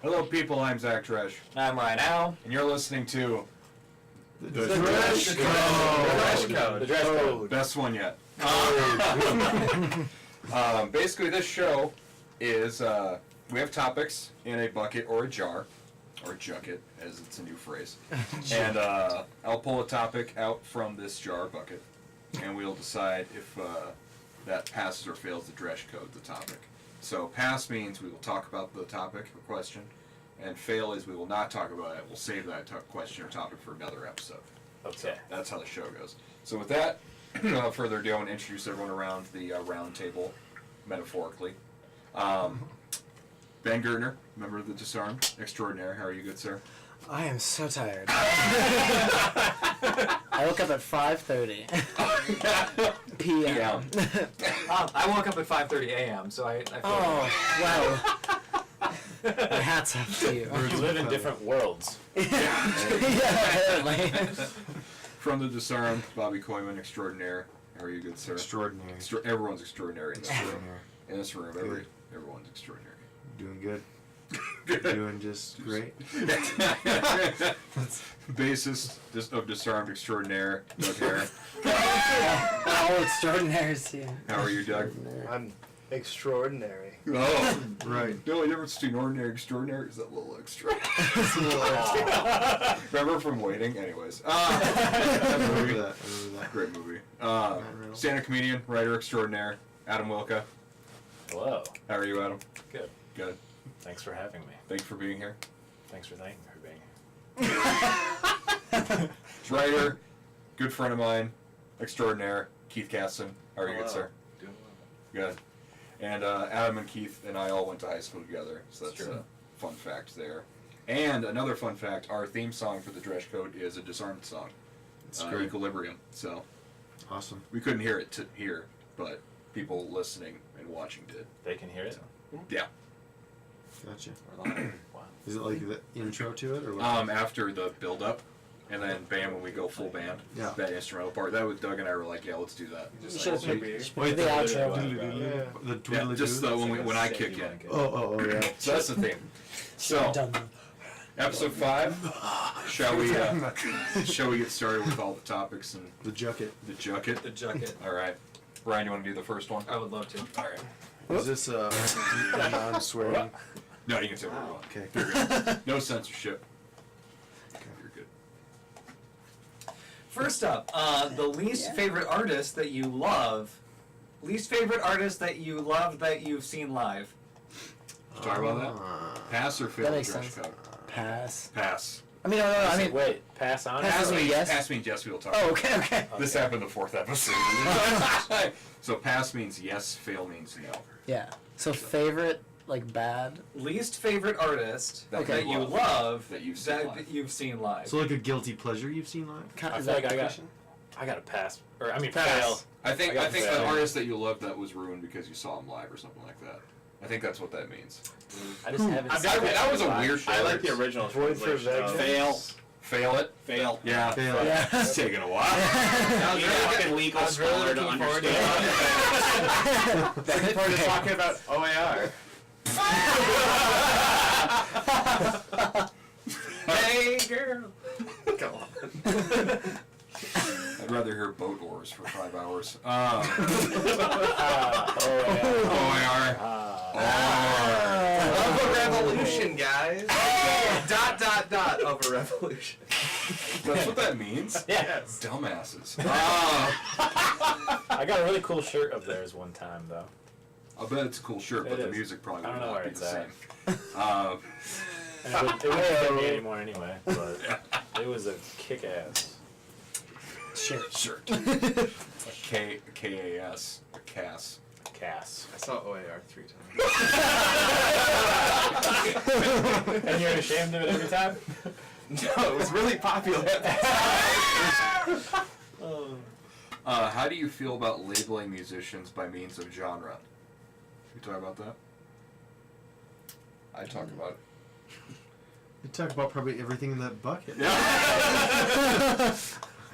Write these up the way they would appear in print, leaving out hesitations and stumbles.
Hello, people. I'm Zach Dresch. I'm Ryan Al. And you're listening to The Dresch Code. The Dresch Code. Best one yet. Basically, this show is we have topics in a bucket or a jar, or a jucket, as it's a new phrase. And I'll pull a topic out from this jar bucket, and we'll decide if that passes or fails the Dresch Code, the topic. So pass means we will talk about the topic or question, and fail is we will not talk about it. We'll save that question or topic for another episode. Okay. So that's how the show goes. So with that, without further ado, I want to introduce everyone around the round table, metaphorically. Ben Gertner, member of the Disarmed Extraordinaire. How are you, good sir? I am so tired. I woke up at 5:30 p.m. I woke up at 5:30 a.m., so I feel wow. My hat's off to you. You live in different worlds. Apparently. From the Disarmed, Bobby Koyman, Extraordinaire. How are you, good sir? Extraordinary. Everyone's extraordinary in this room. Extraordinary. In this room, Good. everyone's extraordinary. Doing good. Doing just great. Bassist of Disarmed Extraordinaire, Doug Hare. All extraordinaires here. How are you, Doug? I'm extraordinary. Oh, Right. the only difference between ordinary and extraordinary is that little extra. Remember from Waiting? Anyways. I remember movie. that. I remember that. Great movie. Reynolds. Stand-up comedian, writer extraordinaire, Adam Wilka. Hello. How are you, Adam? Good. Good. Thanks for having me. Thanks for being here. Thanks for thanking me for being here. Writer, good friend of mine, extraordinaire, Keith Caston. How are you, good sir? Doing Good. And Adam and Keith and I all went to high school together, so that's True. a fun fact there. And another fun fact, our theme song for the Dresch Code is a Disarmed song. It's great. Equilibrium. So Awesome. we couldn't hear it here, but people listening and watching did. They can hear it? Yeah. Gotcha. Wow. Is it like the intro to it, or what? After the build-up, and then bam, when we go full band, Yeah. that instrumental part, that was Doug and I were like, yeah, let's do that. You Just should like, have Wait, put the outro. The yeah, just when I kick in. Oh, yeah. So that's the theme. So, Done. episode 5, shall we get started with all the topics and The jucket. the jucket? the jucket. All right. Brian, you want to do the first one? I would love to. All right. Is this non-swearing? No, you can say whatever you want. Okay. You're good. No censorship. You're good. First up, the least favorite artist that you love. Least favorite artist that you love that you've seen live. Did you talk about that? Pass or fail That the makes Dresch sense. Code? Pass. Pass. I mean, no, I mean. Wait, pass on? Pass me, yes. Pass means yes, we will talk Oh, about it. okay. This happened the 4th episode. So pass means yes, fail means no. Yeah. So favorite, like bad. Least favorite artist That that you you love that you've seen live. that you've seen live. So like a guilty pleasure you've seen live? I Is feel that like the I question? got to pass. Or, I mean, Pass. fail. I think I got an fail. artist that you loved that was ruined because you saw him live or something like that. I think that's what that means. I just haven't seen That was a weird I like the choice. original Void for translation. Vegas. Fail it? Fail. Yeah. Fail. Yeah. It's taking a while. That was really fucking good. legal I was really speller to looking forward to understand. Looking forward to talking about OAR. Hey girl. Come on. I'd rather hear boat oars for 5 hours. Oh, OIR. Of a revolution, guys. Dot of a revolution. That's what that means? Yes. Dumbasses. I got a really cool shirt of theirs one time, though. I'll bet it's a cool shirt, but It the is. music probably I would don't know not where be it's the at. same. And it wouldn't fit me anymore anyway, but it was a kick-ass. Shirt. Shirt. K-A-S. A CAS. Cass. I saw OAR 3 times. And you're ashamed of it every time? No, it was really popular. How do you feel about labeling musicians by means of genre? Should we talk about that? I talk about it. You talk about probably everything in that bucket. Yeah.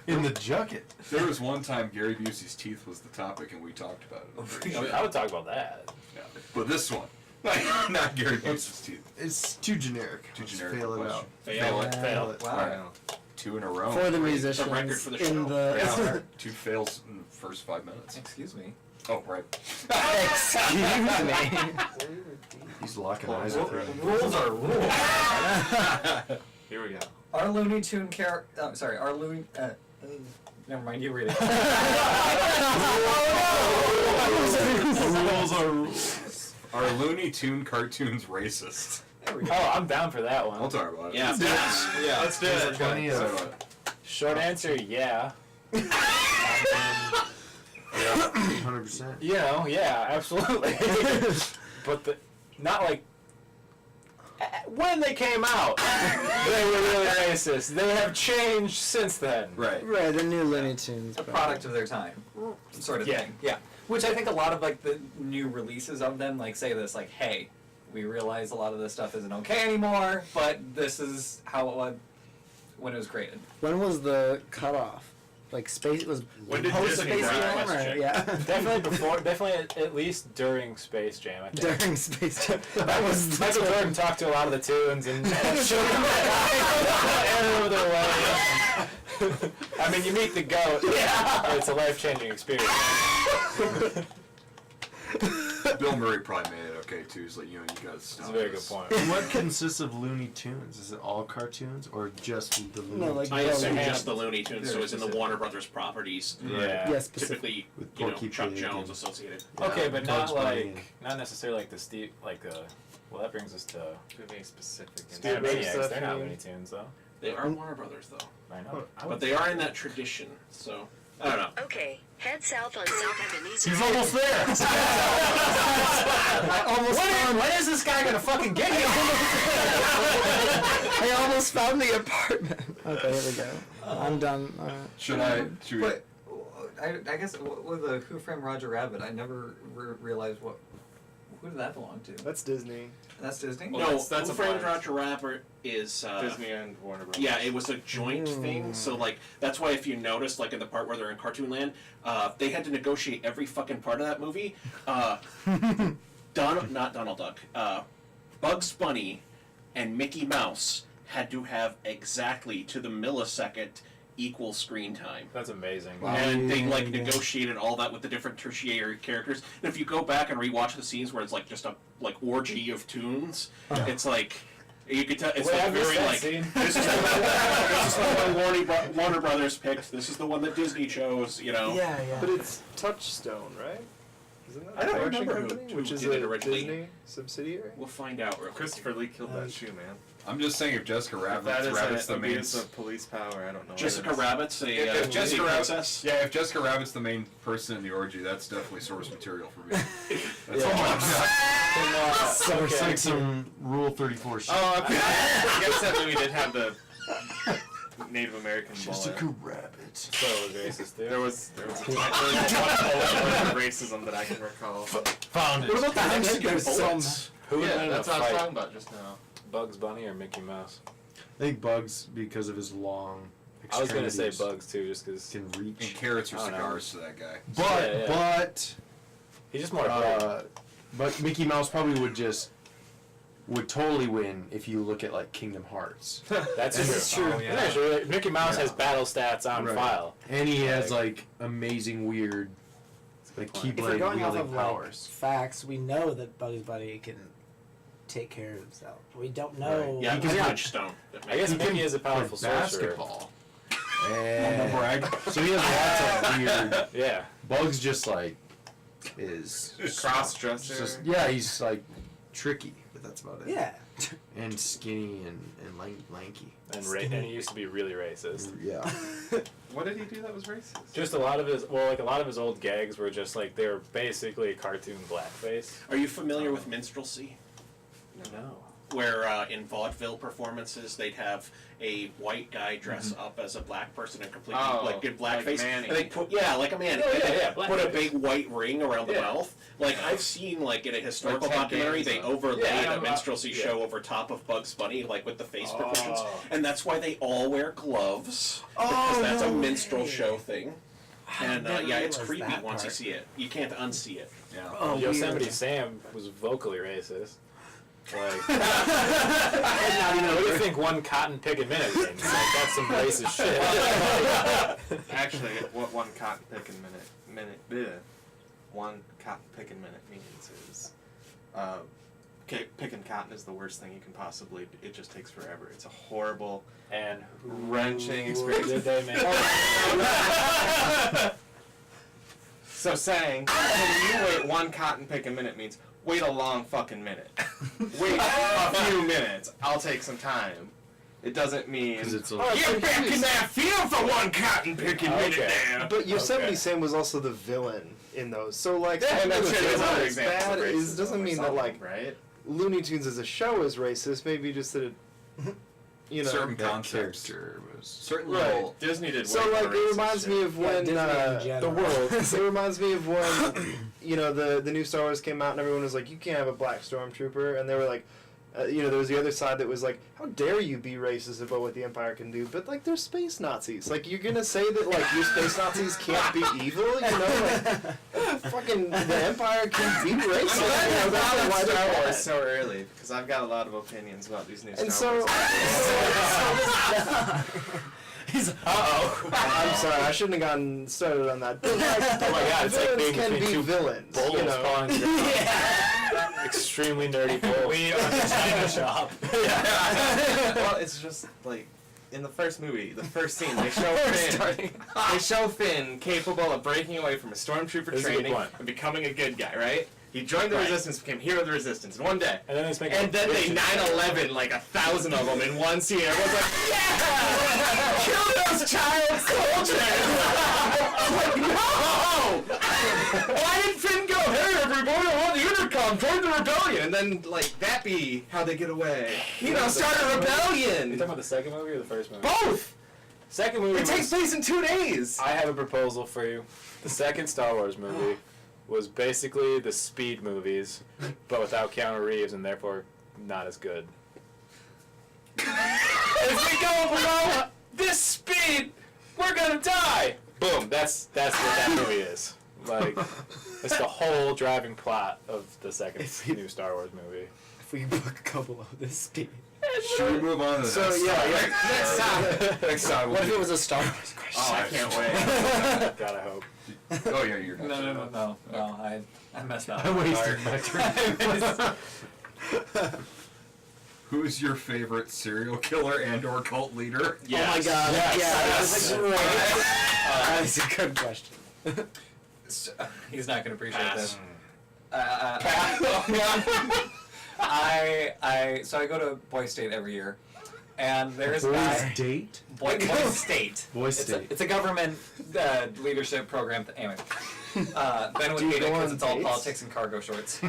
In the jucket. There was one time Gary Busey's teeth was the topic, and we talked about it. I would talk about that. Yeah. But this one, Not Gary Busey's teeth. It's too generic. Too Let's generic fail it question. out. Fail it. Fail it. Wow. 2 in a row. For the Great. musicians record for the in show. the. Yeah, 2 fails in the first 5 minutes. Excuse me. Oh, right. Excuse me. He's locking eyes with her. Rules are rules. Here we go. Our Looney Tune sorry, our Looney. Never mind, you read it. Rules are rules. Are Looney Tune cartoons racist? There we go. Oh, I'm down for that one. We'll talk about it. Yeah, Yeah. let's do There's it. plenty So, of. Short answer, yeah. 100%. You know, yeah, absolutely. But not like when they came out, they were really racist. They have changed since then. right. Right, the new Looney Tunes. A product of their time, sort of Yeah. thing. Yeah. Which I think a lot of like the new releases of them like say this, like, hey, we realize a lot of this stuff isn't okay anymore, but this is how it was when it was created. When was the cutoff? Like space was When did post Disney Space write Jam, or Question? yeah. Definitely before, definitely at least during Space Jam, I think. During Space Jam. That was Michael Jordan talked to a lot of the tunes and showed them error of their way. I mean, you meet the GOAT. Yeah. It's a life-changing experience. Bill Murray probably made it okay too. He's like, you gotta stop. That's a very good this. point. What consists of Looney Tunes? Is it all cartoons or just the Looney No, like- Tunes? I assume Yeah. just the Looney Tunes, so it's in the Warner Brothers properties. Yeah. Yes, specific. Typically, With you know, Porky Chuck Pig Jones and- associated. Okay, but not Bugs Bunny like, not necessarily like the Steve, like well, that brings us to Being specific. Animaniacs. They're not Looney Tunes, though. They are Warner Brothers, though. I know. But they are in that tradition, so I don't know. Okay, head south on South Ebenezer. He's almost there. I almost found. When is this guy gonna fucking get you? I almost found the apartment. Okay, here we go. I'm done. Should we? But I guess with the Who Framed Roger Rabbit, I never realized who did that belong to? That's Disney. That's Disney. Well, No, that's Who a Framed blind. Roger Rabbit is Disney and Warner Bros. Yeah, it was a joint thing. So like that's why if you notice, like in the part where they're in Cartoon Land, they had to negotiate every fucking part of that movie. Not Donald Duck. Bugs Bunny and Mickey Mouse had to have exactly to the millisecond equal screen time. That's amazing. Wow. And they like Yeah. negotiated all that with the different tertiary characters. And if you go back and rewatch the scenes where it's like just a like orgy of tunes, it's like you could tell it's Wait, I like missed very that like scene. this is the one Warner Brothers picked. This is the one that Disney chose. You know. Yeah, yeah. But it's Touchstone, right? Isn't that I don't the production remember company? who Which is did it a originally. Disney subsidiary? We'll find out real quick. Christopher Lee killed that shoe, man. I'm just saying, if Jessica If Rabbit's the main. abuse of police power, I don't know. Jessica what it is. Rabbit's a If Disney Jessica Rabbit, princess. yeah, if Jessica Rabbit's the main person in the orgy, that's definitely source material for me. That's Yeah. all I'm saying. So it's like some Rule 34 shit. Oh, okay. I guess that movie did have the Native American Jessica bullet. Rabbit. So it was racist, dude. There was a one bullet of racism that I can recall. Found What about the Found it, Mexican there's some- bullets? Who would win in a that's what I was fight? talking about just now. Bugs Bunny or Mickey Mouse? I think Bugs because of his long I was gonna say extremities Bugs too, just because can reach. And carrots or I don't know. cigars to that guy. But he's just more brave. but Mickey Mouse probably would totally win if you look at like Kingdom Hearts. That's That's true. true. Oh, yeah. That's true. Mickey Mouse Yeah. has battle stats on Right. file. And he has like amazing weird like If we're Keyblade going off wielding of powers. like facts, we know that Bugs Bunny can take care of himself. We don't know. Yeah, He can it's punch. Touchstone. I guess He Mickey can is a play powerful sorcerer. basketball. Humble And brag. so he has lots of weird. Yeah. Bugs just like is Cross-dresser. just yeah, he's like tricky, but that's about it. Yeah. And skinny and lanky. And he used to be really racist. Yeah. What did he do that was racist? Just a lot of his old gags were just like they were basically cartoon blackface. Are you familiar with minstrelsy? No. Where in vaudeville performances they'd have a white guy dress up as a black person and completely Oh, like get like blackface, Manny. and they put like a man, Oh, and yeah, they yeah, put a blackface. big white ring around the Yeah. mouth. Like I've seen like in a historical Ted documentary, Danson. they overlaid Yeah, I know a about- minstrelsy yeah. show over top of Bugs Bunny, like with the face proportions, Oh. and that's why they all wear gloves Oh, because that's no a minstrel way. show thing. And never yeah, it's realized creepy that once you part. see it. You can't unsee it. Yeah. Oh, Yosemite weird. Sam was vocally racist. Like, what do you think one cotton pick a minute means? Like, that's some racist shit. Actually, what one cotton picking one cotton picking minute means is, okay, picking cotton is the worst thing you can possibly. It just takes forever. It's a horrible, And wrenching who experience. did they make? So saying, when you wait one cotton pick a minute means wait a long fucking minute. Wait a few minutes. I'll take some time. It doesn't mean Because it's a, Get back in that field for one cotton picking minute Okay. there. But Yosemite Okay. Sam was also the villain in those. So like, and that's it's another not as example bad of is racism doesn't or mean that something, like right? Looney Tunes as a show is racist. Maybe just that it, you know. Certain that concepts. character was. Certain Right. little. Disney did. So way like more it racist reminds shit. me of when Disney in the general. world. It reminds me of when you know the new Star Wars came out and everyone was like, you can't have a black stormtrooper, and they were like. You know, there was the other side that was like, how dare you be racist about what the Empire can do? But, like, they're space Nazis. Like, you're going to say that, like, your space Nazis can't be evil? You know, like, fucking the Empire can be racist. I'm glad You know, you that's brought why up they're Star bad. Wars so early because I've got a lot of opinions about these new And Star so, Wars. I'm sorry, I shouldn't have gotten started on that. But, like, Oh my God, it's like villains being can between be two villains, Bulls you know. falling down. Extremely nerdy bulls. We are the China shop. Well, it's just like in the first movie, the first scene, they show Finn. They show Finn capable of breaking away from a stormtrooper This is a good training point. and becoming a good guy, right? He joined the Right. Resistance, became hero of the Resistance in one day. And then it's making And then they 9/11 like 1,000 of them in one scene. Everyone's like, yeah! Kill those child soldiers! I'm like, no! Why did Finn go, hey everybody, I want the intercom, join the rebellion? And then, like, that be how they get away. You know, start a You rebellion! talking about the second movie or the first movie? Both! Second movie. It takes place in 2 days! I have a proposal for you. The second Star Wars movie was basically the Speed movies, but without Keanu Reeves, and therefore not as good. If we go below this speed, we're gonna die. Boom. That's what that movie is. Like, it's the whole driving plot of the second new Star Wars movie. If we book a couple of this speed. Should we move on to the So, next yeah, topic? Next time! Next time. What if it was a Star Wars question? Oh, I can't wait. God, I hope. Oh yeah, you're. No, I messed up. I wasted my turn. Who's your favorite serial killer and/or cult leader? Oh my god, Yes. yeah, That's a good question. He's not gonna appreciate Pass. this. So I go to Boy State every year, and there's a Boys guy. date? Boy State. Boys It's State. it's a government leadership program. Anyway, Ben would Do you hate it go because on it's all dates? politics and cargo shorts.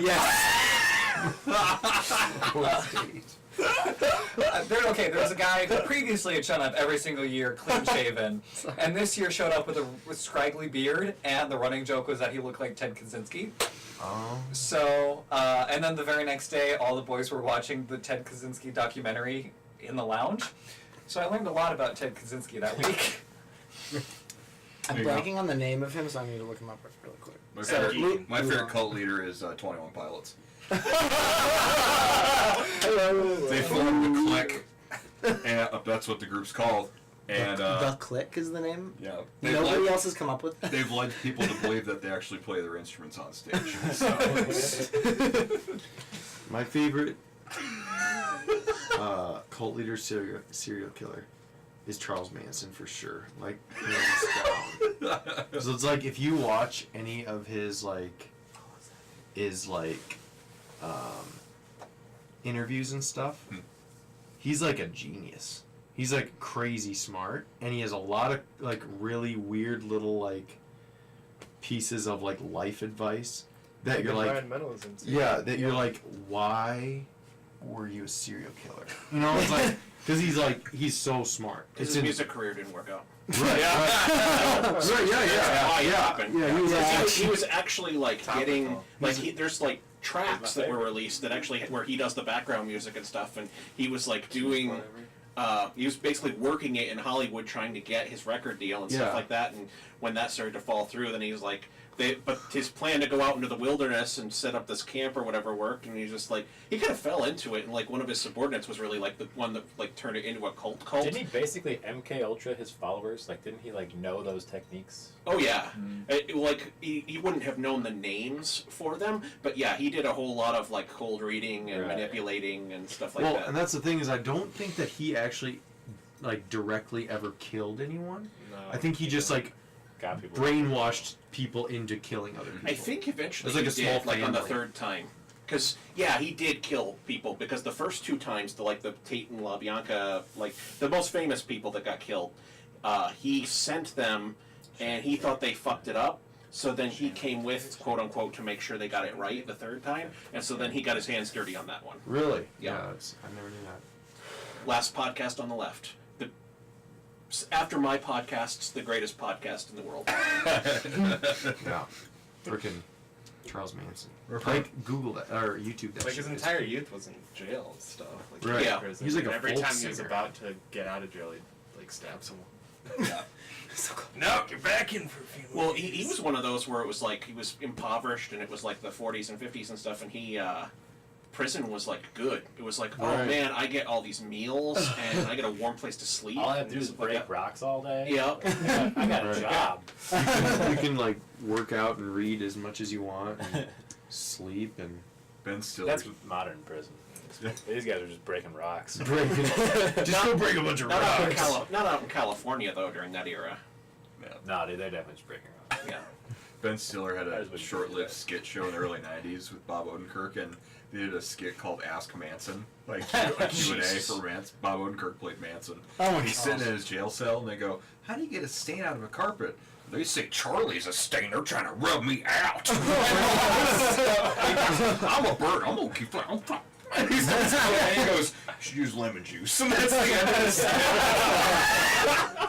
There's a guy who previously had shown up every single year, clean shaven, and this year showed up with a scraggly beard, and the running joke was that he looked like Ted Kaczynski. Oh. So, and then the very next day, all the boys were watching the Ted Kaczynski documentary in the lounge. So I learned a lot about Ted Kaczynski that week. I'm There you go. blanking on the name of him, so I need to look him up really quick. My So, favorite, my favorite cult leader is 21 Pilots. Hello. They formed a clique, and that's what the group's called. And the Click is the name? yeah, Nobody else has come up with that? they've led people to believe that they actually play their instruments on stage. So, My favorite cult leader serial killer is Charles Manson for sure. Like, hands down. So it's like if you watch any of his interviews and stuff, he's like a genius. He's like crazy smart, and he has a lot of like really weird little like pieces of like life advice that you're like, environmentalism. yeah, that you're like, why were you a serial killer? You know, it's like because he's so smart. His music career didn't work out. Right, He was actually like getting Topical. like there's like tracks that were released that actually where he does the background music and stuff, and he was like doing he was basically working it in Hollywood, trying to get his record deal and stuff Yeah. like that. And when that started to fall through, then he was like, but his plan to go out into the wilderness and set up this camp or whatever worked, and he's just like, he kind of fell into it, and like one of his subordinates was really like the one that like turned it into a cult. Didn't he basically MK Ultra his followers? Like, didn't he like know those techniques? Oh yeah, like he wouldn't have known the names for them, but yeah, he did a whole lot of like cold reading and Right. manipulating and stuff like Well, that. and that's the thing is, I don't think that he actually, like, directly ever killed anyone. No. I think he just like got people. brainwashed people into killing other people. I think eventually It was like he a small did, like on the family. third time. Because, yeah, he did kill people, because the first 2 times, the Tate and LaBianca, like, the most famous people that got killed, he sent them, and he thought they fucked it up, so then he came with, quote-unquote, to make sure they got it right the third time, and so then he got his hands dirty on that one. Really? Yeah. I never knew that. Last podcast on the left. After my podcast's the greatest podcast in the world. Yeah. Frickin' Charles Manson. Like, Google that, or YouTube that Like shit. his entire youth was in jail and stuff. Like, Right. Yeah. prison. He's like And a every folk time he was singer. about to get out of jail, he'd like stab someone. Yeah. No, you're back in for a few Well, he was one of those where it was like he was impoverished, and it was like the 40s and 50s and stuff, and he prison was like good. It was like, oh Right. man, I get all these meals and I get a warm place to sleep. All I have and to do is stuff like break that. rocks all day. Yeah. I got a Right. job. You can, like, work out and read as much as you want, and sleep, and Ben Stiller. That's modern prison. These guys are just breaking rocks. break. Just go break a bunch of Not out, in rocks. not out in California though during that era. No, dude, they're definitely just breaking rocks. Yeah. Ben Stiller had I a just wouldn't short-lived do that. skit show in the early '90s with Bob Odenkirk, and they did a skit called Ask Manson, like a Q&A Jesus. for Manson. Bob Odenkirk played Manson. Oh my He's sitting in his jail cell, and they go, "How do you get a stain out of a carpet?" They say Charlie's a stain. They're trying to rub me out. I'm a bird. I'm gonna keep. I'm fine. And he starts going, and he goes, "You should use lemon juice." And that's the end of the skit.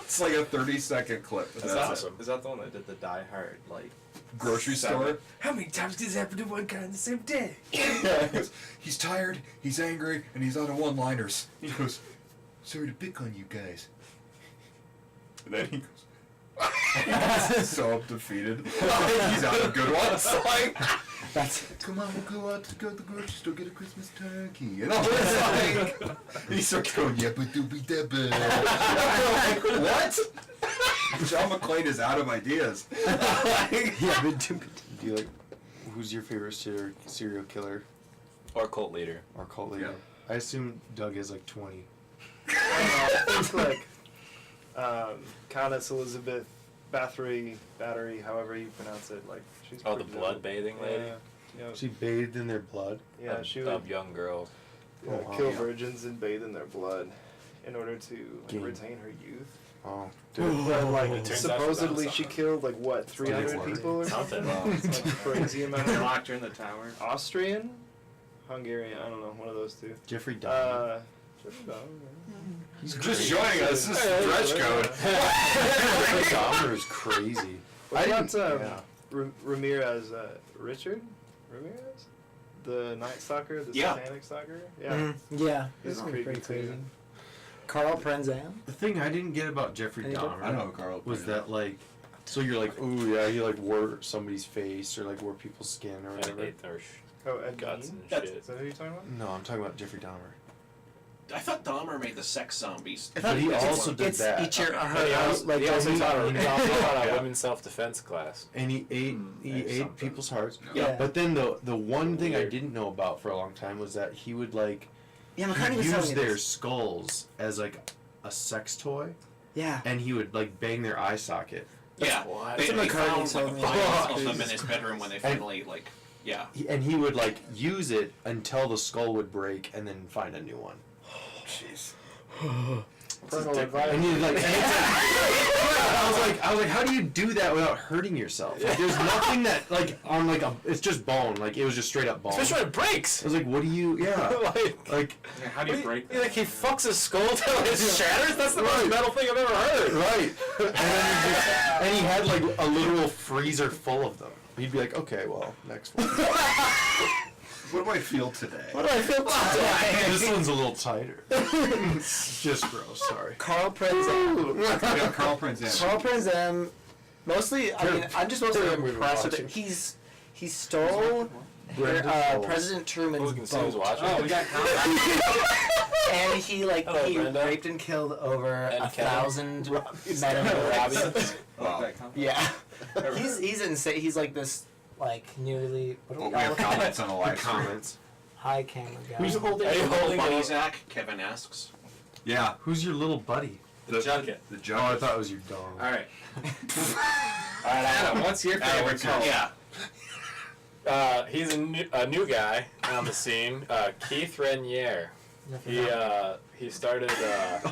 It's like a 30-second clip. That's awesome. Is that the one that did the Die Hard like Grocery store. How many times does it happen to one guy on the same day? Yeah, he goes, he's tired, he's angry, and he's out of one-liners. He goes, "Sorry to pick on you guys." And then he goes, so defeated. He's out of good ones. Like, come on, we'll go out to go to the grocery store, get a Christmas turkey. And all this, like, he starts going, "Yeah, but do be that bad." I'm like, what? John McClane is out of ideas. Like, Yeah, but do you like? Who's your favorite serial killer Or cult leader. or cult leader? Yeah. I assume Doug is like 20. I think like Countess Elizabeth Bathory, however you pronounce it, like she's. Oh, the pretty blood dope. bathing lady? Yeah, She bathed in their blood. yeah, Of- she of would young girls. Oh, wow. kill virgins and bathe in their blood in order to Gain. retain her youth. Oh, But It like turns out she supposedly found she something. killed like what 300 Something. people or something. Something. It's like a crazy amount. They locked her in the tower. Austrian, Hungarian, I don't know, one of those two. Jeffrey Dahmer. He's just joining us. This is Dresch Code. Jeffrey Dahmer is crazy. What about yeah. Ramirez? Richard Ramirez, the Night Stalker, the Yeah. Satanic Stalker. Yeah, Mhm. Yeah, He's this is creepy pretty too. crazy. Carl Prenzan. The thing I didn't get about Jeffrey Any Dahmer I know, Carl. was that, like, so you're like, ooh, yeah, he like wore somebody's face or like wore people's skin or And whatever. ate their Oh, Ed guts Gein? and That's- shit. Is that who you're talking about? No, I'm talking about Jeffrey Dahmer. I thought Dahmer made the sex zombies. But he also did It's that. eat your But he also, like he also he- taught a, he also taught a Yeah. women's self-defense class. And he ate ate something. people's hearts. Yeah. But then the one thing I Weird. didn't know about for a long time was that he would like Yeah, McCartney was use telling me their this. skulls as like a sex toy, Yeah. and he would like bang their eye socket. Yeah. What? They, That's they what McCartney found told like me. files of them in Jesus his bedroom when they Christ. finally like. Yeah. And he would like use it until the skull would break, and then find a new one. Jeez. Parental advice. And you like, I was like, how do you do that without hurting yourself? Like, there's nothing that like on like a, it's just bone. Like it was just straight up bone. Especially when it breaks. I was like, what do you? Yeah. like Yeah, how do you break that? Like he fucks his skull till it shatters? That's the most metal thing I've ever heard. right. And then and he had like a literal freezer full of them. He'd be like, okay, well, next one. What do I feel today? What do I feel today? This one's a little tighter. Just gross. Sorry. Carl Prinzam. Yeah, Carl Prince. Carl Prinzam. Mostly, I mean, I'm just mostly We've been impressed with it. watching. He stole Brendan Folds. President Truman's Who can see who's boat. watching? Oh, we got And he Hello, he Brenda. raped and killed over And 1,000 men and Robbie. boys. Wow. Yeah, he's insane. He's like this newly. What do Well, we we have call it? comments on the live stream. Comments. High camera guy. Who's holding Are you your holding money, the- Zach? Kevin asks. Yeah. Who's your little buddy? The junket. The Oh, I junket. thought it was your dog. All right. Alright, Adam, what's your Adam, favorite what's yours? cult? Yeah. he's a new guy on the scene. Keith Renier. He started.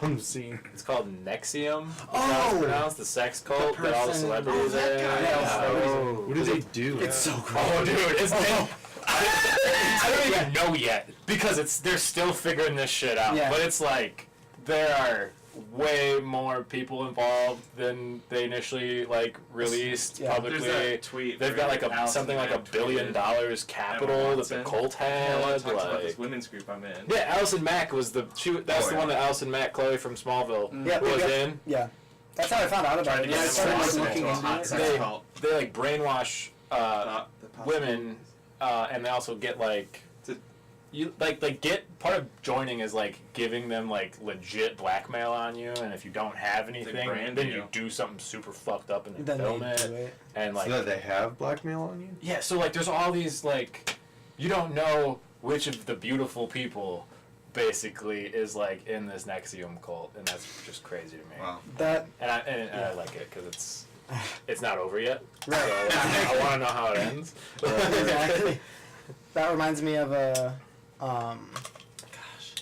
On the scene. It's called Nexium. Oh! It's pronounced the sex cult that all the person- celebrities oh, that are in. guy. Yeah, What do they do? It's so cool. Oh, dude, it's I don't even know yet because they're still figuring this shit out. Yeah. But it's like there are way more people involved than they initially released Yeah. publicly. There's that tweet. They've got like something like $1 billion capital that the cult Emma had. talks about this Like, women's group I'm in. yeah, Allison Mack was that's Oh, the yeah. one that Allison Mack, Chloe from Smallville, Yeah, was yeah. in. Yeah, that's how I found out about it. Trying to I get started Swanson looking into a into hot it. sex They- cult. They like brainwash The women, and they also get like you like get part of joining is like giving them like legit blackmail on you, and if you don't have anything, brand then you. you do something super fucked up and Then then they film do it, it. and like So that they have blackmail on you? yeah, so like there's all these like you don't know which of the beautiful people basically is like in this Nexium cult, and that's just crazy to me. Wow. That And I like it because it's not over yet. Right. So I want to know how it ends. exactly. That reminds me of a gosh.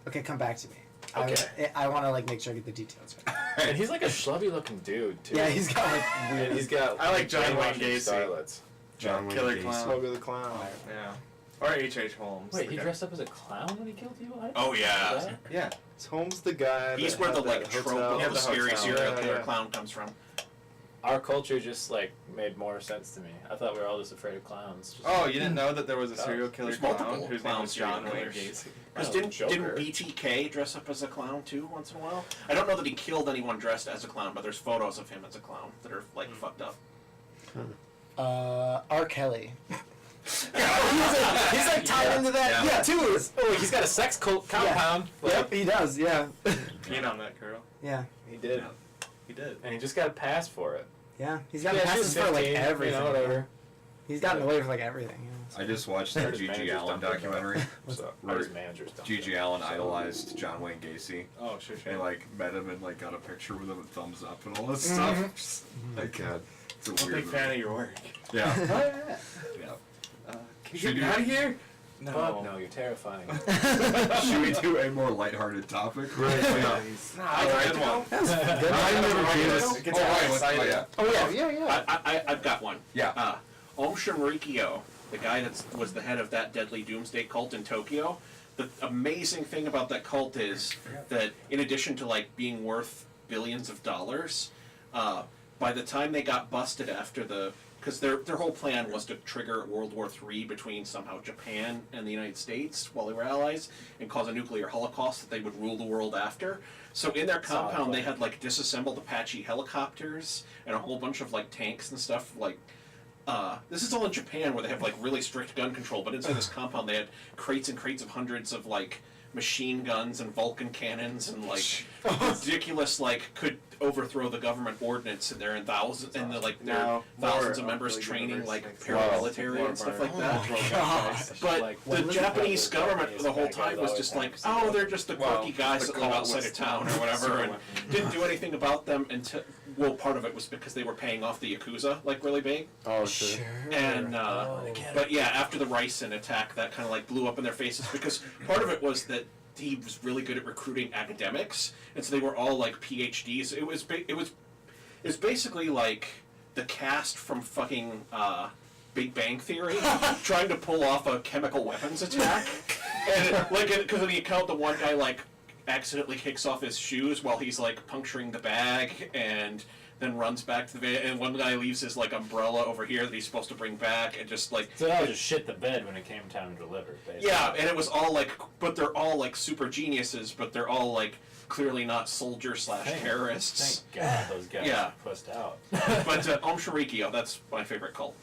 Okay, come back to me. Okay. I want to like make sure I get the details right. And he's like a schlubby looking dude too. Yeah, he's got like And weird. he's got. I like John Wayne brainwashing Gacy. starlets. John Wayne Killer Gacy. Clown. Smoke of the Clown. Yeah. Or H.H. Holmes. Wait, the he guy- dressed up as a clown when he killed you? Oh, yeah. Yeah. Is Holmes the guy? He's that where had the that like trope hotel? of Yeah, the the scary hotel. serial Yeah, killer yeah. clown comes from. Our culture just like made more sense to me. I thought we were all just afraid of clowns. Just, Oh, you didn't know that there was a serial killer There's clown multiple whose name clown was John serial Wayne killers. Gacy? Because Oh, didn't Joker. BTK dress up as a clown too once in a while? I don't know that he killed anyone dressed as a clown, but there's photos of him as a clown that are like fucked up. R. Kelly. he's like tied into that. Yeah. Yeah, too. Oh, he's got a sex cult compound. Like, Yep, he does. Yeah. Peed on that girl. Yeah. He did, Yeah. He did. and he just got a pass for it. Yeah. He's got Yeah, she passes was for like 15, everything. You know, whatever. He's gotten away with like everything. I just watched the His G.G. managers Allen dumped him, documentary. So, Where his managers dumped G.G. him. Allen idolized John Wayne Gacy. Oh, sure. And like met him and like got a picture with him and thumbs up and all this stuff. Just, like, God. it's a I'm a weird big fan movie. of your work. Yeah. Oh, Yeah. Can you Should get me you- out of here? Fuck no, you're terrifying. Should we do a more lighthearted topic? Right, yeah. Nah, I got a good one. I never did this. It gets Oh, all right, excited. oh, yeah. Oh yeah. I've got one. Yeah. Om Shinrikyo, the guy that was the head of that deadly doomsday cult in Tokyo. The amazing thing about that cult is that in addition to like being worth billions of dollars, by the time they got busted after because their whole plan was to trigger World War III between somehow Japan and the United States while they were allies and cause a nuclear holocaust that they would rule the world after. So in their compound they had like disassembled Apache helicopters and a whole bunch of like tanks and stuff like this is all in Japan where they have like really strict gun control, but inside this compound they had crates and crates of hundreds of like machine guns and Vulcan cannons and like ridiculous like could overthrow the government ordnance and they're in thousands and like there are thousands of members training like paramilitary and stuff like that. But Like, the when Japanese the government Japanese the whole bad guys time was always just have like, something. oh, they're just the quirky guys the that live cult outside was of town or whatever, and didn't do anything about them until, well, part of it was because they were paying off the Yakuza like really big. Oh, sure. And but yeah, after the Rysen attack, that kind of like blew up in their faces because part of it was that he was really good at recruiting academics, and so they were all like PhDs. It was basically like the cast from fucking Big Bang Theory trying to pull off a chemical weapons attack, and because of the account, the one guy like accidentally kicks off his shoes while he's like puncturing the bag, and then runs back to the van, and one guy leaves his like umbrella over here that he's supposed to bring back, and just like So that was just shit the bed when it came time to deliver. Basically. yeah, and it was all like, but they're all like super geniuses, but they're all like clearly not soldiers / terrorists. Thank God those guys Yeah. pushed out. But Om Sharikyo, that's my favorite cult.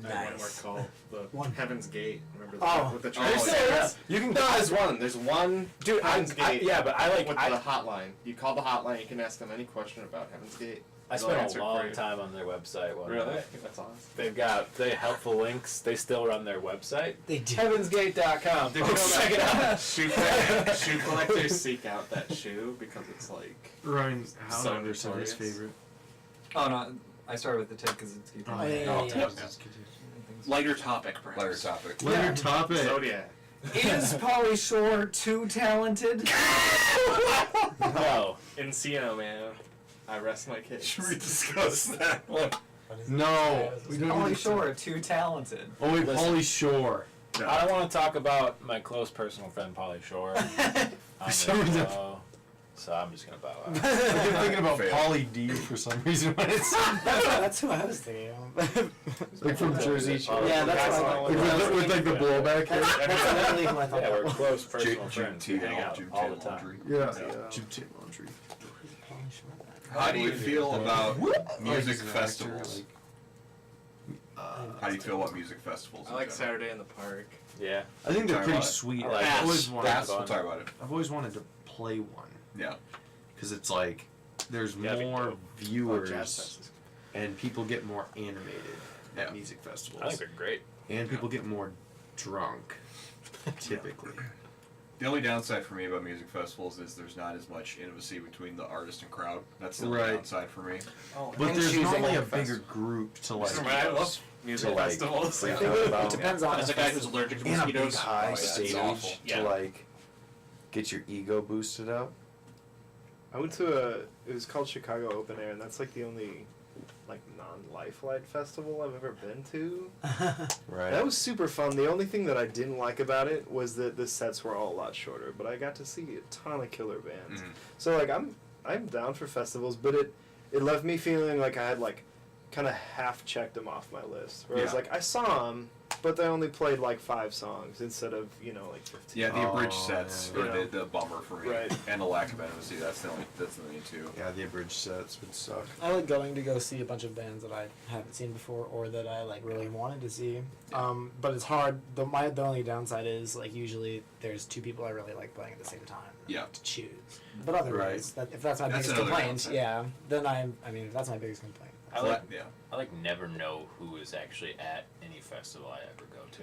I have one more Nice. called the Heaven's Gate. Remember Oh. with the Oh, train? yeah. You can. There's one. There's one. Dude, Heaven's Gate. yeah, but I like with the hotline. You call the hotline. You can ask them any question about Heaven's Gate. I They'll spent answer a for long you. time on their website. One Really? night. That's awesome. They have helpful links. They still run their website. They do. Heavensgate.com. Did you Go know check it out. Shoe collectors seek out that shoe because it's like Ryan So Howlander said his notorious. favorite. Oh no, I started with the tip because it's keeping. Oh, yeah, yeah, yeah. Lighter topic, perhaps. Lighter topic. Later topic. Zodiac. Is Pauly Shore too talented? No. Encino, man. I rest my case. Should we discuss that one? No. We don't Pauly need to- Shore too talented. Oh wait, Listen. Pauly Shore. I don't want to talk about my close personal friend Pauly Shore. I'm some reason- so I'm just gonna bow out. I've been thinking about Fail. Pauly D for some reason when it's That's who I was thinking of. like from Jersey Shore. Yeah, that's Guys what I don't thought. like With like the blowback hair. That's definitely who I thought Yeah, that we're was. close personal friends. We Jim hang out Jim all the time. Laundry. Yeah. Yeah. Jim Taylor Laundry. How do you feel about Like music he's an actor, festivals? like, How do you feel about music festivals? I in like general? Saturday in the Park. Yeah. I think they're Talk pretty about it. sweet. I like I've always that. wanted. We'll talk about it. I've always wanted to play one Yeah. because it's like there's That'd be more dope. viewers Jazz Fest is and people get more animated Yeah. at music festivals. I think they're great. And people get more drunk, typically. The only downside for me about music festivals is there's not as much intimacy between the artist and crowd. That's the only Right. downside for me. Oh, But And there's choosing normally a all the bigger group to like. I love music to, like, festivals. freak Yeah. out about. It depends on As the a guy who's festival. allergic to And a big mosquitoes. high Oh, yeah, it's stage awful. to Yeah. like get your ego boosted up. I went to it was called Chicago Open Air, and that's like the only like non-Lifelight festival I've ever been to. Right. That was super fun. The only thing that I didn't like about it was that the sets were all a lot shorter, but I got to see a ton of killer bands. Mhm. So like I'm down for festivals, but it left me feeling like I had like kind of half checked them off my list. Where I was Yeah. like, I saw them, but they only played like 5 songs instead of like 15. Yeah, the abridged Oh, sets yeah. are the bummer for me. Right. And the lack of intimacy. That's the only two. Yeah, the abridged sets would suck. I like going to go see a bunch of bands that I haven't seen before or that I like really wanted to see. But it's hard. The only downside is like usually there's 2 people I really like playing at the same time. Yeah. To choose. But otherwise, if that's my That's biggest another complaint, downside. yeah, then I mean if that's my biggest complaint. I like Yeah. I like never know who is actually at any festival I ever go to.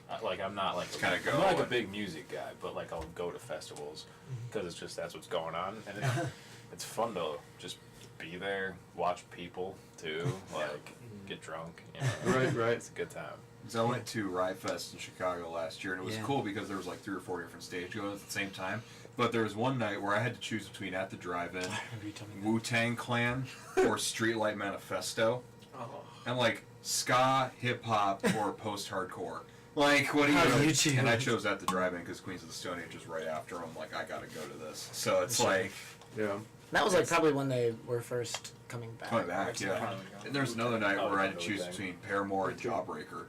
I'm not like kinda go I'm not like a and- big music guy, but like I'll go to festivals because it's just that's what's going on, and it's fun to just be there, watch people too, like get drunk. Right, right. It's a good time. So I went to Riot Fest in Chicago last year, and it was Yeah. cool because there was like 3 or 4 different stage goers at the same time. But there was one night where I had to choose between At the Drive-In, I remember you telling me that. Wu-Tang Clan, or Streetlight Manifesto, Oh. and like ska, hip hop, or post-hardcore. Like, what do you? How know? do you choose? And I chose At the Drive-In because Queens of the Stone Age was right after. I'm like, I gotta go to this. So it's like Yeah. That was like probably when they were first coming back. coming back, yeah. And there was another night Oh, where I had to no choose Wu-Tang. between Paramore and Jawbreaker.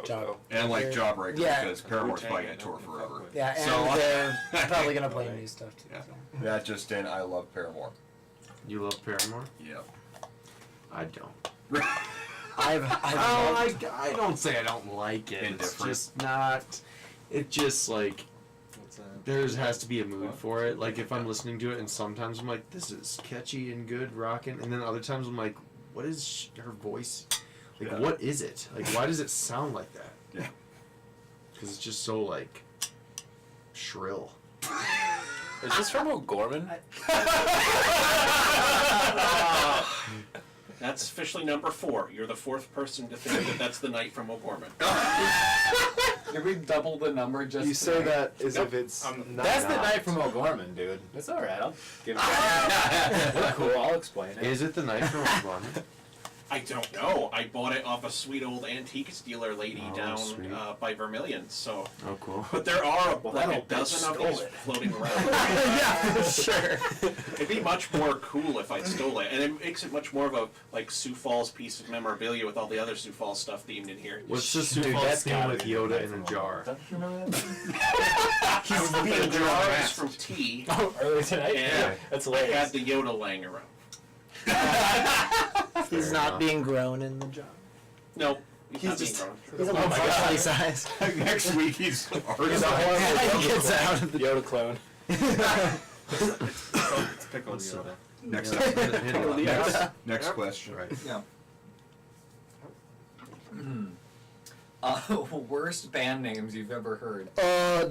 Job. And I like Jawbreaker Yeah. because Paramore's Wu-Tang, probably I gonna tour don't forever. fuck with. Yeah, and So- they're probably gonna play new stuff too. Yeah. So. That just in, I love Paramore. You love Paramore? Yep. I don't. I've I don't say I don't like it. It's Indifferent. just not. It just like What's that? there has to be a mood for it. Like if I'm listening to it, and sometimes I'm like, this is catchy and good, rocking, and then other times I'm like, what is her voice? Like Yeah. what is it? Like why does it sound like that? Yeah. Because it's just so like shrill. Is this from O'Gorman? That's officially number 4. You're the 4th person to think that that's the night from O'Gorman. Did we double the number just? You say that as Nope. if it's not. That's the night from O'Gorman, dude. It's alright. I'll give it. We're cool. I'll explain it. Is it the night from O'Gorman? I don't know. I bought it off a sweet old antique dealer lady Oh, down sweet. by Vermilion. So, Oh, cool. but there are Well, like that a old bitch dozen of stole these it. floating around. Yeah, sure. It'd be much more cool if I stole it, and it makes it much more of a like Sioux Falls piece of memorabilia with all the other Sioux Falls stuff themed in here. What's the Sioux Dude, Falls that's theme gotta with be Yoda the in a jar? Don't you remember that? He's the jar is from tea, Oh, earlier tonight? Yeah. That's I hilarious. had the Yoda laying around. He's Fair not enough. being grown in the jar. Nope. He's not just- being grown. He's a Oh little my partially God. sized. Next week he's He's a already. horrible He gets out of the Yoda clone. It's pickled Yoda. Next Yeah. up. Hit it up. Next question. Right. Yeah. Worst band names you've ever heard.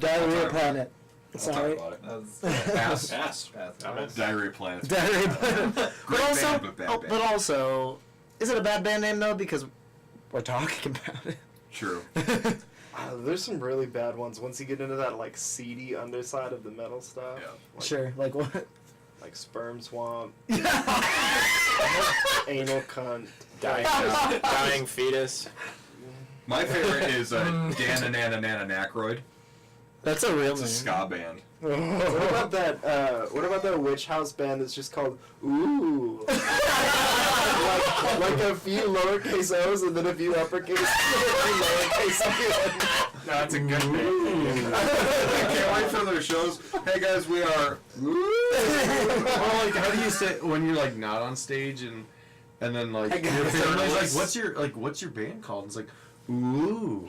Diarrhea Planet. I'll Sorry. talk about it. That's Pass. Pass. Diarrhea Planets. Diarrhea Planet. But Great also, band, but bad band. but also, is it a bad band name though? Because we're talking about it. True. There's some really bad ones once you get into that like seedy underside of the metal stuff. Yeah. Like, Sure. Like what? Like Sperm Swamp, Anal Cunt. Dying fetus. My favorite is Danananananacroid. That's a real It's a name. ska band. What about that? What about that witch house band that's just called Ooh? like a few lowercase O's and then a few uppercase, a few lowercase O's. No, that's a good name. I can't wait for their shows. Hey guys, we are. Well, like, how do you say when you're like not on stage and then like I got your it. family's like, what's your band called? It's like, ooh.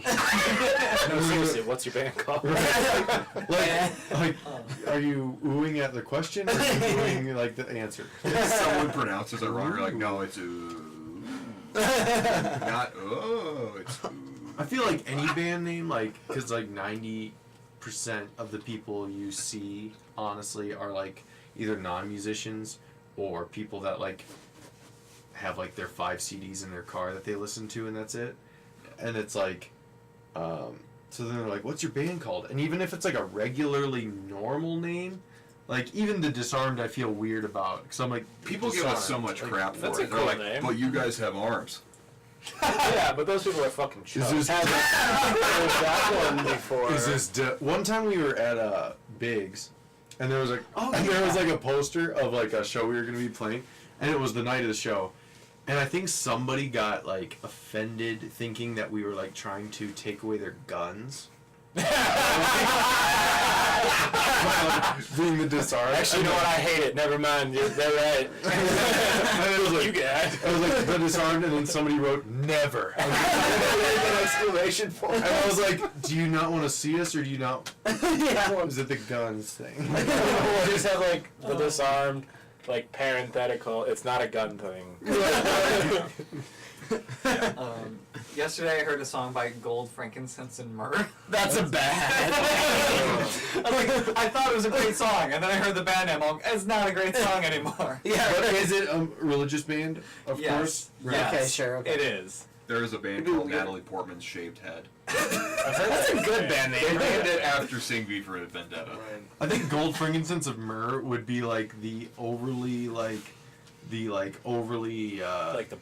No, seriously, what's your band called? like, are you oohing at the question or are you oohing like the answer? Someone pronounces it wrong. You're like, no, it's ooh. Not oh, it's ooh. I feel like any band name, like, because like 90% of the people you see, honestly, are like either non-musicians or people that like have like their 5 CDs in their car that they listen to and that's it. And it's like, so then they're like, what's your band called? And even if it's like a regularly normal name, like even the Disarmed I feel weird about. Because I'm like, People give us so Disarmed, much like, crap for that's it. a They're cool like, name. but you guys have arms. Yeah, but those people are fucking Is chubs. this, that one before. is this one time we were at Biggs, and there was like there was like a poster of like a show we were gonna be playing, and it was the night of the show, and I think somebody got like offended thinking that we were like trying to take away their guns. Being the Disarmed. Actually, you know what? I hate it. Never mind. They're right. And it was like, You guys. I was like the Disarmed, and then somebody wrote never. An exclamation point. And I was like, do you not want to see us, or do you not? Yeah. Is it the guns thing? We'll just have like the Disarmed, like parenthetical. It's not a gun thing. Yesterday I heard a song by Gold, Frankincense, and Myrrh. That's a bad. I thought it was a great song, and then I heard the band name. I'm like, it's not a great song anymore. Yeah. But is it a religious band? Of Yes. course. Yes. Okay, sure, okay. It is. There is a band called Natalie Portman's Shaved Head. That's a good band They name. named it after seeing V for Vendetta. I think Gold, Frankincense, of Myrrh would be like the overly Like the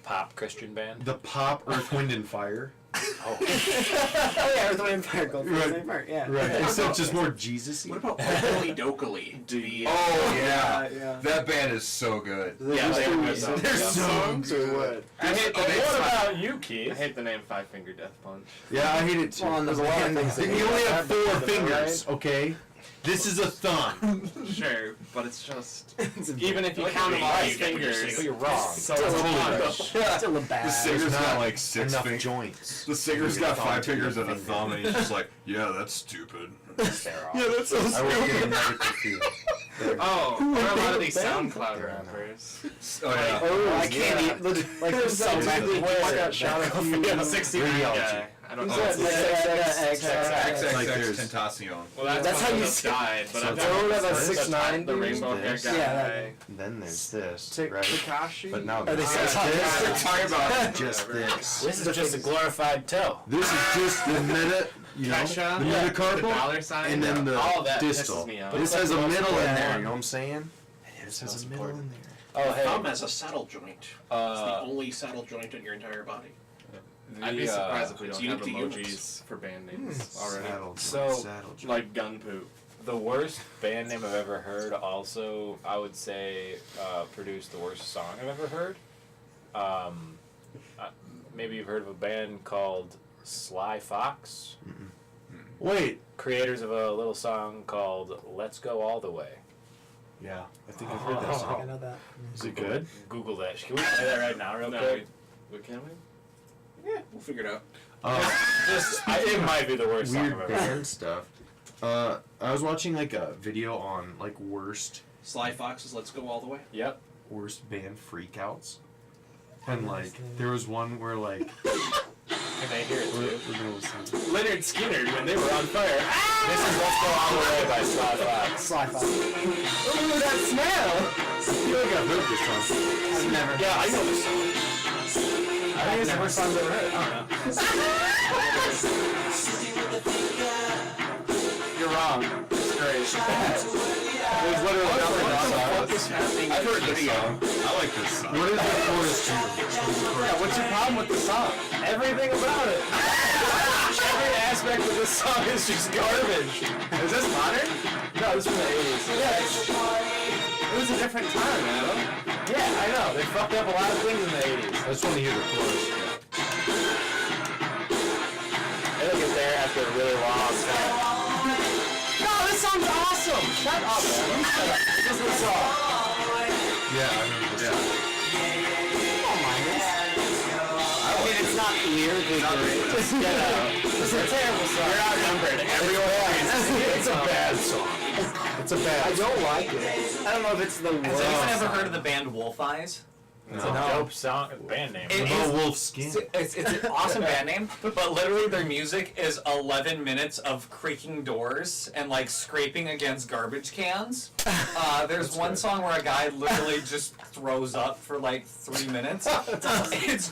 pop Christian band. the pop Earth, Wind, and Fire. Oh. Oh yeah, Earth, Wind, and Fire. Gold, Right. Frankincense, Myrrh, yeah. Right. Except just more Jesus-y. What about Oakley Dokley? Oh yeah. Yeah. That band is so good. Yeah, they have good songs. Their Yeah. songs or what? I hate the Oh, name. What about you, I Keith? hate the name Five Finger Death Punch. Yeah, I hate it too. Well, and there's a lot of things that You only have 4 Right? fingers, okay? This is a thumb. Sure, but it's just Even if you Like count you them all, get what you're saying. you're wrong. so Still a punch. Still a bad. The singer's got not like 6 enough fingers. joints. The singer's got Thumb 5 to fingers your and a finger. thumb, and he's just like, yeah, that's stupid. Yeah, that's so I work in a stupid. medical field. Oh, there are a lot of these band? SoundCloud rappers. Oh yeah. Oh, I can't yeah. even. Like, there's so Sometimes many. they just got shot a few. Yeah, 69 Radiology. guy. I don't know. Oh, What's it's his- XXX Like there's- Tentacion. Well, that's That's one how of you those say- died, but So I've it's never all about heard 6ix9ine the dude? rainbow hair This. guy. Yeah, Then there's this, Tick right? Takashi. But now Are they there's still this. talking Talking about Just this. This is just a glorified toe. This is just the meta, you know, Kesha, the the metacarpal, dollar sign, and then the all that distal. pisses me off. This has a middle in Yeah. there, you know what I'm saying? This has a middle in there. Oh, The hey. thumb has a saddle joint. It's the Uh, only saddle joint in your entire body. I'd be surprised if we it's don't have unique to emojis humans. for band names already. Saddle So, joint, saddle joint. Like gun poop. the worst band name I've ever heard also, I would say, produced the worst song I've ever heard. Maybe you've heard of a band called Sly Fox. Wait. Creators of a little song called Let's Go All the Way. Yeah, I think I've heard that I think I song. know that. Is it good? Google that. Can we play that right now, real quick? Can we? Yeah, we'll figure it out. It might be the worst song Weird I've ever heard. band stuff. I was watching like a video on like worst Sly Fox's "Let's Go All the Way." Yep. band freakouts, and like there was one where like Can they hear it we're too? gonna listen. Leonard Skinner when they were on fire. This is Let's Go All the Way by Sly Fox. Sly Fox. Ooh, that smell! I feel like I've heard this song. I've never. Yeah, I know this song. I think it's the worst song I've ever heard. I don't know. You're wrong. It's great. There's literally nothing wrong with it. I've heard this song. I like this song. What is the chorus to? Yeah, what's your problem with the song? Everything about it. Every aspect of this song is just garbage. Is this modern? No, this is from the 80s. Yeah, it was a different time, Adam. Yeah, I know. They fucked up a lot of things in the 80s. I just want to hear the chorus. They look at there after a really long time. No, this song's awesome! Shut up, man. Shut up. This is the song. Yeah, I remember this song. I mean, it's not lyrically great. Just get out. It's a terrible song. You're outnumbered. Everyone it's a bad song. It's a bad. I don't like it. I don't know if it's the Has worst. anyone ever heard of the band Wolf Eyes? It's a dope song, band name. It Oh, is- wolf skin. It's an awesome band name, but literally their music is 11 minutes of creaking doors and like scraping against garbage cans. There's one song where a guy literally just throws up for like 3 minutes. It's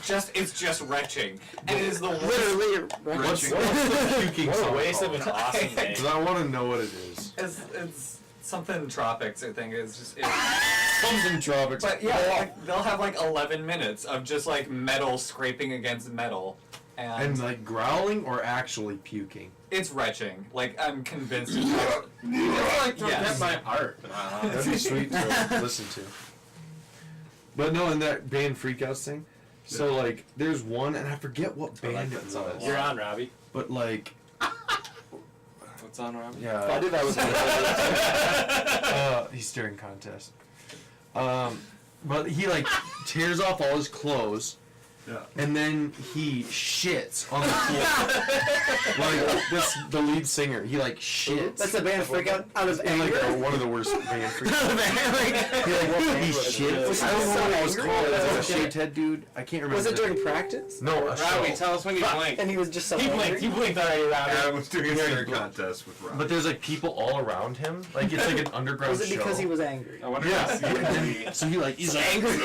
just retching, and it is the worst. Literally. What's the puking What a song waste of called? an awesome name. Because I want to know what it is. It's something tropics. I think it's just. Something tropics. But yeah, like, they'll have like 11 minutes of just like metal scraping against metal, And like growling or actually puking. it's retching. Like I'm convinced it's retching. It's like Yes. my art. That'd be sweet to listen to. But no, in that band freakouts thing, so like there's one, and I forget what band it was. You're on, Robbie. But like, What's on, Rob? yeah. I did that with He's staring contest. But he like tears off all his clothes. Yeah. And then he shits on the floor. Like the lead singer, he like shits. That's a band freak out of And like anger. one of the worst band freaks. Out of anger. He shits. I don't know what it was angry? called. It was like a Okay. shaved head dude. I can't remember. Was it the- during practice? No, a Robbie, show. tell us when you blink. And he was just so He blinked. angry? You blinked already, Robbie. Adam was doing a Yeah, staring he- contest with Rob. But there's like people all around him. Like it's like an underground Was it because show. he was angry? I wonder Yeah. if And it's then, so he like he's like Angry. He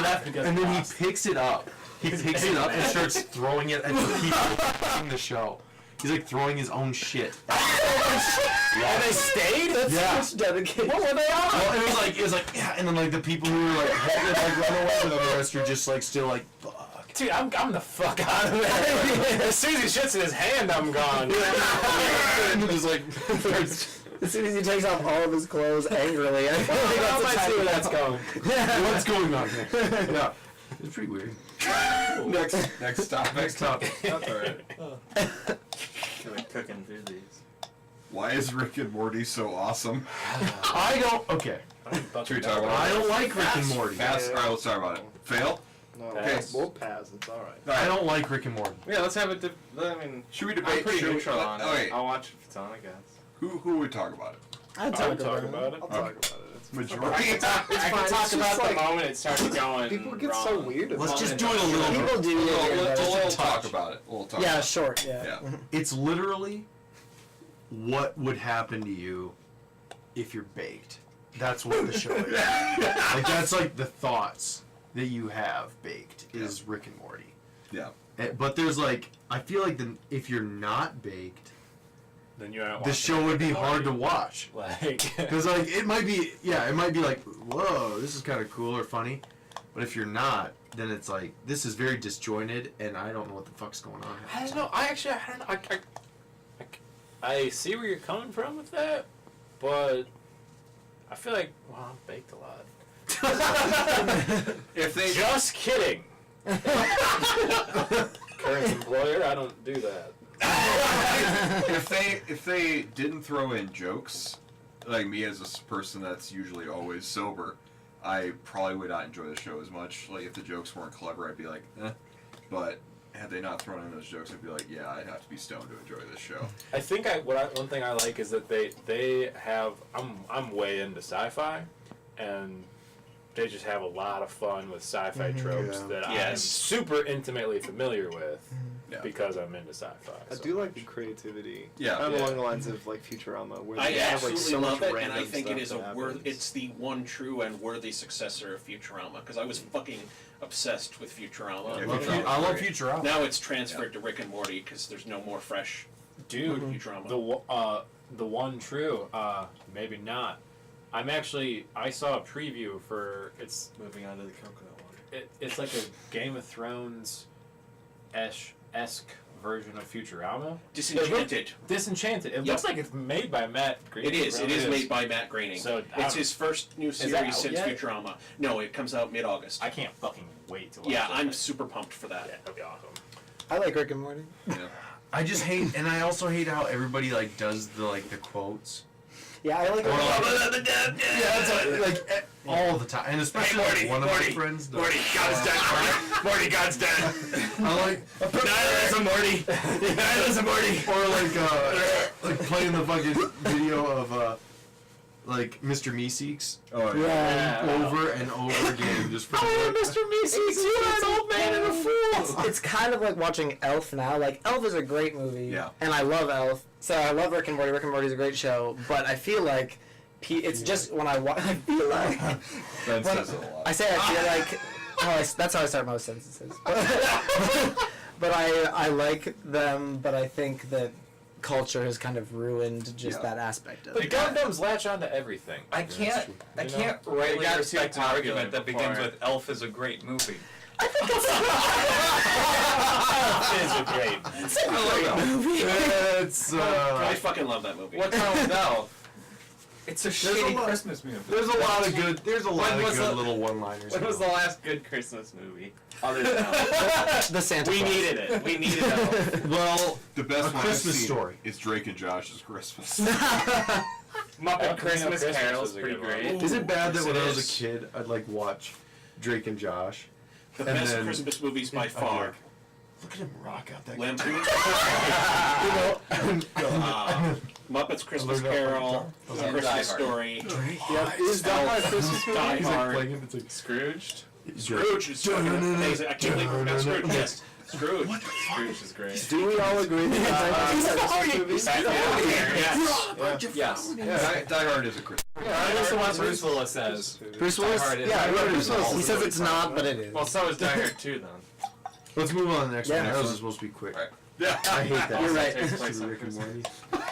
left because and then he lost. picks it up. He picks it up and starts throwing it at the people in the show. He's like throwing his own shit. And they stayed? That's Yeah. such dedication. What were they on? Well, it was like yeah, and then like the people who were like run away, but then the rest are just like still like fuck. Dude, I'm the fuck out of there. As soon as he shits in his hand, I'm gone. And he just like As soon as he takes off all of his clothes angrily, I think I might that's see a where that's going. what's going on here? Yeah, it's pretty weird. Next topic. Next topic. That's all right. Feel like cooking foodies. Why is Rick and Morty so awesome? I don't. Okay, Should we talk about I it? don't like Rick and Morty. Pass. All right, let's talk about it. Fail. No, Okay. we'll pass. It's all right. I don't like Rick and Morty. Yeah, let's have a. I mean, Should we I'm debate? pretty should we- neutral on it. Okay. I'll watch if it's on, I guess. Who would talk about it? I'd I talk would talk about it. I'll talk about it. It's Majority. I can talk fine, it's about just the like- moment it started going. People get wrong. so weird about Let's it. just do it a little bit. People do. We'll talk about it. We'll talk. Yeah, about short. it. Yeah. Yeah. It's literally what would happen to you if you're baked. That's what the show is. Like that's like the thoughts that you have baked is Rick and Morty. Yeah. But there's like I feel like if you're not baked, then you're not. the show would be hard to watch. Like, Because like it might be like, whoa, this is kind of cool or funny, but if you're not, then it's like this is very disjointed, and I don't know what the fuck's going on. I don't know. I don't know. I see where you're coming from with that, but I feel like I'm baked a lot. If they Just kidding. Current employer, I don't do that. if they didn't throw in jokes, like me as a person that's usually always sober, I probably would not enjoy the show as much. Like if the jokes weren't clever, I'd be like, eh. But had they not thrown in those jokes, I'd be like, yeah, I'd have to be stoned to enjoy this show. I think one thing I like is that they have. I'm way into sci-fi, and they just have a lot of fun with sci-fi tropes that I'm Yes. super intimately familiar with Yeah. because I'm into sci-fi. I so. do like the creativity. Yeah. Kind of Yeah. along the lines of like Futurama, where I they have like absolutely so love much it, and I random think it stuff is that happens. it's the one true and worthy successor of Futurama, because I was fucking obsessed with Futurama. Yeah, I love, Futurama. I love Futurama. Now it's transferred to Rick and Morty because there's no more fresh Dude, Futurama. the one true, maybe not. I saw a preview for it's Moving on to the coconut water. it's like a Game of Thrones esque version of Futurama. Disenchanted. Disenchanted. It Yep. looks like it's made by Matt Groening. It is. It is made by Matt Groening. So, it's his first new that series out since yet? Futurama. No, it comes out mid-August. I can't fucking wait to watch Yeah, it. I'm super pumped for that. Yeah, that'd be awesome. I like Rick and Morty. Yeah. I just hate, and I also hate how everybody like does the quotes. Yeah, I like. Or, like, yeah, it's all the time, and especially Morty, one of my Morty, friends. Does. Morty, God's dead, Morty. Morty, God's dead. I like, Nihilism, Morty. Nihilism, Morty. or like playing the fucking video of like Mr. Meeseeks Oh Yeah. over and over again, just for Mr. Meeseeks, you an old man and a fool. It's kind of like watching Elf now. Like Elf is a great movie, Yeah. and I love Elf. So I love Rick and Morty. Rick and Morty is a great show, but I feel like it's just when I watch. I feel like Ben when says it a lot. I say I feel like. That's how I start most sentences. But I like them, but I think that culture has kind of ruined just Yeah. that aspect of The it. Gundams latch onto everything. I can't You know? rightly gotta respect see an it argument that popular begins before- with Elf is a great movie. Is a great. It's I fucking love that movie. What's wrong with Elf? It's a a shitty lot- Christmas movie. there's a lot of good was the- little one-liners. When was the last good Christmas movie? Other than Elf? The Santa We Claus. needed it. We needed Elf. Well, The best A one Christmas I've seen Story. is Drake and Josh's Christmas. Muppet Christmas Christmas Carol's is a pretty good one. great. is it bad that Yes, when it I was is. a kid, I'd like watch Drake and Josh? The And best then- Christmas movies by I'd be far. like, look at him rock out that. Lampoon, You know, Muppets Christmas I learned that Carol, from A And Die Christmas Hard. Story, Yeah, is Die Hard a Christmas movie? Die he's like Hard. playing it. It's like Scrooged? Scrooge is fucking amazing. I can't believe we forgot Scrooge. Yes, Scrooge. Scrooge is great. Do we all agree that Die Hard is a Christmas movie? Yes. Yes. Die Hard is a Christmas. That's the one Bruce Willis says. Bruce Die Willis. Hard is- Yeah, I remember Bruce Bruce Willis. Willis He is says what it's he's talking not, but it is. Well, so is Die Hard 2 then. Let's move on to the next Yeah. one. That was supposed to be quick. Right. Yeah. I hate that. You're right. Takes place Stupid on Rick and Christmas. Morty.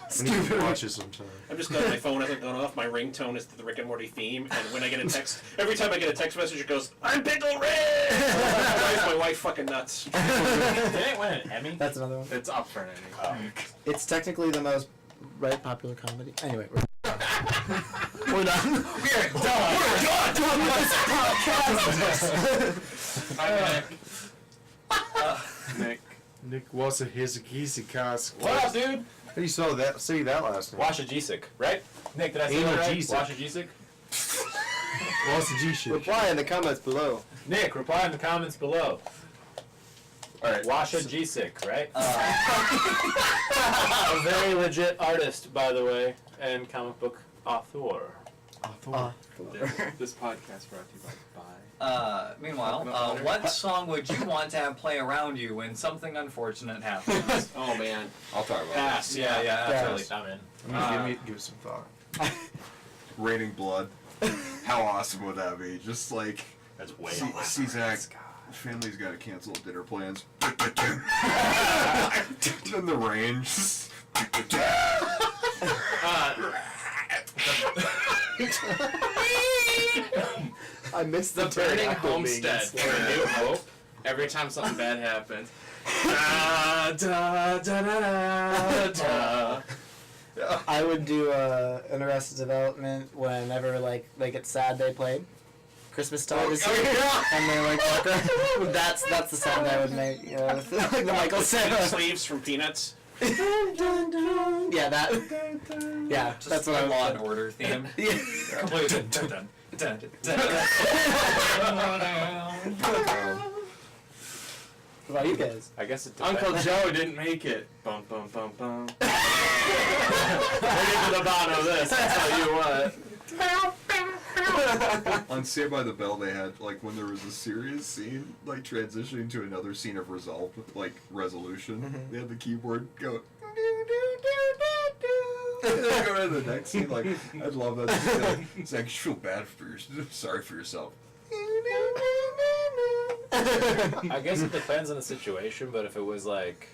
I need to watch it sometime. I'm just glad my phone hasn't gone off. My ringtone is to the Rick and Morty theme, and when I get a text, every time I get a text message, it goes, "I'm Pickle Rick." It drives my wife fucking nuts. Did it win an Emmy? That's another one. It's up for an Emmy. It's technically the most popular comedy. Anyway, we're done. We're done. We're done with this podcast. Nick. Nick was a his cast. What up, dude? How do you say that last name? Washa Gisik, right? Nick, did I say Anal that right? Gisik. Washa Gisik? What's the G shit? Reply in the comments below. Nick, reply in the comments below. Alright. Washa Gisik, right? A very legit artist, by the way, and comic book author. This podcast brought to you by Meanwhile, what song would you want to have play around you when something unfortunate happens? Oh man, I'll talk about pass. Yeah, absolutely. I'm in. Give it some thought. it. Raining blood. How awesome would that be? Just like That's way see Zach. Family's got to cancel dinner plans. In the rain. Just I missed The burning pterodactyl being homestead in for A New Hope. Every time something bad happens. Da, da, da, da, da, da. I would do an Arrested Development whenever like they get sad they play. Christmas time is here, and they're like, that's the sound I would make. You know, like the Michael Cera. Sleeves from Peanuts. Yeah, that. Yeah, Just that's the what I Law would. and Order theme. Yeah. Completely. Dun, dun, dun, dun, dun. What about you guys? I guess it depends. Uncle Joe didn't make it. Bum bum bum bum. We'll get to the bottom of this. I'll tell you what. On Saved by the Bell, they had like when there was a serious scene, like transitioning to another scene of resolution. They had the keyboard go. And then go to the next scene. Like I'd love that. Just like, it's like you feel bad for sorry for yourself. I guess it depends on the situation, but if it was like,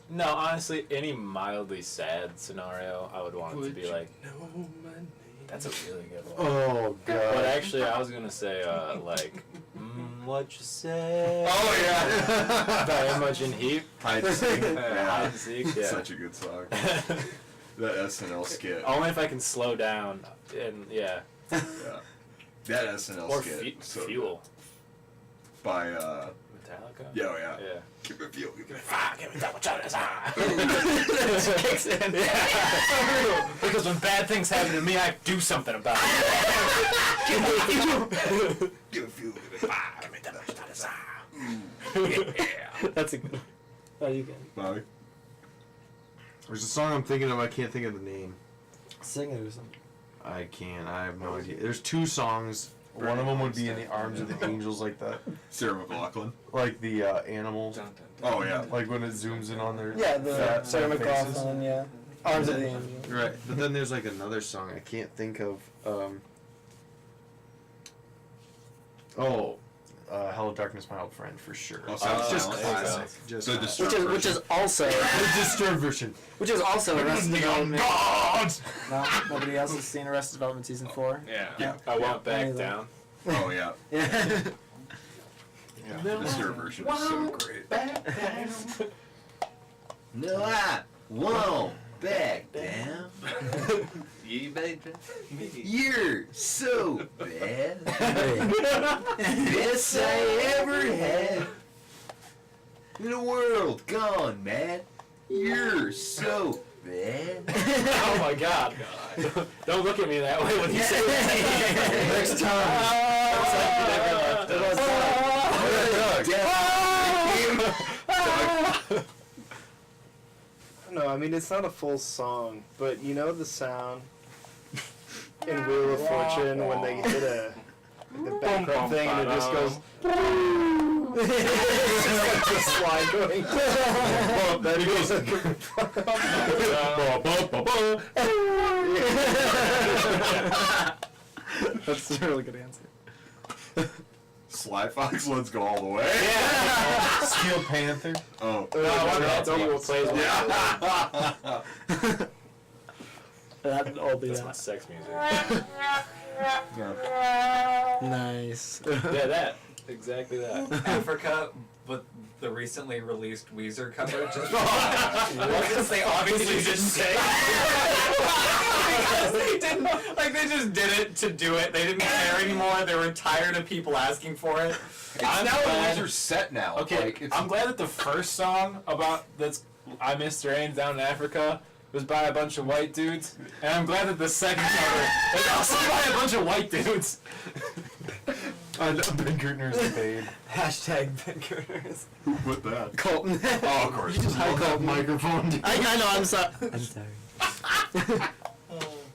no, honestly, any mildly sad scenario, I would want it to be like, that's a really good one. Oh god. But actually, I was gonna say like, what you say? Oh yeah. By Imogen Heap. Hide and seek. Hide Yeah. and seek. Yeah. Such a good song. That SNL skit. Only if I can slow down and yeah. Yeah. That SNL Or skit. So Fuel. by Metallica. yeah, oh yeah. Yeah. Give me fuel. Give me Give me that much out of Kicks in. Because when bad things happen to me, I do something about it. Give me fuel. Give me fuel. Give me fire. Give me that much Yeah. That's a good one. Oh, you can. Bobby. There's a song I'm thinking of. I can't think of the name. Sing it or something. I can't. I have no idea. There's two songs. One of them would be In the Arms of the Angels, like that. Sarah McLachlan. Like the animals. Oh yeah. Like when it zooms in on their Yeah, the fat Sarah faces. McLachlan, yeah. Arms of the Angel. Right. But then there's like another song I can't think of. Hello Darkness, My Old Friend, for sure. Oh, Sound It's just Silence. classic. Just The classic. Disturbed Which is version. also The Disturbed version. which is also Arrested Development. Gods! No, nobody else has seen Arrested Development season 4. Yeah. Yeah. I won't back Amazing. down. Oh yeah. Yeah. Yeah. The Disturbed version is so great. No, I won't back down. You baby. You're so bad. Best I ever had. In a world gone mad. You're so bad. Oh my god. Don't look at me that way when you say that. Next time. It's like you never left us. No, I mean it's not a full song, but you know the sound in Wheel of Fortune when they hit the background thing and it just goes. It's just like the slide going. Then he goes. That's a really good answer. Sly Fox, let's go all the way. Steel Panther. Oh. That's evil plays one. That'll be That's my that. sex music. Nice. Yeah, that. Exactly that. Africa, but the recently released Weezer cover just because they obviously didn't say because they didn't they just did it to do it. They didn't care anymore. They were tired of people asking for it. It's I'm now glad- a Weezer set now. Okay, Like, it's, I'm glad that the first song about that's I Miss the Rain Down in Africa was by a bunch of white dudes, and I'm glad that the second cover is also by a bunch of white dudes. Ben Gertner's the babe. Hashtag Ben Gurners. Who put that? Colton. Oh, of course. You just held that microphone. I know, I'm sorry. I'm sorry.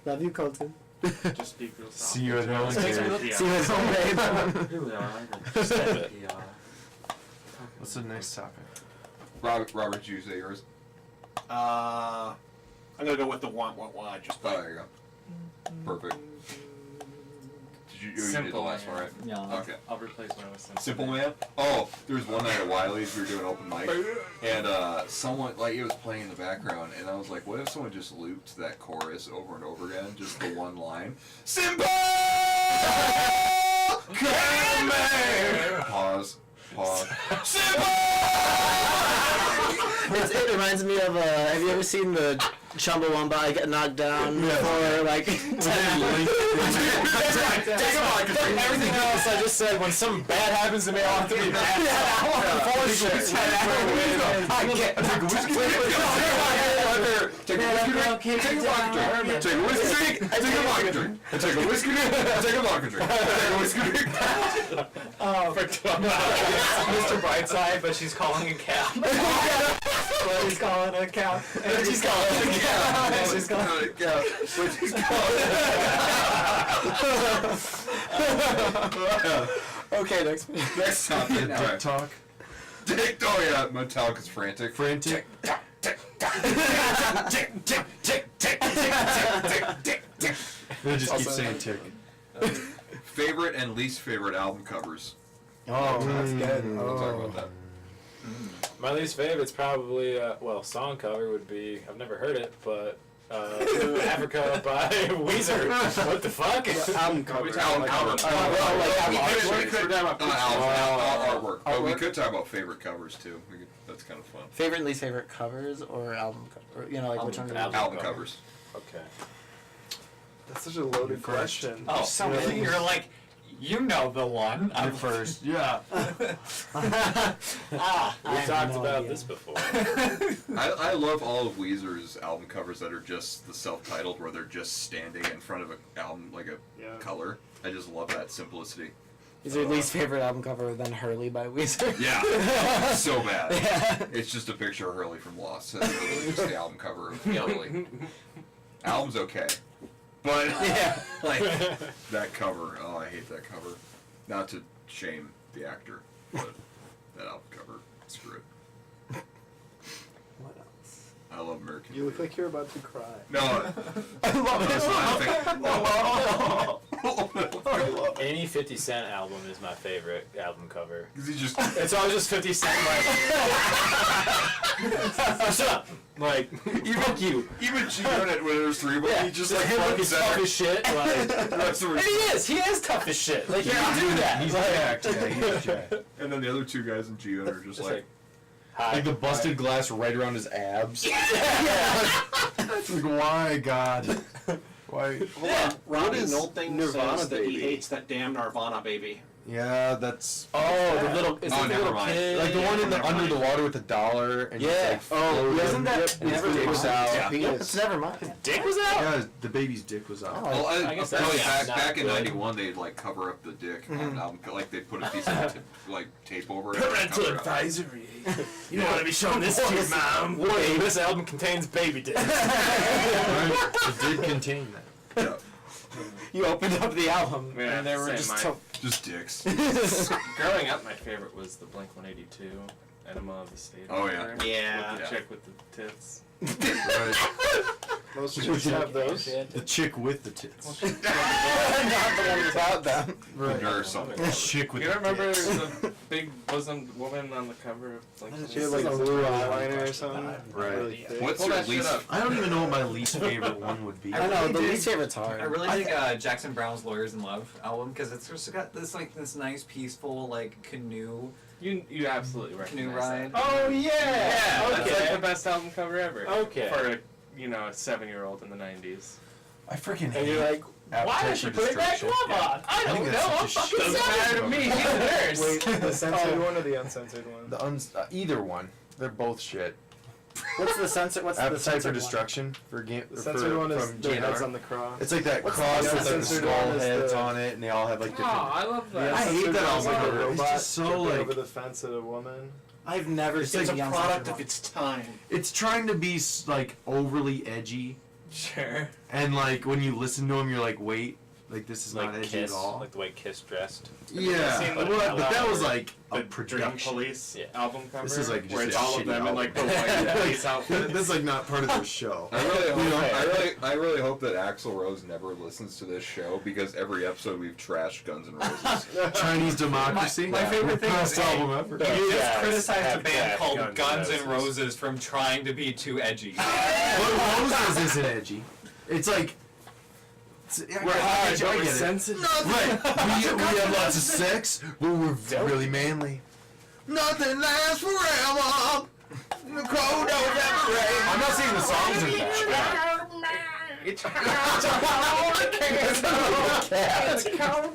Love you, Colton. Just speak real soft. See you at military. See you at home, babe. What's the next topic? Robert, you say yours? I'm gonna go with the want. Just Oh, there you go. Perfect. Did you did the Simple last one, Man. right? Yeah. Okay. I'll replace one with Simple, Simple Man? Oh, there was one night at Wiley's, we were doing open mic, and someone, like, it was playing in the background, and I was like, what if someone just looped that chorus over and over again, just the one line? Simple! Come here! Pause. Simple! It reminds me of, have you ever seen the Chumbawamba I get knocked down for like 10 Everything else I just said, when something bad happens to me, I want to be bad. I want to bullshit. I get. Take a whiskey drink. Take a whiskey drink. Take a vodka drink. Take a whiskey drink. Take a vodka drink. Take a whiskey drink. Take a vodka drink. Take a whiskey drink. Mr. Brightside, but she's calling a cab. But he's calling a cab. And she's calling a cab. And she's calling a cab. But she's calling Okay, next. Next topic. Dick talk. Dick. Oh yeah, Metallica's frantic. Frantic. They just keep saying tick. Favorite and least favorite album covers. Oh, that's good. We'll talk about that. My least favorite's probably, song cover would be, I've never heard it, but To Africa by Weezer. What the fuck? Album cover. Album cover. We could Artwork. But we could talk about favorite covers too. That's kind of fun. Favorite and least favorite covers or album cover? You know, like which one? Album covers. Okay. That's such a loaded question. Oh, so you're like, you know the one. I'm first. Yeah. We talked about this before. I love all of Weezer's album covers that are just the self-titled, where they're just standing in front of an album, like a color. I just love that simplicity. Is your least favorite album cover than Hurley by Weezer? Yeah, so bad. Yeah. It's just a picture of Hurley from Lost. That's literally just the album cover of Hurley. Album's okay, but like that cover. Oh, I hate that cover. Not to shame the actor, but that album cover. Screw it. What else? I love American. You look like you're about to cry. No, I love it. Any 50 Cent album is my favorite album cover. Because he just. It's always just 50 Cent like, shut up! Like, fuck you. Even G-Unit when there's three, but he just like him front like he's tough center. as shit. Like, That's the and he is tough as shit. Like, you can do that. He's like, jacked. Yeah, he's jacked. And then the other two guys in G-Unit are just Just like. hi. Like the busted glass right around his abs. It's like, why, God? Why? Hold on. Ronnie is Nolting Nirvana says that he Baby? hates that damn Nirvana baby. Yeah, that's Oh, the little, is Oh, it the never little mind. kid? like the one in the Never under mind. the water with the dollar and Yeah. he's like Oh, floating. wasn't that? His dick was out. Yeah. It's never mind. Dick was out? Yeah, the baby's dick was out. Oh, Well, I guess that's back, not back in good. '91, they'd like cover up the dick on an album, like they'd put a piece of tape over it. and Parental cover it up. advisory. You don't want to be showing this to your mom. Warning, this album contains baby dick. Right? It did contain that. Yeah, You opened up the album Yeah, and there were same, just. mine. just dicks. Growing up, my favorite was the Blink-182 Enema of the State. Oh, yeah. cover Yeah. With the Yeah. chick with the tits. Right. Most chicks have those. The chick with the tits. Not the one without them. The nurse something. The chick with You the remember tits. the big bosomed woman on the cover of Blink-182? She had like blue eyeliner or something. Right. Really thick. What's Pull your that shit least? up. I don't even know what my least favorite one would be. I know, the did. least favorite's hard. I really dig Jackson Brown's Lawyers in Love album because it's just got this nice peaceful like canoe You absolutely recognize ride. that. Oh, yeah! Yeah, that's like Okay. the best album cover ever. Okay. For a 7-year-old in the 90s. I freaking And hate you're like, why Appetite did she for put that Destruction. glove on? I think don't that's know. I'm such a fucking shit. doesn't matter to me. He's a nurse. Wait, the censored one or the uncensored one? the either one. They're both shit. What's the censor? What's the Appetite for censored one? Destruction for game. The censored one is from the heads GNR. on the cross. It's like that What's cross the with like the uncensored skull one is heads the- on it, and they all have like Oh, different. I love The that. I hate uncensored that one is like album a cover. It's robot just so, jumping like- over the fence at a woman. I've never It's seen a the uncensored product one. of its time. It's trying to be like overly edgy, Sure. and like when you listen to them, you're like, wait, Like this is Like not edgy Kiss, at all. like the way Kiss dressed. Yeah, seen but, the but that cover? was like a The Dream production. Police Yeah. album cover. This is like where just it's a all of shitty them in like the album. white police outfits. That's like not part of the show. I really, hope, You know? I really hope that Axl Rose never listens to this show because every episode we've trashed Guns N' Roses. Chinese Democracy. My favorite thing Best is album ever. You You just guys criticized a have band that called Guns Guns N' N' Roses from trying to be too edgy. But Roses isn't edgy. It's like. We're hard, but I we're get it. sensitive. Right. We have lots of sex, but we're really manly. Nothing lasts forever. The cold don't ever rain. I'm not saying the songs are bad.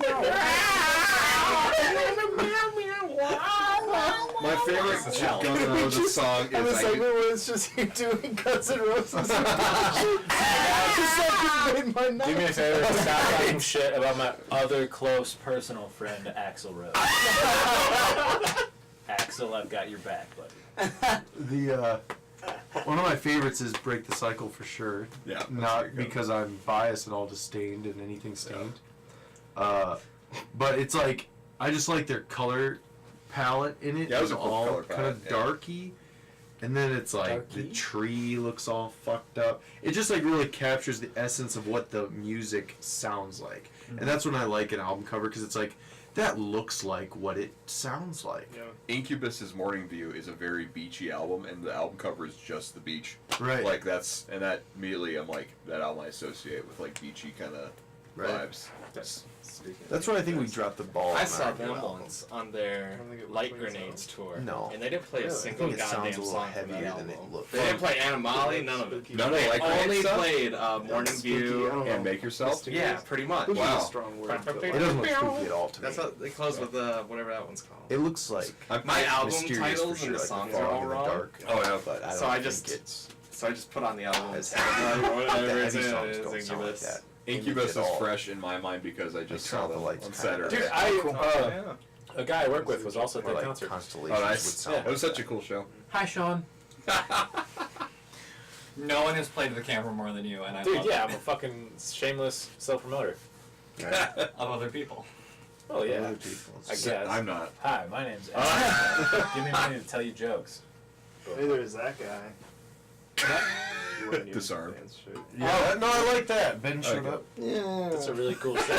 My favorite Guns N' Roses song And the is segment where it's just you doing Guns N' Roses. Just like you made my night. Do me a favor, stop talking shit about my other close personal friend, Axl Rose. Axl, I've got your back, buddy. The one of my favorites is "Break the Cycle" for sure. Yeah, that's Not very good. because I'm biased at all to Stained and anything Stained. But it's like I just like their color palette in it. Yeah, it was It's a cool all color kind of palette, darky, and then it's like the Darky? tree looks all fucked up. It just like really captures the essence of what the music sounds like, and that's when I like an album cover because it's like that looks like what it sounds like. Incubus's Morning View is a very beachy album, and the album cover is just the beach. Right. Like that immediately I'm like that album I associate with like beachy kind of Right. vibes. That's why I think we dropped the ball. I on saw our them new album. once on their I don't think it was Light Wings Grenades tour. No. And they didn't play a Really? I single think it sounds goddamn a little song from that heavier than it album. looks. They didn't play Animali, none of it. Spooky. None of They like only stuff? played Morning Spooky, I View. don't know. And Make Yourself. Spooky. Yeah, pretty much. Spooky Wow. is a strong word. but, It like, doesn't look spooky at all to me. That's how they close with whatever that one's called. It looks like My album mysterious titles for and the sure, songs like are fog all in the wrong. dark. Oh, yeah. But I don't So I think just- it's So I just put on the album. as and heavy. whatever The it's heavy in, songs it's don't sound like Incubus. that. Incubus is At all. fresh in my mind because I just They saw turn off the them lights on kinda. Saturday. Dude, a guy I work with was also at Or that like concert. constellations Oh, would nice. sound It was such a cool show. Hi, Sean. No one has played to the camera more than you, and I Dude, love yeah, it I'm a fucking shameless self-promoter. of other people. Oh, yeah. Other people. I guess. I'm not. Hi, my name's Ed. Give me money to tell you jokes. Neither is that guy. You wouldn't use Disarmed. Dan's shirt. Yeah, no, I like that. Ben showed Okay. up. Yeah. That's a really cool show.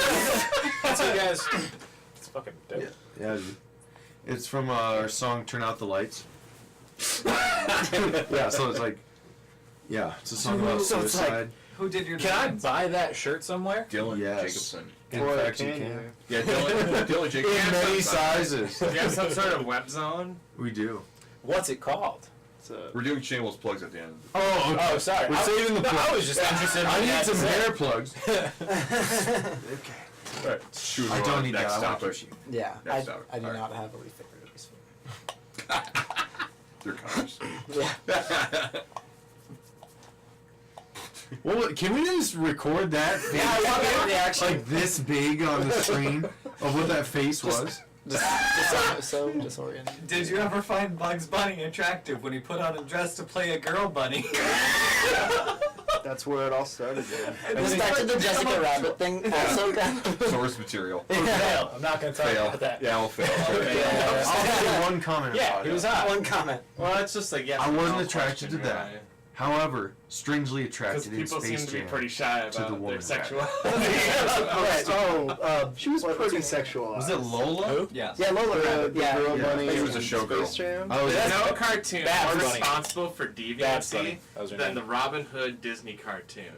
So you guys, it's fucking dope. Yeah, dude. It's from our song "Turn Out the Lights." Yeah, so it's like, yeah, it's a song about So it's like- suicide. Who did your Can I designs? buy that shirt somewhere? Dylan Yes. Jacobson. In Or fact, you can can. you? Yeah, Dylan Jacobson. In many sizes. Do you have some sort of web zone? We do. What's it called? It's a- We're doing shameless plugs at the end. Oh, Oh, sorry. We're saving the No, plug. I was just interested in I what you need had to some say. hair plugs. Okay. Alright, shoot I on don't need next that. I want topic. to Yeah, Next topic. I do Alright. not have a leaf favorite of this They're colors. Yeah. Well, can we just record that face? Yeah, I want that reaction. Like this big on the screen of what that face was? Just so disoriented. Did you ever find Bugs Bunny attractive when he put on a dress to play a girl bunny? That's where it all started. Dude. This back to the Jessica Rabbit thing also kind of. Source material. Fail. I'm not going to talk Fail. about that. Yeah, I'll fail. I'll give one comment Yeah, about he it. was hot. One comment. Well, it's just like yes. I and wasn't no attracted question, to that. really. However, strangely Because attracted in people seem Space to be Jam. pretty shy to the about woman their rabbit. sexuality. Right. Oh, she was pretty sexualized. Was it Lola? Who? Yes. Yeah, Lola The, Rabbit. the Yeah. girl Yeah. bunny. I think it was a in showgirl. Space Jam. Oh, There's yeah. no cartoon Babs more Bunny. responsible for Babs deviancy Bunny. That was her than name. the Robin Hood Disney cartoon.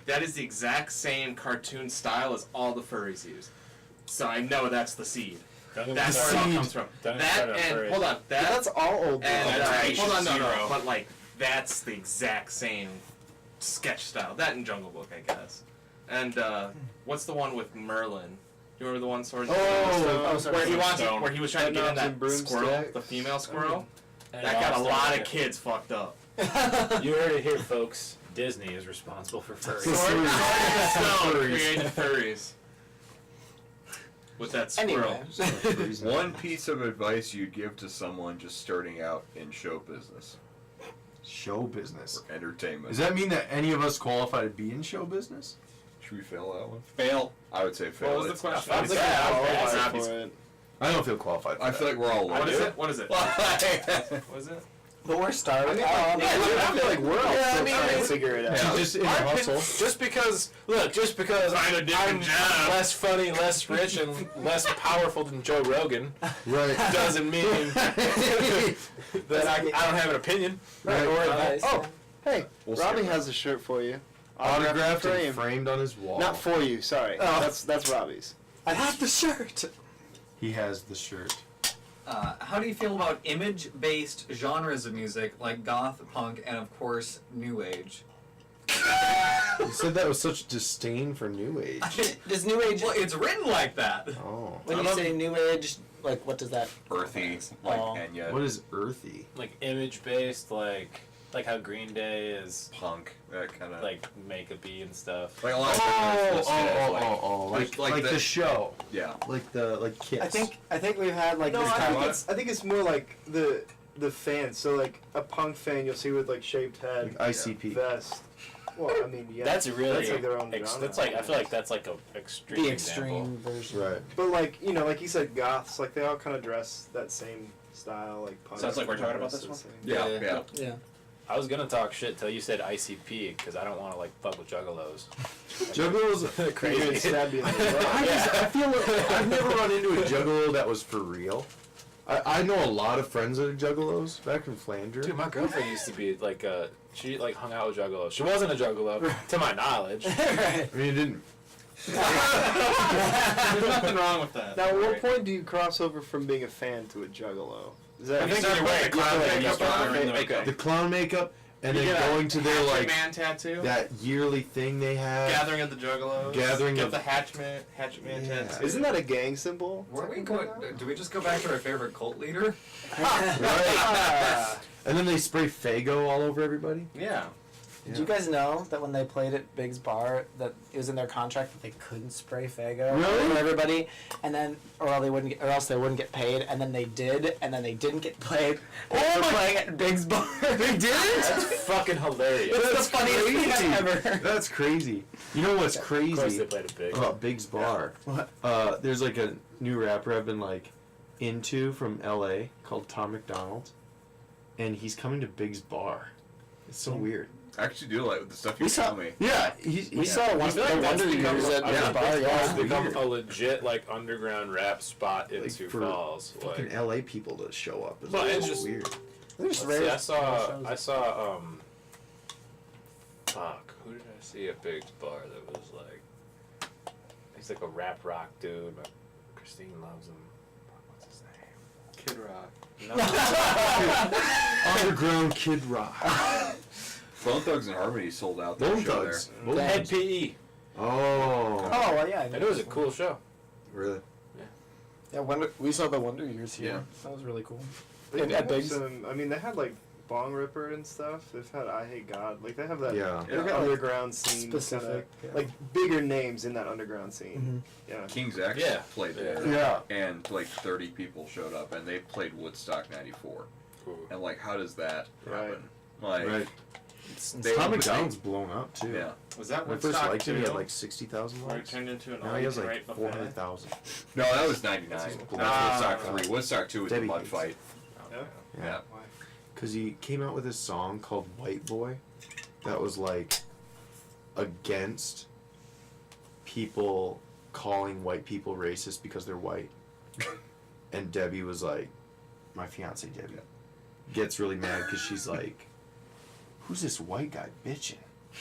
That is the exact same cartoon style as all the furries use. So I know that's the seed. Don't even That's start where it all on- comes from. Don't even That start on and furries. hold on, But that that's all old. and Disney. hold on, no, Zero. but like that's the exact same sketch style. That and Jungle Book, I guess. And what's the one with Merlin? Do you remember the one sort of sorry. where he wanted, Stone. where he was trying to get in Knobs and that squirrel, broomstick. the female squirrel? And That got a Austin lot was of kids fucked up. You heard it here, folks. Disney is responsible for furries. Stone Furries. created furries. With that squirrel. Anyway. One piece of advice you'd give to someone just starting out in show business Show business. or entertainment. Does that mean that any of us qualify to be in show business? Should we fail that one? Fail. I would say What fail. was the It's- question? I think Yeah, I'm I was qualified asking. for it. I don't feel qualified. For I feel like we're all What alone. is it? What is it? Like, What is it? But we're starting. I feel like we're all still trying to figure it out. Yeah. Just in a hustle. Just because Find a different I'm job. less funny, less rich, and less powerful than Joe Rogan Right. doesn't mean that I don't have an opinion. Right. Or advice. Oh, hey, We'll Robbie skip has a shirt for you. Autographed and frame. framed on his wall. Not for you, sorry. Oh. That's Robbie's. I have the shirt. He has the shirt. How do you feel about image-based genres of music like goth, punk, and of course, new age? You said that with such disdain for New Age. Does new age? Well, it's written like that. Oh. When you say new age, like what does that? earthy, like Oh. Enya, What is earthy? Like image based, like how Green Day is punk, that kind of like makeup-y and stuff. like a lot of bands listed as, like, Like the show. yeah. Like Kiss. I think we've had like No, this kind of. I think it's more like the fans. So like a punk fan, you'll see with like shaved head, Like ICP. vest. Well, I mean, yeah. That's really That's like their own genre. that's like I feel like that's like a extreme The example. extreme version. Right. But like like you said, goths, like they all kind of dress that same style, like punk. Sounds like we're talking about this one? Yeah, Yeah. yeah. Yeah. I was gonna talk shit till you said ICP because I don't want to like fuck with juggalos. Juggalos. Crazy. Stab you in the butt. I feel like I've never run into a juggalo that was for real. I know a lot of friends that are juggalos back in Flanders. Dude, my girlfriend used to be like she like hung out with juggalos. She wasn't a juggalo, to my knowledge. I mean, it didn't. There's nothing wrong with that. Now, at what point do you cross over from being a fan to a juggalo? Is that I think you're wearing clown makeup. The clown makeup, and You then get a going to their Hatchet like Man tattoo. that yearly thing they have. Gathering of the Juggalos. Gathering Get of- the Hatchet Man Yeah. tattoo. Isn't that a gang symbol? Were we going? Do we just go back to our favorite cult leader? Right. And then they spray Faygo all over everybody. Yeah. Did you guys know that when they played at Big's Bar, that it was in their contract that they couldn't spray Faygo Really? for everybody, and then or else they wouldn't get paid, and then they did, and then they didn't get paid. Oh, playing at Big's Bar. They didn't. That's fucking hilarious. It's the funniest thing ever. That's crazy. You know what's Of course they crazy played it big. about Big's Bar? What? There's like a new rapper I've been like into from LA called Tom McDonald, and he's coming to Big's Bar. It's so weird. I actually do like the stuff you We saw- tell me. Yeah, We saw one of the Wonder Years at Big's yeah. Bar. It's Yeah. become Weird. a legit like underground rap spot in Like, Sioux for Falls. fucking Like, LA people to show up. But it's It's just- weird. They're just let's see, rare I saw fuck, who did I see at Big's Bar that was like he's like a rap rock dude, but Christine loves him. What's his name? Kid Rock. No. Underground Kid Rock. Bone Thugs and Harmony sold out their Bone show Thugs. there. Bone Head Thugs. PE. Oh. Oh well, yeah. I And it was a cool show. Really? Yeah, we saw the Wonder Years here. Yeah. That was really cool. They At have Big's. some, I mean, they had like Bong Ripper and stuff. They've had I Hate God. Like they have that Yeah. they've got underground scene, Specific, kinda, yeah. like bigger names in that underground scene. Mhm. Yeah. King's X Yeah. played there. Yeah. And like 30 people showed up, and they played Woodstock '94. Ooh. And like, how does that Right. happen? Like, Right. they Tom opened- McDonald's blown up too. Yeah. Was that When I Woodstock first liked him, he had too? like 60,000 Where he likes. turned into an Now he has right like buffet? 400,000. No, that was '99. That's That's cool. Woodstock 3. Woodstock 2 was Debbie the mud hates fight. Yeah. Yeah. Because he came out with a song called White Boy that was like against people calling white people racist because they're white. And Debbie was like, my fiance Debbie, gets really mad because she's like, who's this white guy bitching?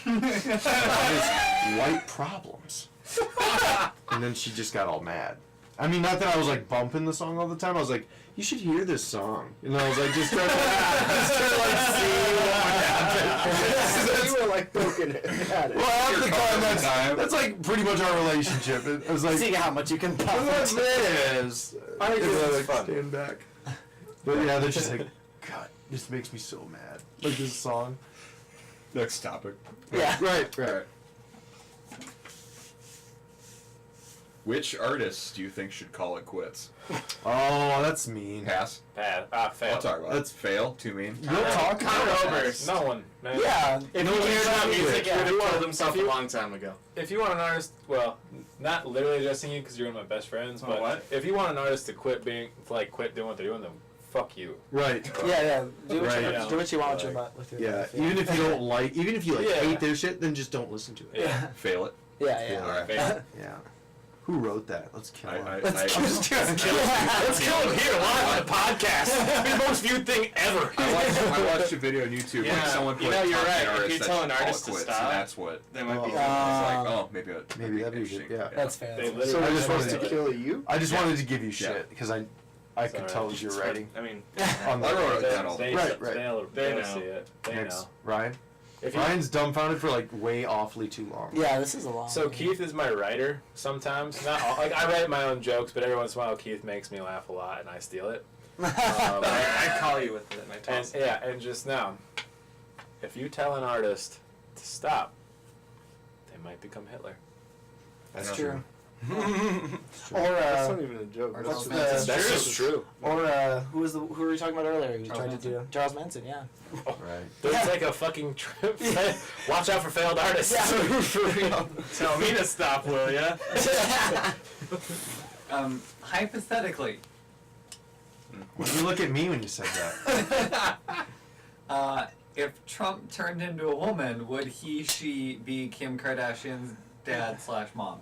About his white problems. And then she just got all mad. I mean, not that I was like bumping the song all the time. I was like, you should hear this song. And I was like, just trying to like see what would happen. You were like poking it at it. Well, half the Your time, comfort time. that's like pretty much our relationship. It was like, See how much you can pop. what's this? I think And this I, is like, fun. stand back. But yeah, they're just like, God, this makes me so mad. Like this song. Next topic. Yeah. Right, right. Which artists do you think should call it quits? Oh, that's mean. Pass. Fail. I'll talk about it. That's- Fail. Too mean. You'll talk Conor No one. Man. Yeah. If No he one cared should about do music, it. he would have Yeah. killed himself If you- a long time ago. If you want an artist, well, not literally addressing you because you're one of my best friends, but what? if you want an artist to quit doing what they're doing, then fuck you. Right. Yeah. Do what, Right. do what you want with your, Like, with your Yeah. life. Even if you don't like, Yeah. hate their shit, then just don't listen to it. Yeah. Fail it. Yeah. Alright. Fail. Yeah. Who wrote that? Let's kill him. I'm just kidding. Let's kill him here live on the podcast. The most viewed thing ever. I watched a video on YouTube Yeah, where someone put you know, you're top 10 right. If artists you that tell should an call it artist to quits, stop, and that's what They might be. I was like, oh, maybe that'd Maybe that'd be interesting. good, yeah. That's fair. They That's fair. literally So we're I just just supposed wanted to kill you? I just Yeah. wanted to give you Yeah. shit because I could Sorry. tell as you're writing. I mean, On I wrote it They, down all the they, Right, right. They They see it. They Next, know. Ryan. If you, Ryan's dumbfounded for like way awfully too long. Yeah, this is a long. so one. Keith is my writer sometimes. Not all, like I write my own jokes, but every once in a while Keith makes me laugh a lot, and I steal it. I call you with it, and I And toss it. yeah, and just know, if you tell an artist to stop, they might become Hitler. That's Yeah. true. That's Or not even a joke. what's That's the- That's That's just true. who was who were we talking about earlier? Who Charles tried Manson. to do Charles Manson? Yeah. Right. There's like a fucking trip. Watch out for failed artists. For real. Tell me to stop, will ya? Hypothetically, Why did you look at me when you said that? if Trump turned into a woman, would she be Kim Kardashian's dad/mom?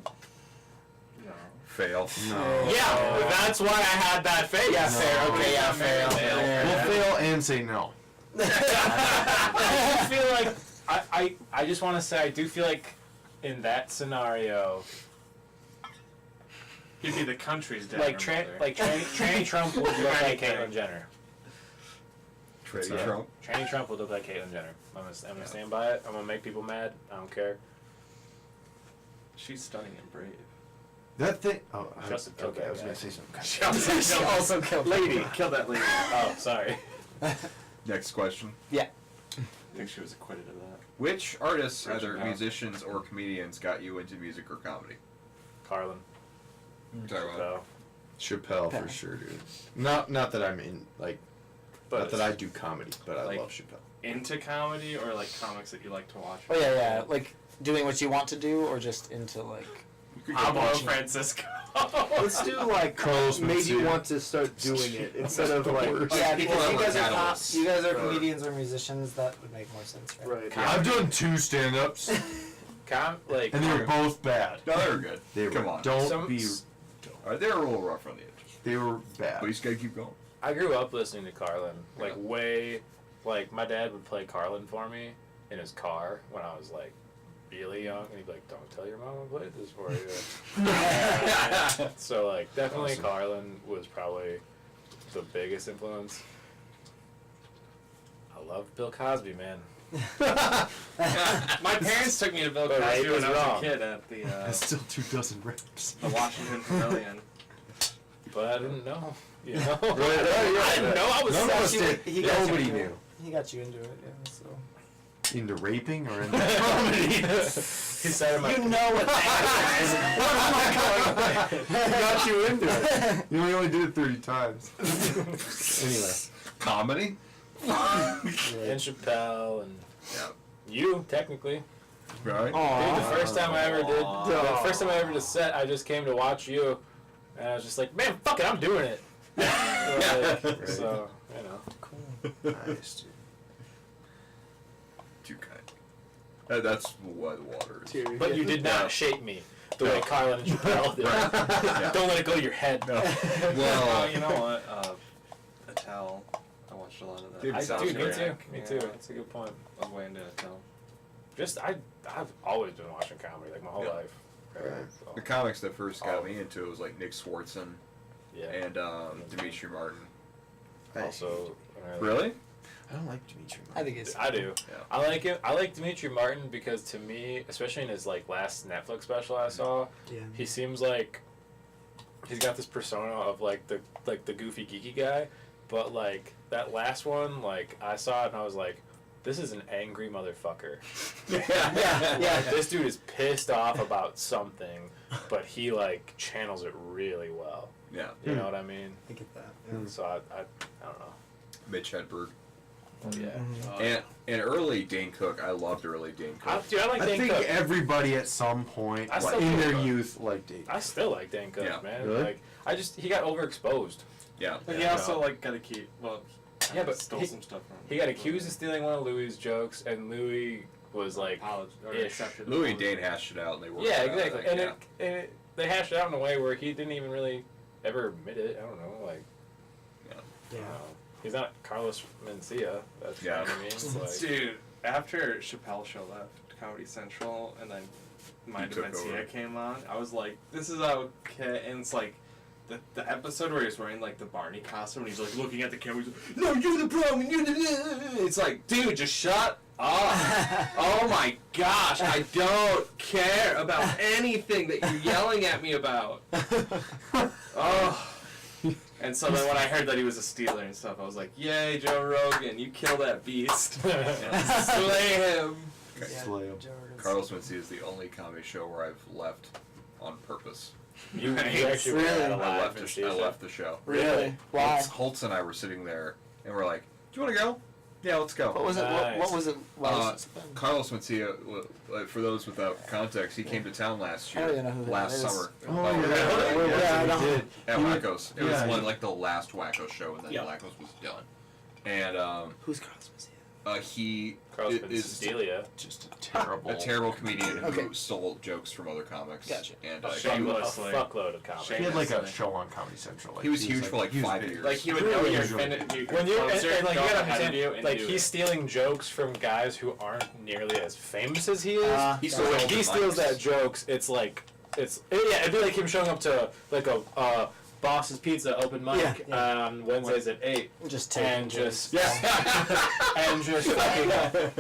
Fail. No. Yeah, that's why I had that face. Yeah, fair. Okay, yeah, fair. We'll fail and say no. I feel like I just want to say I do feel like in that scenario, He'd be the country's dad. like or mother. tranny Trump would look like Caitlyn Jenner. Trade Yeah. Trump. Tranny Trump would look like Caitlyn Jenner. I'm gonna stand by it. I'm gonna make people mad. I don't care. She's stunning and brave. That thing. Oh, Just a okay. I was guy. gonna say something. She also, also killed lady, kill that lady. Oh, sorry. Next question. I think she was acquitted of that. Which artists, Richard either Dawson. musicians or comedians, got you into music or comedy? Carlin. Talk about So, Chappelle for sure, dude. Not that I'm in like. but Not that I do comedy, but I Like- love Chappelle. Into comedy or like comics that you like to watch? Oh yeah. Like doing what you want to do, or just into like. Pablo watching it. Francisco. Let's do like Carlos made you Mencia. want to start doing it instead of like Yeah, people because are you guys like are analysts. you guys are Right. comedians or musicians. That would make more sense, right? right. I've done 2 stand-ups, like and they were both bad. No, they were good. They Come were. on. Don't Some- be. They were a little rough on the edges. They were bad. But you just gotta keep going. I grew up listening to Carlin. Like Yeah. way, like my dad would play Carlin for me in his car when I was like really young, and he'd be like, "Don't tell your mom I played this for you." So like definitely Awesome. Carlin was probably the biggest influence. I love Bill Cosby, man. My parents took me to Bill But Cosby he was when I was wrong. a kid at the That's still 2 dozen reps. the Washington Pavilion. But I didn't know. You know? Right, I didn't know I was None of us He- did. he got Nobody you. knew. He got you into it, yeah. So. Into raping or into comedy? He said in my You know what that is. He got you into it. You only did it 30 times. Anyway. Comedy? and Chappelle and Yeah. you technically. Right? Dude, the first time I ever did, the first time I ever did a set, I just came to watch you, and I was just like, man, fuck it, I'm doing it. Like, so, you know. Nice, dude. Too kind. That's why the water is. But you did not shape me the way Carlin and Chappelle did. Yeah. Don't let it go to your head. No. Well, Well, you know what? Attell. I watched a lot of that. Dude, I, sounds dude, me great. too. Me too. Yeah. That's a good point. I was way into Attell. Just, I've always been watching comedy, like my whole Yeah. life. Right. So, the comics that first got me into it was like Nick Swartzen yeah. and Dimitri Martin. Also, Really? I don't like Dimitri. I think it's. I do. Yeah. I like him. I like Dimitri Martin because to me, especially in his like last Netflix special I saw, Yeah. he seems like he's got this persona of like the goofy geeky guy, but like that last one, like I saw it and I was like, this is an angry motherfucker. Yeah. This dude is pissed off about something, but he like channels it really well. Yeah. You know what I mean? I get that. So I don't know. Mitch Hedberg. Yeah. And early Dane Cook. I loved early Dane Cook. Dude, I like I Dane think Cook. everybody at some point I still in think their so. youth liked Dane. I still like Dane Cook, Yeah. man. Really? Like he got overexposed. Yeah. But he also like got to keep. Well, Yeah, but stole he- some stuff from. He got accused of stealing one of Louis' jokes, and Louis was like, Apology or ish. accepted. Louis and Dane hashed it out, and they worked yeah, it out, exactly. I think, And they hashed it out in a way where he didn't even really ever admit it. I don't know, like, Yeah. he's not Carlos Mencia. That's Yeah. what I mean. It's like, Dude, after Chappelle Show left Comedy Central and then Mind took of Mencia over. came on, I was like, this is okay. And it's like the episode where he's wearing like the Barney costume and he's like looking at the camera. He's like, no, you're the problem. You're the. It's like, dude, just shut up. Oh my gosh, I don't care about anything that you're yelling at me about. Oh. And so then when I heard that he was a Steeler and stuff, I was like, yay, Joe Rogan, you kill that beast. Slay him. Slay him. Carlos Mencia is the only comedy show where I've left on purpose. you Nice. actually were Really? at a I live left the show. Really? Why? Holtz and I were sitting there, and we're like, "Do you want to go? Yeah, let's go." What was it? What Nice. was it? Carlos Mencia, for those without context, he came to town last I year, don't even know who that last is. summer. Oh, Like, yeah. Yeah, I know. He did. at He was- Wacko's. It yeah, was he- like the last Wacko show, and then Yeah. Wacko's was done. And Who's Carlos Mencia? he Carlos is Mencia. Just a terrible. a terrible comedian Okay. who stole jokes from other comics. Gotcha. And A he, fuckload of comedy. He had like a Shamelessly. show on Comedy Central. Like, he was huge for like he was 5 big. years. Like he would Really know your usually. When you're and, like you gotta ahead understand, of you and like do he's it. stealing jokes from guys who aren't nearly as famous as he is. He So stole when the he steals mics. that jokes, it's like it'd be like him showing up to like a Boss's Pizza open mic Yeah, on Wednesdays at 8 Just and taking just Yeah. and just fucking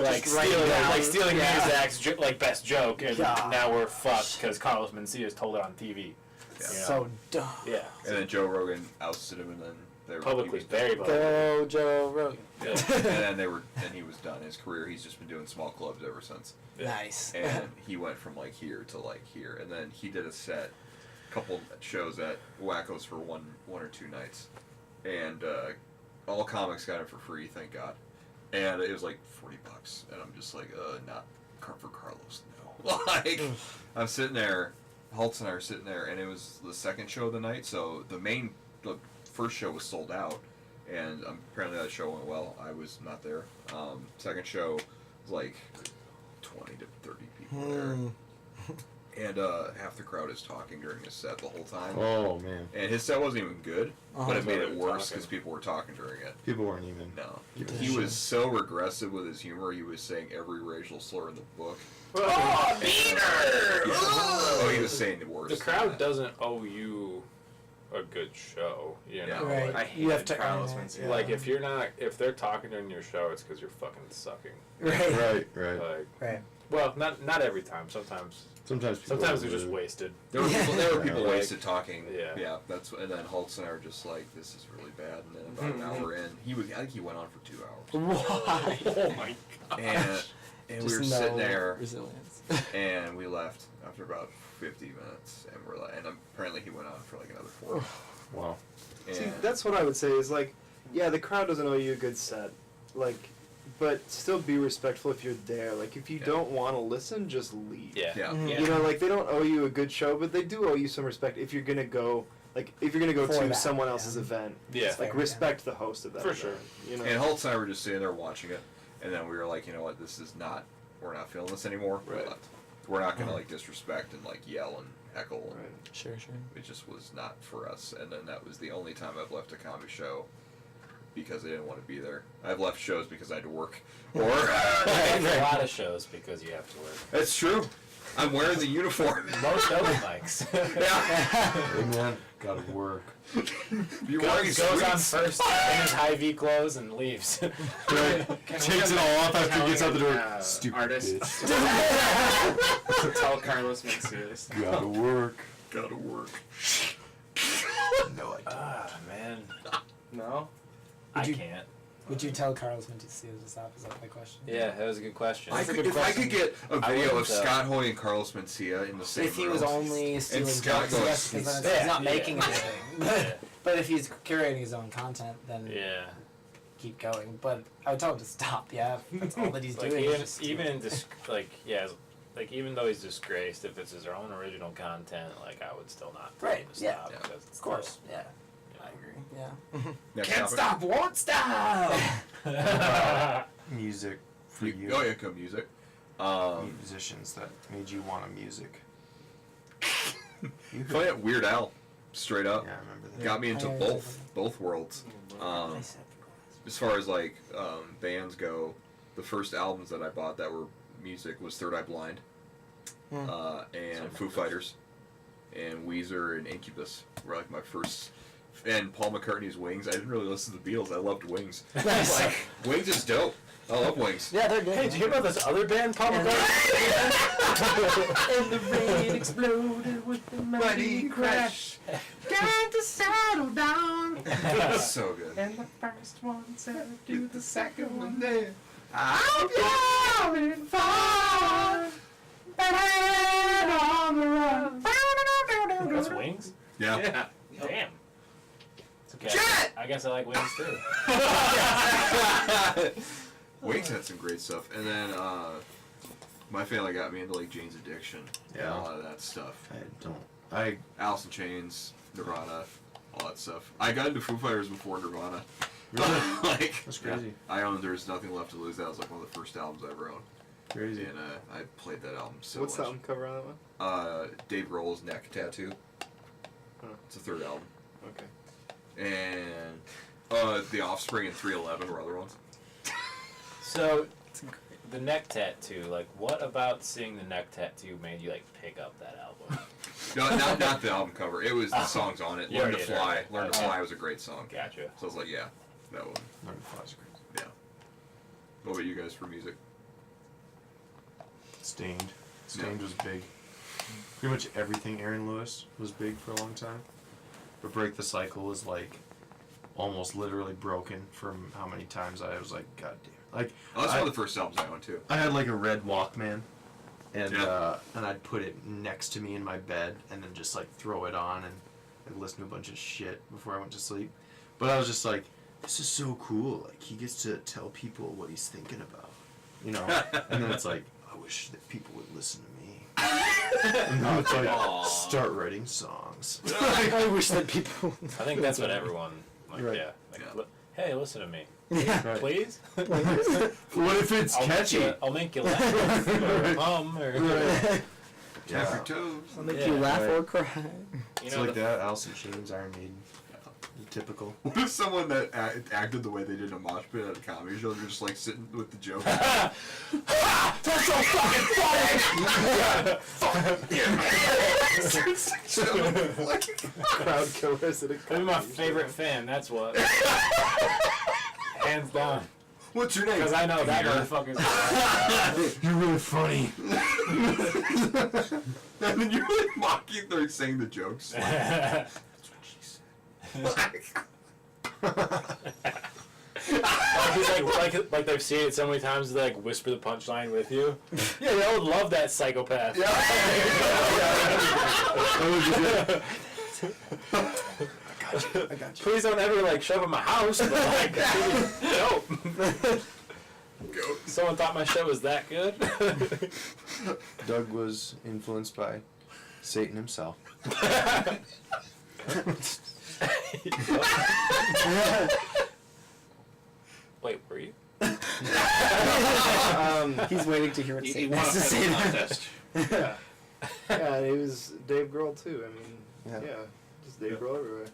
like Just writing down. stealing Yeah. Muzak's like best joke, and God. now we're fucked because Carlos Mencia's told it on TV. Yeah. So dumb. Yeah, And then Joe Rogan ousted him, and then they were publicly, he was- very public. Go Joe Rogan. and then he was done. His career, he's just been doing small clubs ever since. Nice. And he went from like here to like here, and then he did a set, couple shows at Wacko's for one or two nights, and all comics got it for free, thank God. And it was like $40, and I'm just like, not for Carlos, no. Like, I'm sitting there, Holtz and I are sitting there, and it was the second show of the night, so the first show was sold out, and apparently that show went well. I was not there. Second show was like 20 to 30 people there. And half the crowd is talking during his set the whole time. Oh man, And his set wasn't even good, but it made it Talking. worse because people were talking during it. people weren't even. No. giving a He shit. was so regressive with his humor, he was saying every racial slur in the book. Oh, Yeah. Oh, he was saying the worst. The crowd doesn't owe you a good show, you know. Right. I You have hated to Carlos earn it. Mencia. Yeah. Like if they're talking during your show, it's because you're fucking sucking. Right. Right. Like, Right. well, not every time. Sometimes Sometimes people they're are just rude. wasted. There were people, there were Yeah. people Like, wasted talking. yeah. That's and then Holtz and I were just like, this is really bad. And then about an hour in, I think he went on for 2 hours. Why? Oh my god. And we Just were no sitting there, resilience. and we left after about 50 minutes, and we're like, and apparently he went on for like another 4. Wow. And See, that's what I would say is like, yeah, the crowd doesn't owe you a good set, like, but still be respectful if you're there. Like, if you Yeah. don't want to listen, just leave. Yeah. yeah. Mhm. You know, like they don't owe you a good show, but they do owe you some respect if you're gonna go. Like, if you're gonna go For to that, someone else's yeah. event, Yeah. like respect the host of that. For event, sure. You know. And Holtz and I were just sitting there watching it, and then we were like, you know what, we're not feeling this anymore. We Right. left. We're not gonna like disrespect and like yell and heckle. And Right. Sure. it just was not for us. And then that was the only time I've left a comedy show because I didn't want to be there. I've left shows because I had to work. Or A lot of shows because you have to work. that's true. I'm wearing the uniform. Most open mics. Yeah. Hey man, gotta work. You're wearing goes on sweats. first in his high V clothes and leaves. Right. Takes it all off after he gets out the door. Italian, Stupid artist. bitch. Tell Carlos Mencia this. Gotta work. Gotta work. No idea. Ah, man. No? I you- can't. Would you tell Carlos Mencia to stop? Is that my question? Yeah, that was a good question. I could, if I could get a I video of wouldn't, Scott Hoy and Carlos Mencia in the same If he room. was only stealing Scott jokes, goes, yes, because then Yeah, he's not yeah. making anything. But if he's curating his own content, then Yeah. keep going. But I would tell him to stop. Yeah, that's all that he's Like doing. even, is just even in like even though he's disgraced, if it's his own original content, like I would still not tell him Right, to yeah. stop Yeah. because of course, yeah, I agree. Yeah. Next Can't topic. stop, won't stop. Music for you. Oh yeah, come music. Musicians that made you want to music. You Play it Weird Al, straight up. Yeah, I remember that. Got me into Yeah. both worlds. As far as like bands go, the first albums that I bought that were music was Third Eye Blind, and Foo Fighters, and Weezer and Incubus were like my first. And Paul McCartney's Wings. I didn't really listen to the Beatles. I loved Wings. Nice. Like Wings is dope. I love Wings. Yeah, they're good. Hey, did you hear about this other band, Paul McCartney? And the rain exploded with the mighty crash. Got to settle down. So good. And the first one said, do the second one. there. I'm having fun. Bad on the run. That's Wings? Yeah. Yeah. Damn. It's okay. Jet! I guess I like Wings too. Wings had some great stuff, and then my family got me into like Jane's Addiction and Yeah. a lot of that stuff. I Alice in Chains, Nirvana, all that stuff. I got into Foo Fighters before Nirvana. Really? Like That's crazy. I owned There's Nothing Left to Lose. That was like one of the first albums I ever owned, Crazy. and I played that album so What's the much. album cover on that one? Dave Grohl's Neck Tattoo. Huh. It's the third album, Okay. and The Offspring and 311 were other ones. So, the neck tattoo, like, what about seeing the neck tattoo made you, like, pick up that album? No, not the album cover. It was the songs on it. You Learn to already Fly. heard it. Learn to Okay. Fly was a great song. Gotcha. So I was like, yeah, that one. Learn to Fly's crazy. Yeah. What about you guys for music? Stained. Stained was big. Pretty much everything Aaron Lewis was big for a long time. But Break the Cycle was like almost literally broken from how many times I was like, God damn. Like Oh, that's I- one of the first albums I owned too. I had like a red Walkman, and Yeah. and I'd put it next to me in my bed, and then just like throw it on and I'd listen to a bunch of shit before I went to sleep. But I was just like, this is so cool. Like he gets to tell people what he's thinking about, you know. And then it's like, I wish that people would listen to me. And now it's like, start writing songs. I wish that people. I think that's what everyone, like, Right. yeah. Like, Yeah. hey, listen to me. Yeah. Right. Please? What if it's catchy? I'll make you laugh. Or hum, or... Right. Tap Yeah. your toes. I'll make Yeah, you laugh right. or cry. You It's know, like the- that. Alice in Chains, Iron Maiden. Typical. What if someone that acted the way they did in a mosh pit at a comedy show, they're just like sitting with the joke? That's so fucking funny! Crowd killers at a Maybe my comedy show. favorite fan, that's what. Hands down. What's your name? Because I know that Peter. motherfucker's You're really funny. And then you're like mocking, they're saying the jokes. Like, that's what she said. like they've seen it so many times, they like whisper the punchline with you. Yeah, they would love that psychopath. I got you. Please don't ever like shove in my house, but like, no. Go. Someone thought my show was that good. Doug was influenced by Satan himself. Wait, were you? He's waiting to hear what He Satan won a has to say. pet there. contest. Yeah, and it was Dave Grohl too. I mean, Yeah. yeah, just Dave Grohl everywhere.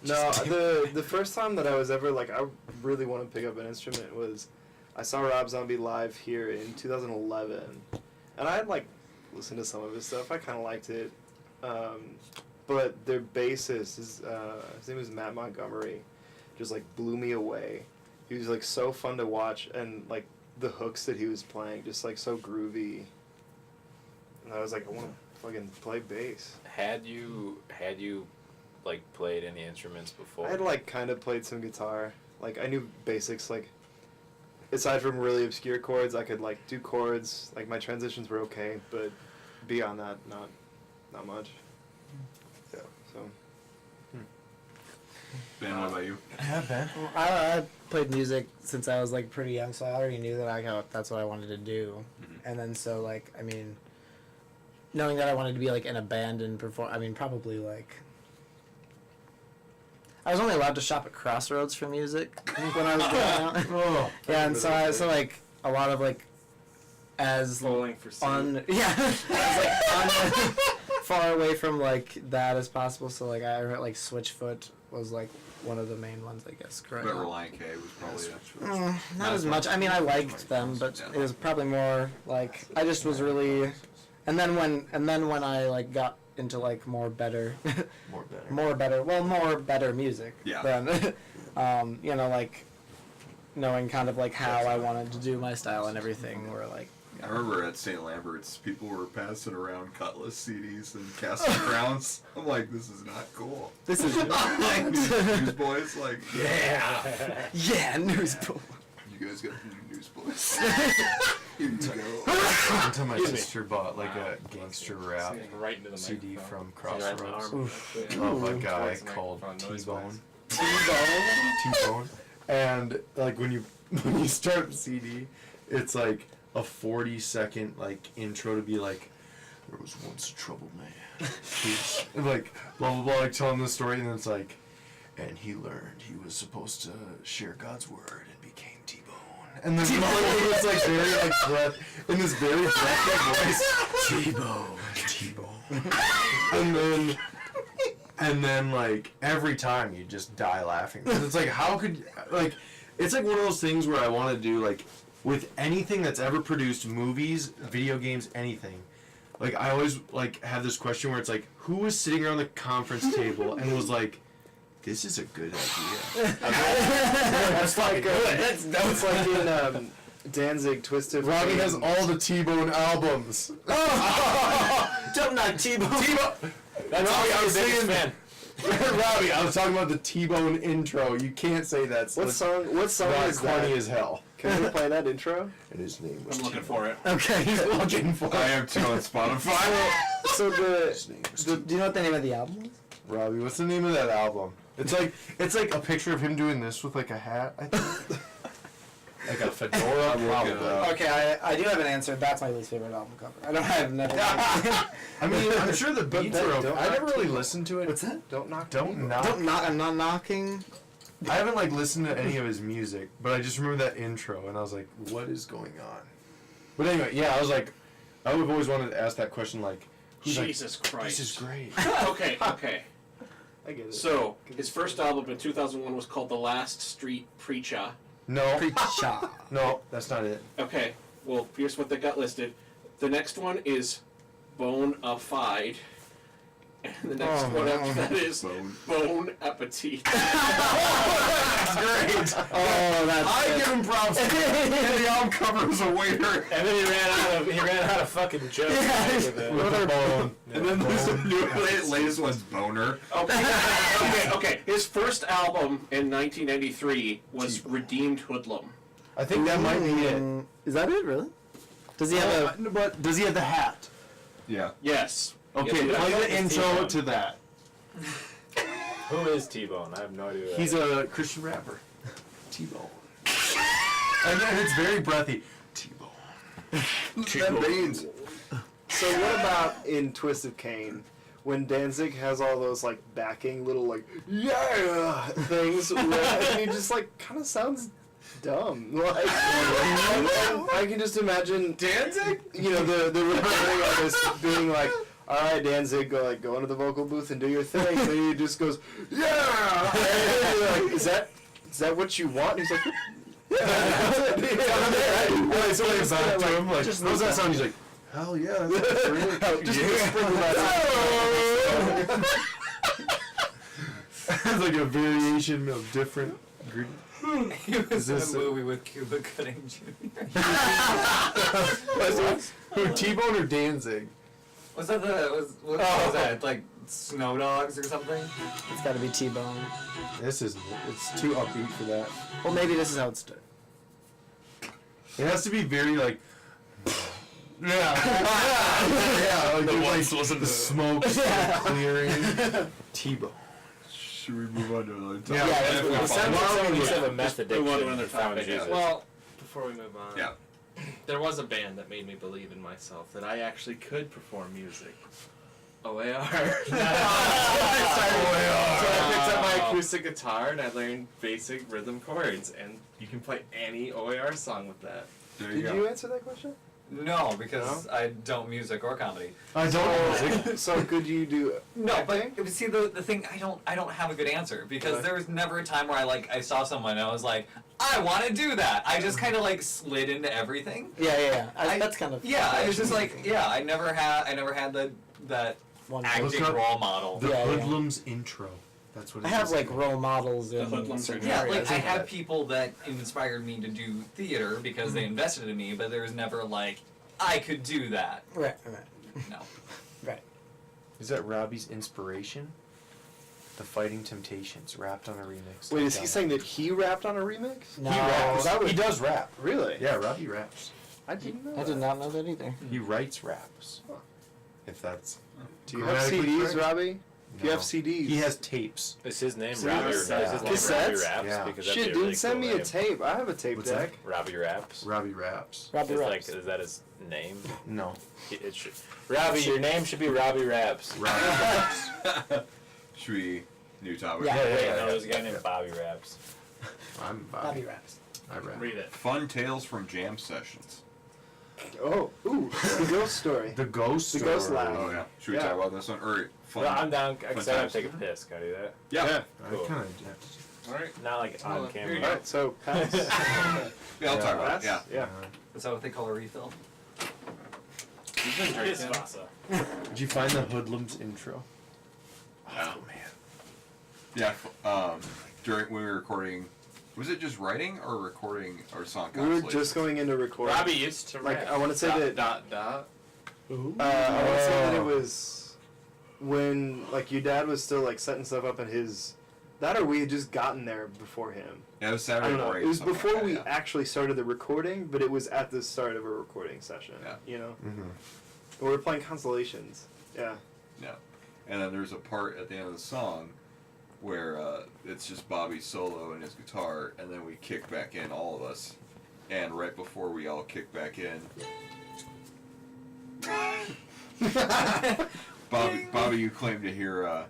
No, the first time that I was ever like, I really want to pick up an instrument was, I saw Rob Zombie live here in 2011, and I had like listened to some of his stuff. I kind of liked it, but their bassist, his name was Matt Montgomery, just like blew me away. He was like so fun to watch, and like the hooks that he was playing, just like so groovy. And I was like, I want to fucking play bass. Had you like played any instruments before? I had like kind of played some guitar. Like I knew basics. Like aside from really obscure chords, I could like do chords. Like my transitions were okay, but beyond that, not much. Yeah. So. Ben, what about you? Yeah, Ben. I played music since I was like pretty young, so I already knew that that's what I wanted to do. And then so like I mean, knowing that I wanted to be like in a band and perform, I mean probably like. I was only allowed to shop at Crossroads for music when I was growing up. Oh. Yeah, and so like a lot of like as Bowling for seed. as like far away from like that as possible. So like I like Switchfoot was like one of the main ones, I guess. Correct. But Reliant K was probably Not as much. I mean, I liked them, but it was probably more like I just was really. And then when I like got into like more better music. Yeah. Then, you know, like knowing kind of like how I wanted to do my style and everything, were like. I remember at St. Lambert's, people were passing around Cutlass CDs and Castle Crowns. I'm like, this is not cool. This is like Newsboys, like yeah, Newsboy. you guys got the Newsboys. Here you go. Until my sister bought like a gangster rap Right into the CD microphone. from Crossroads Oof. of a guy Towards the called microphone, noise T-Bone. T-Bone. T-Bone. And like when you start the CD, it's like a 40-second like intro to be like, there was once a troubled man. And like blah blah blah, like telling the story, and then it's like, and he learned he was supposed to share God's word and became T-Bone. And then it's like very like breath in this very breathless voice. T-Bone. And then like every time you just die laughing. 'Cause it's like how could like it's like one of those things where I want to do like with anything that's ever produced, movies, video games, anything. Like I always like have this question where it's like, who was sitting around the conference table and was like, this is a good idea. That's like that's like in Danzig Twisted. Robbie has all the T-Bone albums. Don't knock T-Bone. T-Bone. That's Robbie, I was biggest saying, fan. Robbie, I was talking about the T-Bone intro. You can't say that's What song not is corny that? as hell. Can we play that intro? And his name was I'm looking T-Bone. for it. Okay. He's looking for I it. am too on Spotify. So His name was Do you know what the name of the album is? Robbie, what's the name of that album? It's like a picture of him doing this with like a hat, I think. Like a fedora, probably. Okay, I do have an answer. That's my least favorite album cover. I've never. I mean, I'm sure the beats that are okay. don't I never knock really T-Bone. listened to it. What's that? Don't knock. Don't knock. Don't knock. I'm not knocking. I haven't like listened to any of his music, but I just remember that intro, and I was like, "What is going on?" But anyway, yeah, I was like, I would have always wanted to ask that question, like, who's like, Jesus Christ. "This is great." Okay. I get it. So, his first album in 2001 was called The Last Street Preacher. No, Preacher. no, that's not it. Okay, well, here's what they got listed. The next one is Bona Fide. And the next one after that is Bone Appetit. Great. Oh, that's. I give him props. The album cover was a waiter. And then he ran out of fucking jokes. With it. With a bone. And then there's a new latest one's Boner. Okay. His first album in 1993 was Redeemed Hoodlum. I think that might be it. Is that it? Really? Does he have a? But does he have the hat? Yeah. Yes. Okay, Yes, play the it's intro T-Bone. to that. Who is T-Bone? I have no idea. He's a Christian rapper. T-Bone. And it's very breathy. T-Bone. That means. So what about in Twist of Cain, when Danzig has all those like backing little like yeah things, and he just like kind of sounds dumb. Like and I can just imagine Danzig? you know, the recording artist being like, all right, Danzig, go into the vocal booth and do your thing. And he just goes, yeah. And you're like, is that what you want? And he's like, yeah. Well, so like back to him, like, just how's that like sound? He's like, hell yeah, that's great. Just whispering that. It's like a variation of different ingredients. He was in this a movie with Cuba Gooding Jr. Who, T-Bone or Danzig? Was that what was that? Like Snow Dogs or something. It's got to be T-Bone. This isn't it. It's too upbeat for that. Well, maybe this is how it started. It has to be very like. Yeah, like, The there's, once like wasn't the the- smoke clearing. T-bone. Should we move on to another topic? Yeah, that's If what we it It sounds find- like someone used to Yeah. have a meth Just move on to addiction another and found topic, yeah. Jesus. Well, before we move on, Yeah. there was a band that made me believe in myself that I actually could perform music. OAR. So I picked up my acoustic guitar and I learned basic rhythm chords, and you can play any OAR song with that. There you Did go. you answer that question? No, because I don't music or comedy. I don't. So could you do? No, acting? but see the thing, I don't have a good answer because Okay. there was never a time where I saw someone and I was like, I want to do that. I just kind of like slid into everything. Yeah. That's kind of. Yeah, it was just like I never had that One acting Look up role model. The Yeah, yeah. Hoodlums intro. That's what it I have is. like role models in hoodlums certain are Yeah, areas. like I had people that inspired me to do theater because they invested in me, but there was never like I could do that. Right. No. Is that Robbie's inspiration? The Fighting Temptations, rapped on a remix. Wait, is he saying that he rapped on a remix? No, He raps. that would- He does rap. Really? Yeah, Robbie raps. I didn't know. I did not know that either. He writes raps. If that's. Do you have grammatically CDs, correct? Robbie? If you have No. CDs, He has tapes. Is his name So Robbie? you're Is his name sad. Robbie Cassettes? Raps? Yeah. Because that'd shit, be a dude, really send cool me a name. tape. I have a tape What's deck. Robbie Raps. Robbie raps. Robbie It's Raps. like, is that his name? No. It should. Robbie, your name should be Robbie Raps. Robbie raps. Should we new topic? Yeah. Wait, no, there's a guy named Bobby Raps. I'm Bobby Bobby. Raps. I rap. Read it. Fun tales from jam sessions. Oh, ooh, the ghost story. The Ghost The Story. Ghost Lab. Oh yeah. Should we Yeah. talk about this one or fun? Well, I'm down. I fun said I'd times. take a piss. Can I do that? Yeah. I Cool. kind of have to. Alright. Not like on Well, here you camera. go. Alright, so pass. Yeah, I'll talk about Pass? it. Yeah. Yeah. Is that what they call a refill? You've been Piss drinking. Vasa. Did you find the Hoodlums intro? Oh man. Yeah. During when we were recording, was it just writing or recording our song? We were Constellation? just going into recording. Robbie used to Like, rap. I wanna say that- Dot. I want to say that it was when like your dad was still like setting stuff up in his. That or we had just gotten there before him. Yeah, it was I Saturday don't know. morning. It was something before like we that, yeah. actually started the recording, but it was at the start of a recording session. Yeah. You know, Mm-hmm. we were playing Constellations. Yeah. Yeah. And then there's a part at the end of the song where it's just Bobby solo and his guitar, and then we kick back in, all of us. And right before we all kick back in, Bobby, you claim to hear.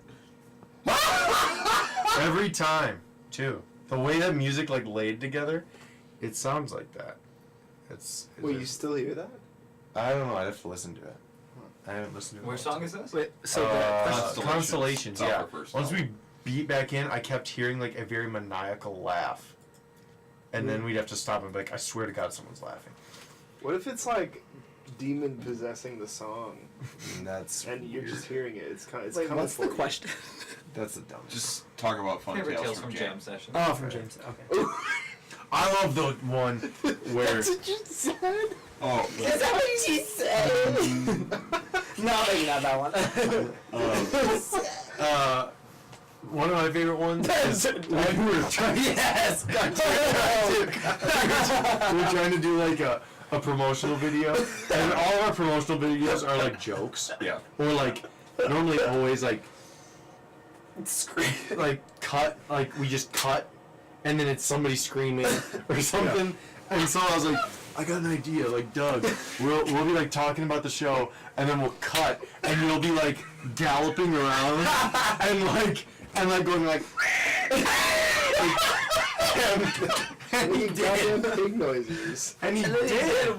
Every time, too. The way that music like laid together, it sounds like that. It's. Wait, you still hear that? I don't know. I have to listen to it. I haven't listened to it. Which song is this? Wait, so Constellations. It's Yeah. our first Once song. we beat back in, I kept hearing like a very maniacal laugh, and then we'd have to stop and be like, I swear to God, someone's laughing. What if it's like demon possessing the song, And that's and you're weird. just hearing it? It's kind of. It's wait, coming what's for the you. question? That's the dumbest. Just talk about fun Favorite tales from jam. session. Oh, from James. Okay. I love the one where. That's what you said. Oh, Is that what she said? No, maybe not that one. One of my favorite ones is when we were trying. Yes. we were trying to do like a promotional video, and all of our promotional videos are like jokes, yeah. or like normally always like like cut, like we just cut, and then it's somebody screaming or something. And so I was like, I got an idea, like Doug, we'll be like talking about the show, and then we'll cut, and you'll be like galloping around and like going like. And he did. Goddamn pig noises. And he did.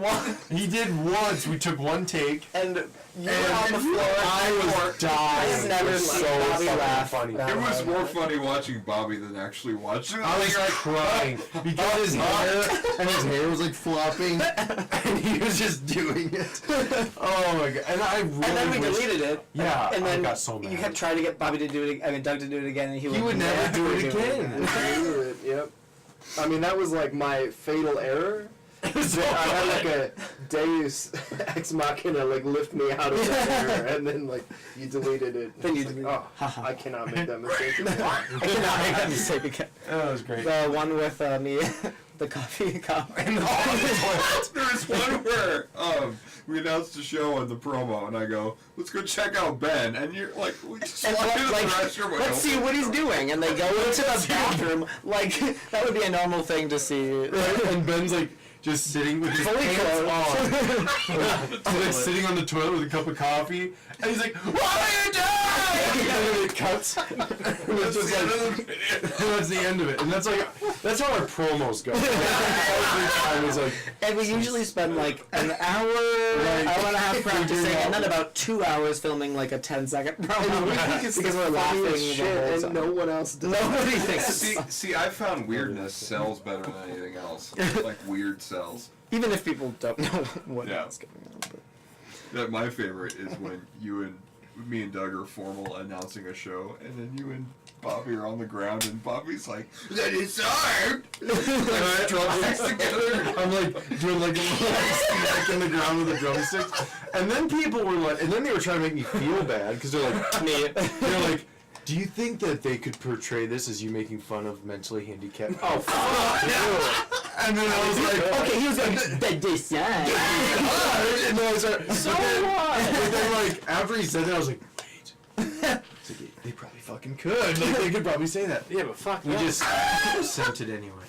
He did once. We took one take. And you were And on the floor. I was dying. I've never It was seen so Bobby fucking laugh funny. that It was way. more funny watching Bobby than actually watching. I was crying because his hair was like flopping, and he was just doing it. Oh my god! And I really And then we wish- deleted it. Yeah, And then I got so mad. you kept trying to get Bobby to do it. Doug to do it again, and he would never do it again. Yep. I mean, that was like my fatal error. I had like a Deus Ex Machina like lift me out of the error, and then like you deleted it. Then you It's deleted like, oh, I cannot make that mistake again. I cannot make that mistake again. That was great. The one with me, the coffee cup. There was one where we announced a show on the promo, and I go, "Let's go check out Ben," and you're like, "We just And walked into the like, restroom." let's see what he's doing, and they go into the bathroom. Like that would be a normal thing to see. And Ben's like just sitting with his Fully pants clothed. on. He's like sitting on the toilet with a cup of coffee, and he's like, "What are you doing?" And then it cuts. And it's just like, and that's the end of it. And that's how our promos go. Every time is like, And we usually spend like an hour and a half practicing, and then about 2 hours filming like a 10-second promo. And we think it's because the we're laughing funniest the shit, whole and time. no one else does. Nobody thinks. See, I found weirdness sells better than anything else. Like weird sells. Even if people don't know what Yeah. is going on. But. That my favorite is when me and Doug are formal announcing a show, and then you and Bobby are on the ground, and Bobby's like, "That is hard." Like drumsticks together. I'm like doing like a little smack in the ground with the drumsticks, and then people were like, and then they were trying to make me feel bad because they're like, "Do you think that they could portray this as you making fun of mentally handicapped?" Oh, fuck you! And then I was like, Okay, he was like, "But this, yeah." and then I was like, So what? But then like after he said that, I was like, wait. It's like, they probably fucking could. Like they could probably say that. Yeah, but fuck We no. just sent it anyway.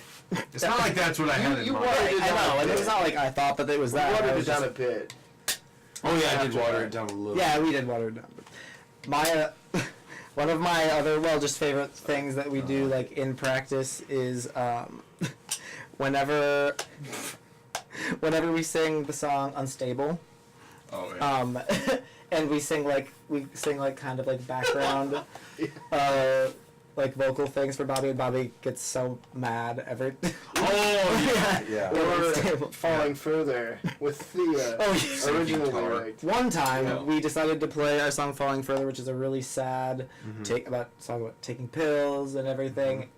It's not like that's what I had in You mind. watered it I down know, a and bit. it's not like I thought that it was that. I Watered it was down just- a bit. Oh yeah, I did After water that. it down a little. Yeah, we did water it down. But my one of my other just favorite things that we do like in practice is whenever we sing the song "Unstable," Oh yeah. and we sing like kind of like background like vocal things for Bobby, and Bobby gets so mad every. Oh yeah. Or Unstable. Falling Further with the Oh, yeah. original Guitar. lyric. One time Yeah. we decided to play our song "Falling Further," which is a really sad song about taking pills and everything.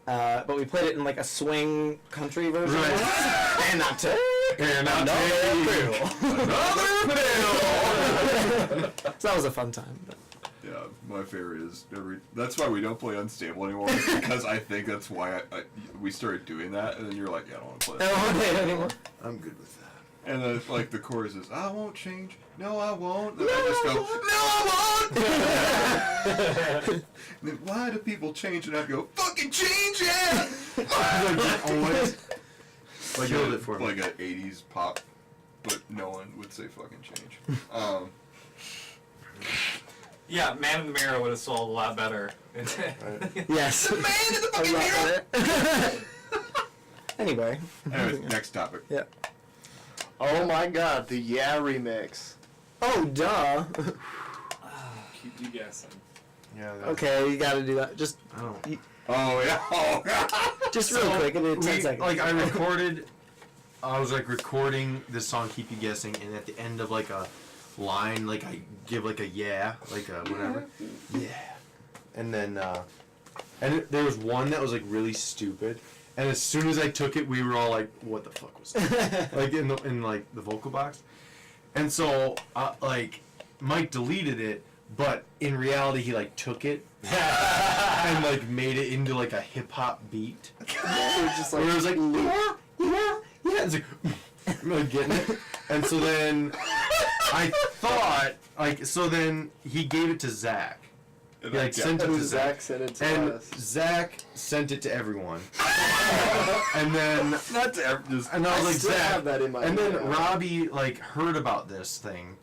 But we played it in like a swing country version. Right. And not to. And I'll Another pill. So that was a fun time. But. Yeah, my favorite is that's why we don't play Unstable anymore, is because I think that's why we started doing that, and then you're like, "Yeah, I don't want to play I that." don't want to play it anymore. I'm good with that. And then like the chorus is, "I won't change, no I won't." And I just go, "No I won't." And then why do people change? And I go, "Fucking change it!" Always. Like Killed it for me. like an '80s pop, but no one would say "fucking change." Yeah, Man in the Mirror would have sold a lot better. Yes. Man in the fucking mirror. Anyway. Anyways, next topic. Yeah. Oh my god, the Yeah remix. Oh, duh. Keep you guessing. Yeah. Okay, you gotta do that. Just I don't. Oh yeah. Oh, just real quick. It'll be 10 seconds. Like I was like recording this song "Keep You Guessing," and at the end of like a line, like I give like a yeah, like a whatever, yeah, and then there was one that was like really stupid, and as soon as I took it, we were all like, "What the fuck was that?" Like in like the vocal box, and so like Mike deleted it, but in reality he like took it and like made it into like a hip hop beat. Just Where it was like, yeah, it's like, I'm like getting it. And so then I thought, like, so then he gave it to Zach. He like sent it And to Zach. Zach sent it to And us. Zach sent it to everyone. And then, not to just. and I was like, still Zach. have that in my And then email. Robbie like heard about this thing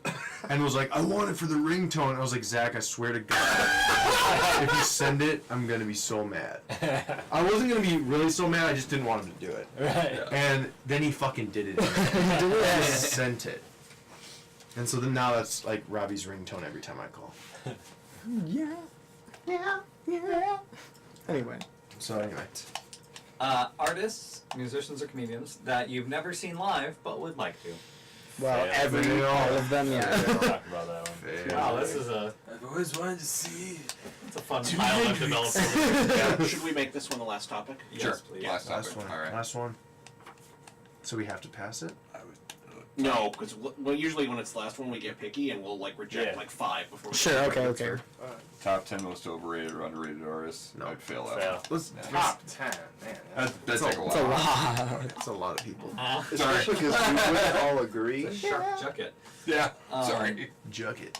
and was like, I want it for the ringtone. I was like, Zach, I swear to God, if you send it, I'm gonna be so mad. I wasn't gonna be really so mad. I just didn't want him to do it. Right. And then he fucking did it. He sent it. And so then now that's like Robbie's ringtone every time I call. Yeah. Anyway. So anyway. Artists, musicians, or comedians that you've never seen live but would like to. Well, all of them, yeah. Talk about that one. Wow, this is a I've always wanted to see. it's a fun pile I've developed. Yeah, should we make this one the last topic? Yes, Sure. please. Last topic. Last one. All right. Last one. So we have to pass it? No, because usually when it's the last one, we get picky and we'll like reject Yeah. like 5 before. We Sure. get Okay. Top 10 most overrated or underrated artists. No. I'd fail that Fail. one. Let's Top 10, man. That'd That's take a- a It's a while. lot. That's a lot of people. Especially because we wouldn't all agree. Shark Jucket. Yeah. Um, Sorry. Jug it.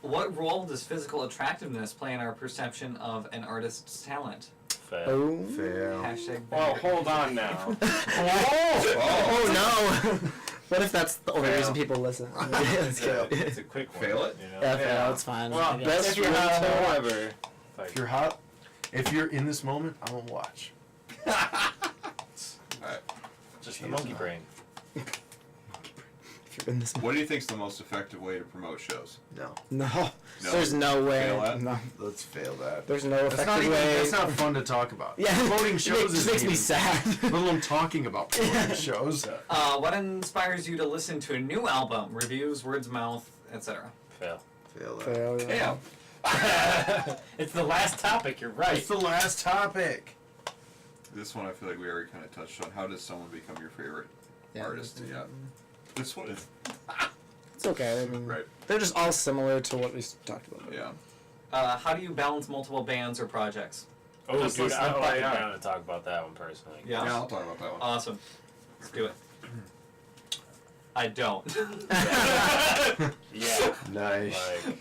What role does physical attractiveness play in our perception of an artist's talent? Fail. Oh. Fail. Hashtag. Well, hold on now. Oh no. What if that's the only Fail. reason people listen? Let's go. It's a quick one. Fail it? You know? Yeah, fail. It's fine. Well, Yeah. Best if you're not, ringtone however, like, If you're hot, if you're in this moment, I won't watch. Alright. just the monkey brain. If you're in this. What do you think's the most effective way to promote shows? No. No. No. There's no way. Fail that? No. Let's fail that. There's no That's not effective even. way. That's not fun to talk about. Yeah. Promoting It shows just is makes me even- sad. Let alone talking about promoting shows. What inspires you to listen to a new album? Reviews, words of mouth, etc. Fail. Fail that. Fail, yeah. Damn. It's the last topic, you're right. It's the last topic. This one I feel like we already kind of touched on. How does someone become your favorite artist? Yeah. This one is It's okay. I mean, right. they're just all similar to what we talked about. Yeah. How do you balance multiple bands or projects? Oh, Just dude, listen I to would like Fire. down to talk about that one personally. Yeah. I'll talk about that one. Awesome. Let's do it. I don't. Yeah. Nice. Like,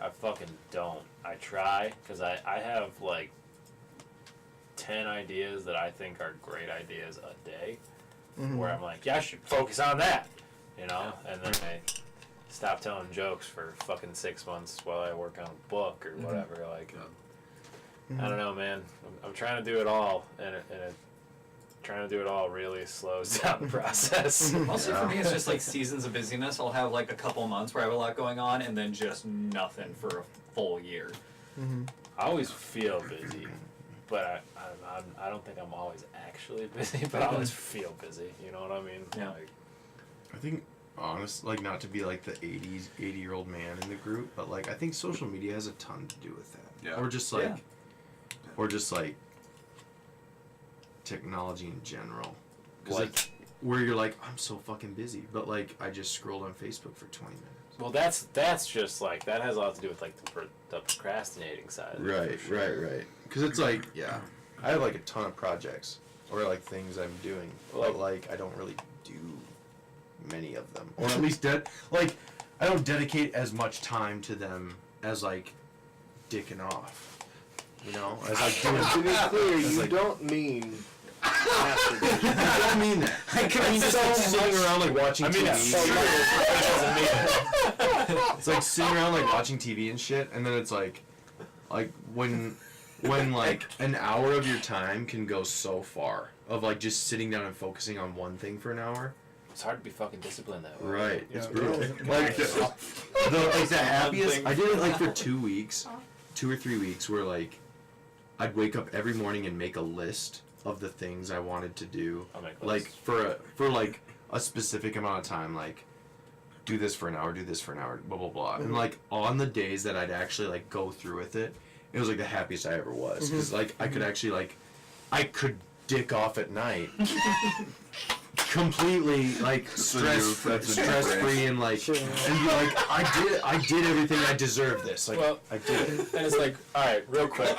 I fucking don't. I try, because I have, like, 10 ideas that I think are great ideas a day, where I'm like, yeah, I should focus on that, you know? And then I stop telling jokes for fucking 6 months while I work on a book or whatever. Like, I don't know, man. I'm trying to do it all, and trying to do it all really slows down the process. Mostly for me, it's just like seasons of busyness. I'll have like a couple months where I have a lot going on, and then just nothing for a full year. I always feel busy, but I don't think I'm always actually busy, but I always feel busy. You know what I mean? Yeah. Like, I think, honest, like, not to be like the 80-year-old man in the group, but like, I think social media has a ton to do with that. Yeah. Or just like, technology in general. 'Cause, like, where you're like, I'm so fucking busy, but like, I just scrolled on Facebook for 20 minutes. well, that's just like, that has a lot to do with like the procrastinating side. Of it, for sure. Right. Because it's like, yeah, I have like a ton of projects or like things I'm doing, but like I don't really do many of them, or at least like I don't dedicate as much time to them as like dicking off, you know, as like doing. To be clear, as, you like- don't mean. I don't mean that. I mean just like sitting around like watching I mean, TV. that doesn't mean it. It's like sitting around like watching TV and shit, and then it's like when like an hour of your time can go so far of like just sitting down and focusing on one thing for an hour. It's hard to be fucking disciplined that way. Right, it's Yeah. brutal. Like the happiest. I did it like for 2 weeks, 2 or 3 weeks, where like I'd wake up every morning and make a list of the things I wanted to do, I'll make like lists. for like a specific amount of time, like do this for an hour, do this for an hour, blah blah blah. And like on the days that I'd actually like go through with it, it was like the happiest I ever was, because like I could actually like I could dick off at night completely like stress free and like and be like I did everything, I deserve this, like Well, I did it. And it's like, all right, real quick,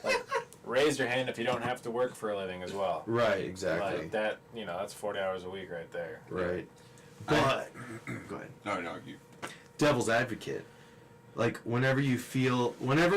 like, raise your hand if you don't have to work for a living as well. Right, exactly. Like that, you know, that's 40 hours a week right there. Right. But go ahead. No, you. Devil's advocate. Like whenever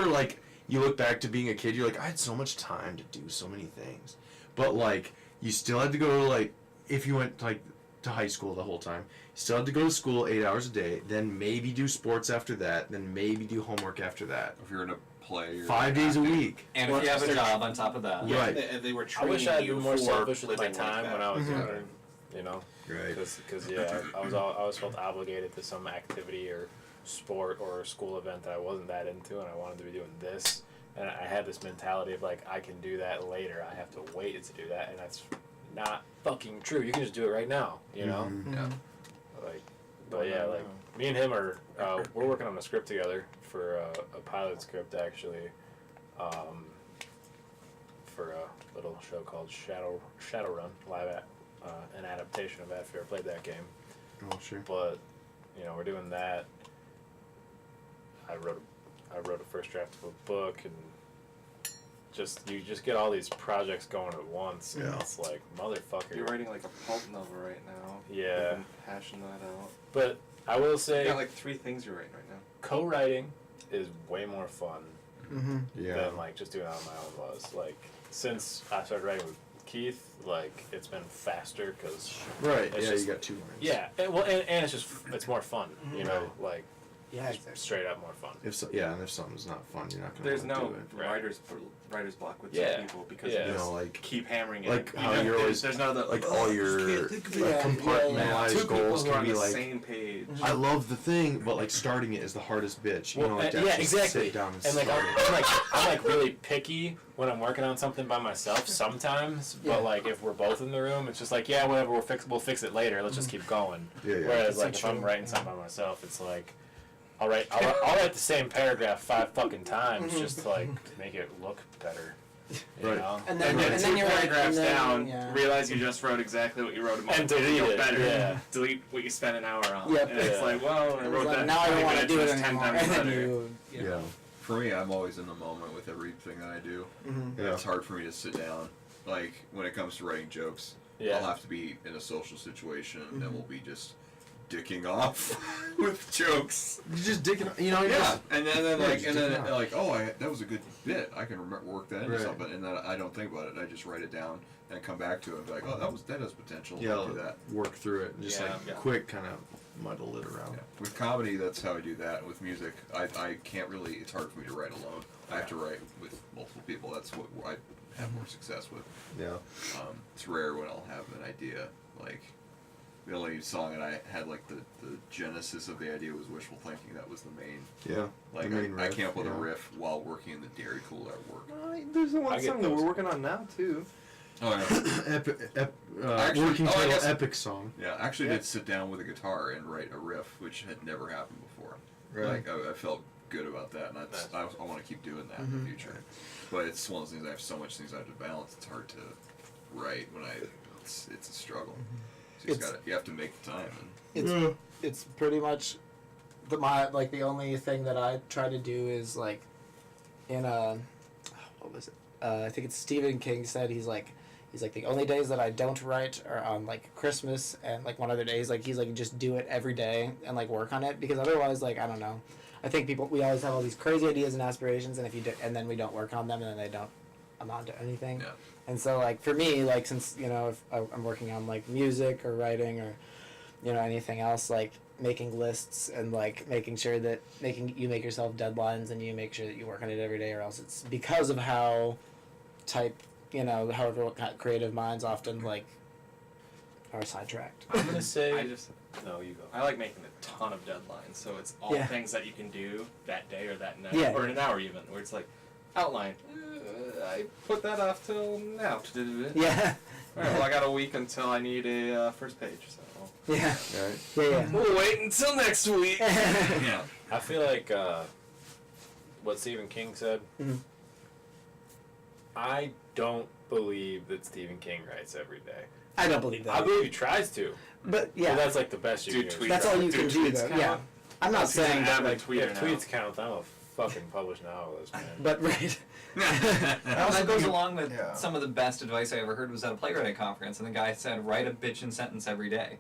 like you look back to being a kid, you're like, I had so much time to do so many things. But like you still had to go to like if you went like to high school the whole time, you still had to go to school 8 hours a day, then maybe do sports after that, then maybe do homework after that. If you're in a play, 5 days a week. And if you have a job on top of that. Yeah. Right. They were I training wish I had you been more for selfish with my living like time that. when I was younger, you know? Right. Because yeah, I always felt obligated to some activity or sport or school event that I wasn't that into, and I wanted to be doing this. And I had this mentality of like, I can do that later. I have to wait to do that, and that's not fucking true. You can just do it right now, you know? Yeah. Like, but yeah, like me and him are we're working on a script together for a pilot script actually, for a little show called Shadowrun live an adaptation of that. If you ever played that game, Oh, sure. but we're doing that. I wrote a first draft of a book, and you just get all these projects going at once, and Yeah. it's like, motherfucker. You're writing like a pulp novel right now. Yeah. You've been hashing that out. But I will You say, got like 3 things you're writing right now. co-writing is way more fun Mm-hmm. Yeah. than like just doing it on my own was. Like, since I started writing with Keith, like, it's been faster because Right. It's Yeah, just- you got 2 lines. yeah, and it's more fun, like Yeah, just straight up more fun. And if something's not fun, you're not gonna. There's wanna no do it. writer's block with Yeah. some people because Yeah. you You just know, like keep hammering it. like You how know, you're always there's no that like all your compartmentalized 2 people goals who are can on be the like. same page. I love the thing, but like starting it is the hardest bitch. You Well, know, like and- to yeah, actually exactly. sit down and And like start it. I'm like really picky when I'm working on something by myself sometimes, but Yeah. like if we're both in the room, it's just like, yeah, whatever, we'll fix it later. Let's just keep going. Yeah, yeah. Whereas That's like so if I'm true. writing something by myself, it's like I'll write the same paragraph 5 fucking times just to like make it look better. You Right. know? And And then and 2 you're like- paragraphs and then- down, yeah. realize you just wrote exactly what you wrote a month And ago, delete feel it, better. yeah. Delete what you spent an hour on. Yep. And it's Yeah. like, well, I It's wrote like, that. now I don't want to do it 10 anymore. times And then better. you Yeah. For me, I'm always in the moment with everything that I do. Mhm. Yeah. It's hard for me to sit down. Like when it comes to writing jokes, Yeah. I'll have to be in a social situation, and then we'll be just dicking off with jokes. You just dicking. You know. Yeah, and then Yeah, like, just and then dicking off. like, oh, that was a good bit. I can work that into Right. something, and then I don't think about it. I just write it down and come back to it. And be like, oh, that has potential. Yeah. I'll do that. Work through it and just Yeah. like Yeah. quick kind of muddle it around. Yeah. With comedy, that's how I do that. With music, I can't really. It's hard for me to write alone. I have to write with multiple people. That's what I have more success with. Yeah. It's rare when I'll have an idea. Like the only song that I had like the genesis of the idea was wishful thinking. That was the main. Yeah. Like the main I riff, came up with yeah. a riff while working in the dairy cooler at work. There's the one I get song that those. we're working on now too. Oh yeah. Working I title guess- epic song. Yeah, I actually Yeah. did sit down with a guitar and write a riff, which had never happened before. Really? Like I felt good about that, and I want to keep doing that in the future. But it's one of those things. I have so much things I have to balance. It's hard to write when it's a struggle. So you have to make the time. And, it's pretty much the only thing that I try to do is like in what was it? I think it's Stephen King said he's like the only days that I don't write are on like Christmas and like one other days like he's like just do it every day and like work on it because otherwise like I don't know. I think we always have all these crazy ideas and aspirations and if you do, and then we don't work on them and then they don't amount to anything. Yeah. And so like for me like since if I'm working on like music or writing or anything else like making lists and like making sure that you make yourself deadlines and you make sure that you work on it every day or else it's because of how however what kind of creative minds often like are sidetracked. I'm gonna say No, you go. I like making a ton of deadlines, so it's all Yeah. things that you can do that day or that night, Yeah. or in an hour even, where it's like, outline. I put that off till now. Yeah. Alright, well, I got a week until I need a first page, so. Yeah. Right. Yeah. We'll wait until next week. yeah. I feel like what Stephen King said. Mhm. I don't believe that Stephen King writes every day. I don't believe that. I believe he tries to. But yeah, But that's like the best you Dude, can tweet do. that's all you Dude, can do tweets though. count? Yeah. I'm not He's an saying avid Like, tweeter if now. tweets count, I'm a fucking published novelist, man. but right. That also goes along with Yeah. some of the best advice I ever heard was at a playwriting conference, and the guy said, "Write a bitchin' sentence every day."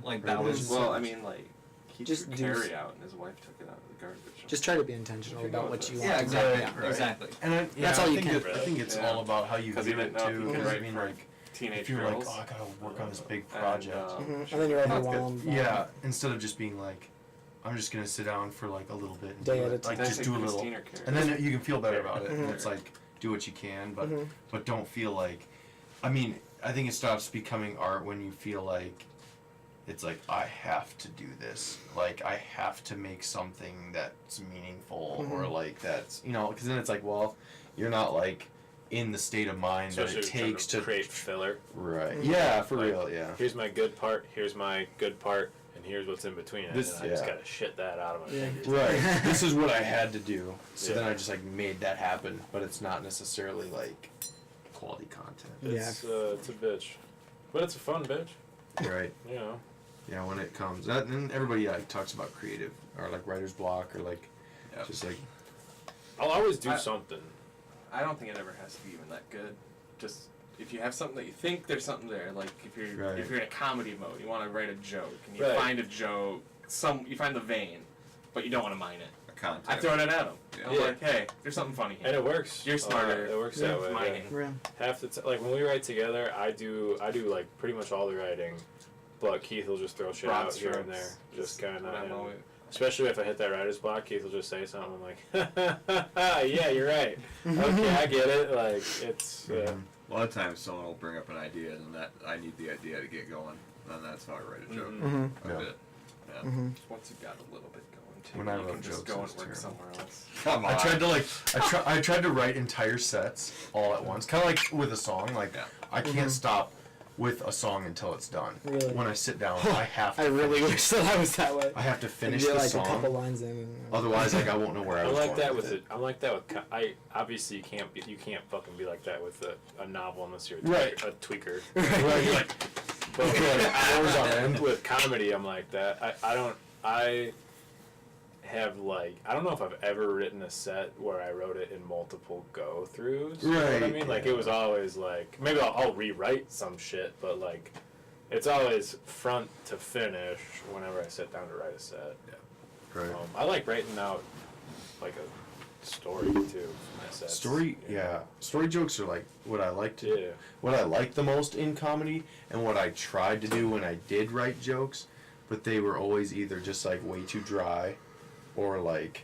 Like that was Well, I mean, like, he Just threw do carry out, and his wife took it out of the garbage. Just try to be intentional If you about go what with you this. want. yeah, exactly, Yeah. Right. exactly. And That's all you I think can. I think it's Yeah. all about how you Because view he didn't it know if too. he could Because write I mean, for like, teenage if you're girls. like, oh, I gotta work on this big And, project. And then you're That's good. overwhelmed. Yeah, instead of just being like, I'm just gonna sit down for like a little bit and Day do at a it. Like time. just do a little, and then you can feel better about it. And Mhm. it's like do what you can, but Mhm. but don't feel like. I mean, I think it stops becoming art when you feel like it's like I have to do this. Like I have to make something that's meaningful or like that's because then it's like well, you're not like in the state of mind Especially that it if you're trying takes to create filler. right. Mhm. Yeah, for Like, real. Yeah. Here's my good part. Here's my good part. And here's what's in between it. This- And I just yeah. gotta shit that out of my Yeah. fingers. Right. This is what I had to do. So then Yeah. I just like made that happen, but it's not necessarily like quality content. Yeah. It's a bitch. But it's a fun bitch. Right. You know. Yeah, when it comes, and everybody like talks about creative or like writer's block or like Yep. just like I'll always do something. I don't think it ever has to be even that good. Just if you have something that you think there's something there, like if Right. you're in a comedy mode, you want to write a joke, and you Right. find a joke, you find the vein, but you don't want to mine it. A contact. I throw it at him. Yeah. I'm like, hey, there's something funny here. And it works. You're smarter. It works Yeah. that way. yeah. Mining. Yeah. Half the like when we write together, I do like pretty much all the writing, but Keith will just throw shit Broad out here and strokes. there, just kind What I'm of. always- Especially if I hit that writer's block, Keith will just say something. I'm like, yeah, you're right. Okay, I get it. Like it's. A lot of times someone will bring up an idea, and that I need the idea to get going, and that's how I write a joke. Mhm. A Yeah. bit. Yeah. Once you've got a little bit going, too, When I you wrote can just jokes, go it and was work terrible. somewhere else. Come on. I tried to I tried to write entire sets all at once, kind of like with a song. Like Yeah. I can't stop with a song until it's done. Really? When I sit down, I have to. I really finish wish that I was that way. I have to finish Get the like a couple song. lines in. And, Otherwise, like I won't know where I I'm was like going that with with it. it. I'm like that with. I obviously you can't fucking be like that with a novel unless you're a Right. tweaker. Right. Like, but with hours on end with comedy, I'm like that. I have like I don't know if I've ever written a set where I wrote it in multiple go throughs. You know what I Right, mean? Like yeah. it was always like maybe I'll rewrite some shit, but like it's always front to finish whenever I sit down to write a set. Right. I like writing out like a story too for my sets. Story, yeah. Story jokes are like what I like to Yeah. what I like the most in comedy, and what I tried to do when I did write jokes, but they were always either just like way too dry, or like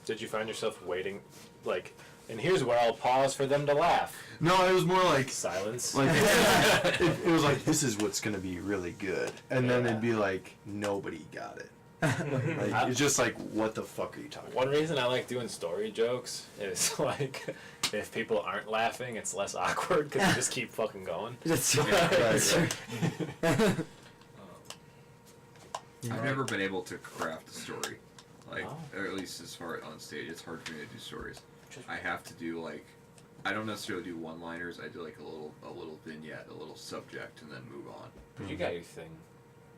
Did you find yourself waiting, like, and here's where I'll pause for them to laugh? no, it was more like Silence. like it was like this is what's gonna be really good, and then Yeah. it'd be like nobody got it. Like, it's just like what the fuck are you talking One reason I like doing story jokes is like if people aren't laughing, it's less awkward because you just keep fucking going. Just, right. I've never been able to craft a story, like Oh. or at least as far on stage. It's hard for me to do stories. I have to do like, I don't necessarily do one-liners. I do like a little vignette, a little subject, and then move on. But you got your thing.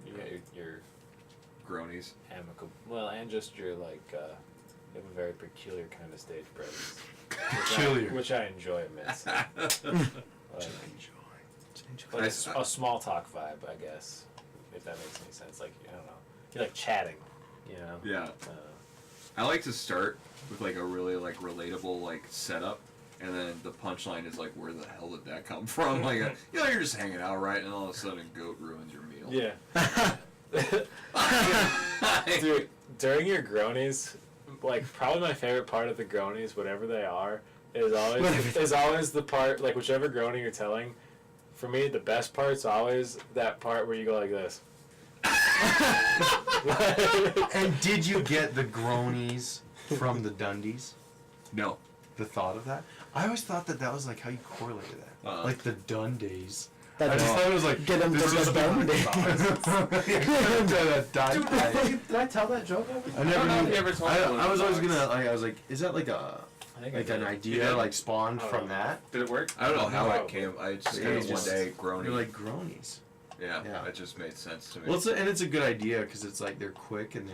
You got your Groanies. amicable, well, and just your like, you have a very peculiar kind of stage presence. Peculiar. Which I enjoy immensely. Like a small talk vibe, I guess, if that makes any sense. Like, I don't know. You like chatting, you know? Yeah. I like to start with like a really like relatable like setup, and then the punchline is like, where the hell did that come from? Like, you're just hanging out, right? And all of a sudden, a goat ruins your meal. Yeah. Dude, during your groanies, like probably my favorite part of the groanies, whatever they are, is always the part, like whichever groaning you're telling. For me, the best part's always that part where you go like this. And did you get the groanies from the Dundies? No. The thought of that? I always thought that was like how you correlated that. Like the Dundies. That I just just thought it was like get them to this the is Did I tell that joke ever? I never know if knew. you ever told I one of was the always dogs. gonna like. I was like, is that like a I think I like did. an You idea did? like spawned I from don't know. that? Did it work? I don't know how it Probably. came. I just Yeah, kind it's of one just- day groaning. They're like groanies. yeah, Yeah. it just made sense to me. Well, it's a good idea because it's like they're quick and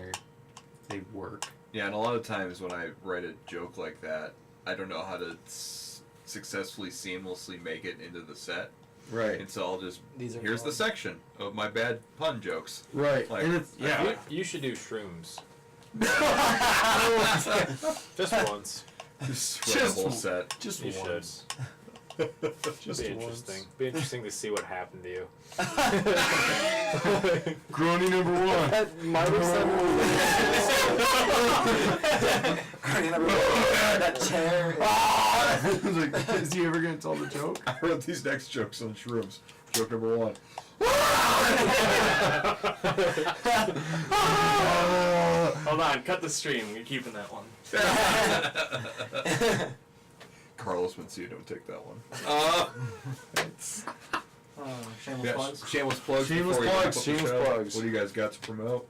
they work. Yeah, and a lot of times when I write a joke like that, I don't know how to successfully, seamlessly make it into the set. Right. And so I'll just, These are here's the called- section of my bad pun jokes. Right. Like, And it's yeah. You should do shrooms. Just once. Just write a whole Just- set. Just You should. once. Just Be once. interesting. Be interesting to see what happened to you. Groaning number one. That might have that chair. Like, is he ever gonna tell the joke? I wrote these next jokes on shrooms. Joke number one. Hold on, cut the stream. You're keeping that one. Carlos Mencia, don't take that one. Shameless Yeah, plugs. shameless plugs. Shameless before we wrap plugs, up the shameless show. plugs. What do you guys got to promote?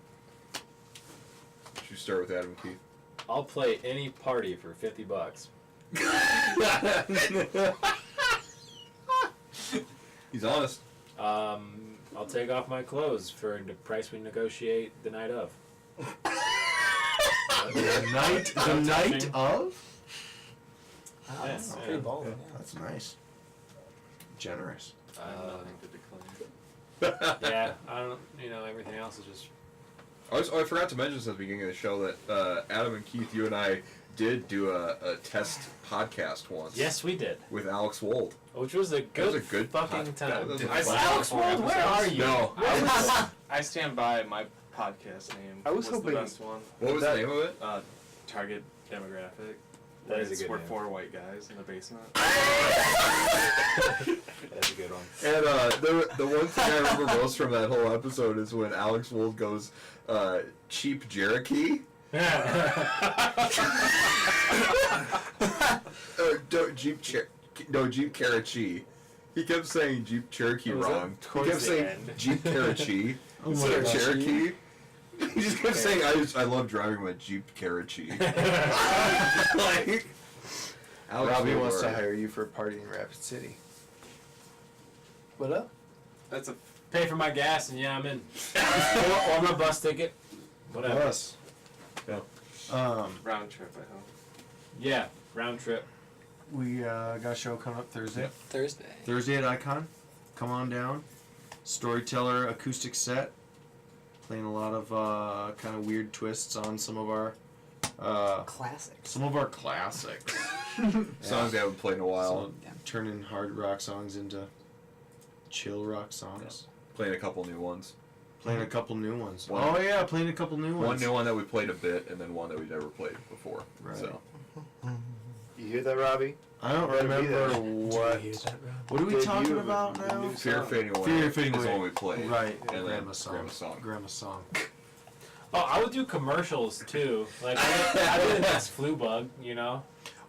Should we start with Adam Keith? I'll play any party for $50. He's honest. I'll take off my clothes for the price we negotiate the night of. The night of? Wow, that's Yeah, pretty yeah. bold. Yeah. That's nice. Generous. I have nothing to decline. Yeah, I don't. Everything else is just. I forgot to mention this at the beginning of the show that Adam and Keith, you and I did do a test podcast once. Yes, we did. With Alex Wold. Which was a good, was a good fucking pod- time. that was I saw Alex Wold, where are you? No. I stand by my podcast name. I was the hoping- best one. What was the name of it? Target demographic. That is a good We're name. 4 white guys in the basement. That's a good one. And the one thing I remember most from that whole episode is when Alex Wold goes, cheap Cherokee? Jeep Cherokee. He kept saying Jeep Cherokee Was that wrong. He towards kept the saying end? Jeep Cherokee Oh instead my of gosh. Cherokee. He just kept saying, I love driving my Jeep Cherokee. Like, Alex Robbie Wold, wants to alright. hire you for a party in Rapid City. What up? That's a Pay for my gas and yeah, I'm in. or my bus ticket. Whatever. Us. round trip, I hope. Yeah, round trip. We got a show coming up Thursday. Thursday. Thursday at Icon. Come on down. Storyteller acoustic set. Playing a lot of kind of weird twists on some of our Classics. classics. Songs I haven't played in a while. So, turning hard rock songs into chill rock songs. Playing a couple new ones. Playing a couple new ones. One- Oh yeah, playing a couple new ones. One new one that we played a bit, and then one that we never played before. Right. So You hear that, Robbie? I don't Better be remember there. what. What are we Debut talking of a about now? new Fear song. Fading Away Fear Fading is the Away. one we played. Right. And then Grandma's song. Grandma's song. Grandma's song. Oh, I would do commercials too. Like I did the next flu bug, you know.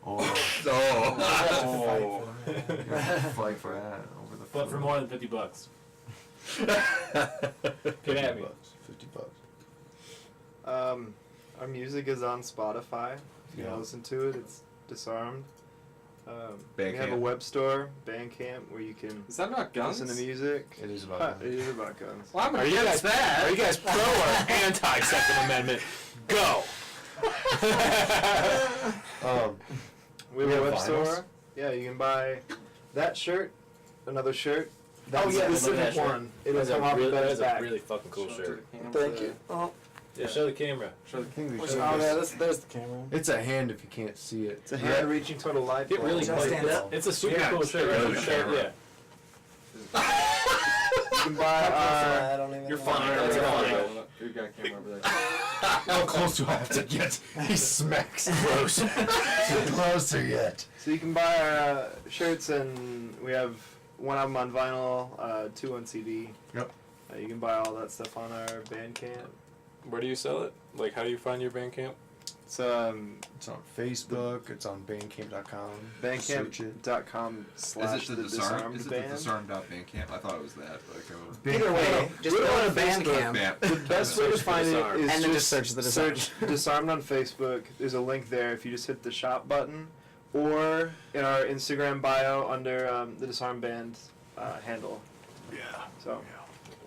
Oh, Oh. fight for that over the. But for more than $50. Get at me. $50. Our music is on Spotify. If you Yeah. want to listen to it, it's Disarmed. We have a Bandcamp. web store, Bandcamp, where you can Is that about guns? listen to music. It is Huh, about. it is about guns. Well, I'm Are you guys that. Are you guys pro or anti Second Amendment? Go. We have We a have web vinyls? store. Yeah, you can buy that shirt, another shirt. That Oh, yeah, I love specific that shirt. one. It'll That's a come off really, the that bed's is a back. really fucking cool shirt. Thank you. Yeah, show the camera. Show the Oh yeah, there's the camera. It's a hand if you can't see it. It's a hand reaching toward a light Get bulb. really Just close. stand up. It's a super Yeah, cool shirt. go to Right? the Shirt, camera. yeah. You can buy. I don't even. You're know. fine. That's You're fine. fine. You got camera over there. How close do I have to get? He smacks closer. Closer yet. So you can buy shirts, and we have one of them on vinyl, 2 on CD. Yep. You can buy all that stuff on our Bandcamp. Where do you sell it? Like, how do you find your Bandcamp? It's It's on Facebook. It's on Bandcamp.com. Search it. bandcamp.com Is slash it the the Disarmed? Disarmed Is it the Band. Disarmed.bandcamp? I thought it was that. Like, Either way, just We're go on to Bandcamp. Bam. The best way to find it Disarmed. is And then just just search the Disarmed. search Disarmed on Facebook. There's a link there if you just hit the shop button, or in our Instagram bio under the Disarmed Band handle. Yeah. So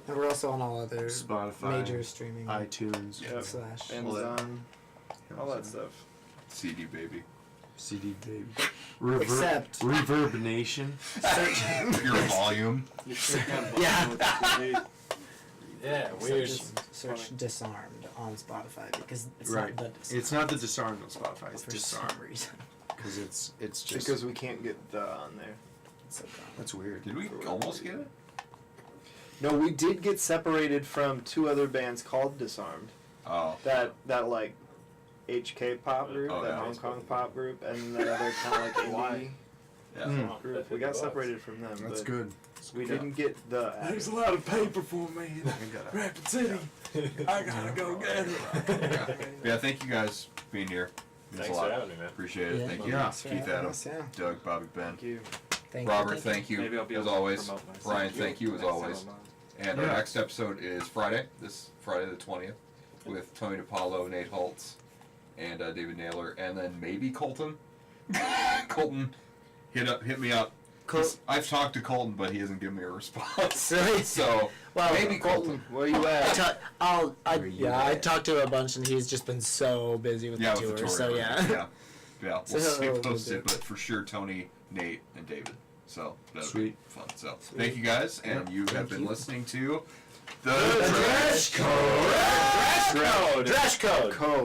And we're also on all other Spotify. major streaming iTunes. Yep. slash. Amazon, all that stuff. CD baby. CD baby. Except- Reverb Nation. Your volume. Yeah. Yeah, So weird. just search Disarmed on Spotify because it's Right. not the Disarmed. It's not the Disarmed on Spotify. It's for Disarmed some reason. because it's just Because we can't get the on there. It's so dumb. that's weird. Did we almost get it? No, we did get separated from 2 other bands called Disarmed. Oh. That like HK pop group, Oh, that yeah. Hong Kong pop group, and that other kind of like indie Yeah. Mm. group. We got separated from them. That's but good. We didn't get the. There's a lot of paper for me in Rapid City. I gotta go get it. Yeah, thank you guys for being here. Means Thanks a for lot. having me, man. Appreciate it. Yeah. Thank you. Yeah. Keith Adams, Yeah. Doug, Bobby, Ben. Thank you. Thank Robert, you. thank you Maybe I'll be as able to always. promote myself. Ryan, thank you as Next always. time And Yeah. our next episode is Friday, this Friday the 20th, with Tony DiPaolo, Nate Holtz, and David Naylor, and then maybe Colton. Colton, hit me up. I've talked to Colton, but he hasn't given me a response. Really? So Well, maybe Colton. Where you at? I talked to him a bunch, and he's just been so busy with Yeah, the with tour. the tour. So yeah. yeah. Yeah. So We'll stay we'll posted, do. but for sure Tony, Nate, and David. So that'll Sweet. be fun. So thank you guys, and you have been listening to the Dresch Dresch Code. Dresch Code. Code.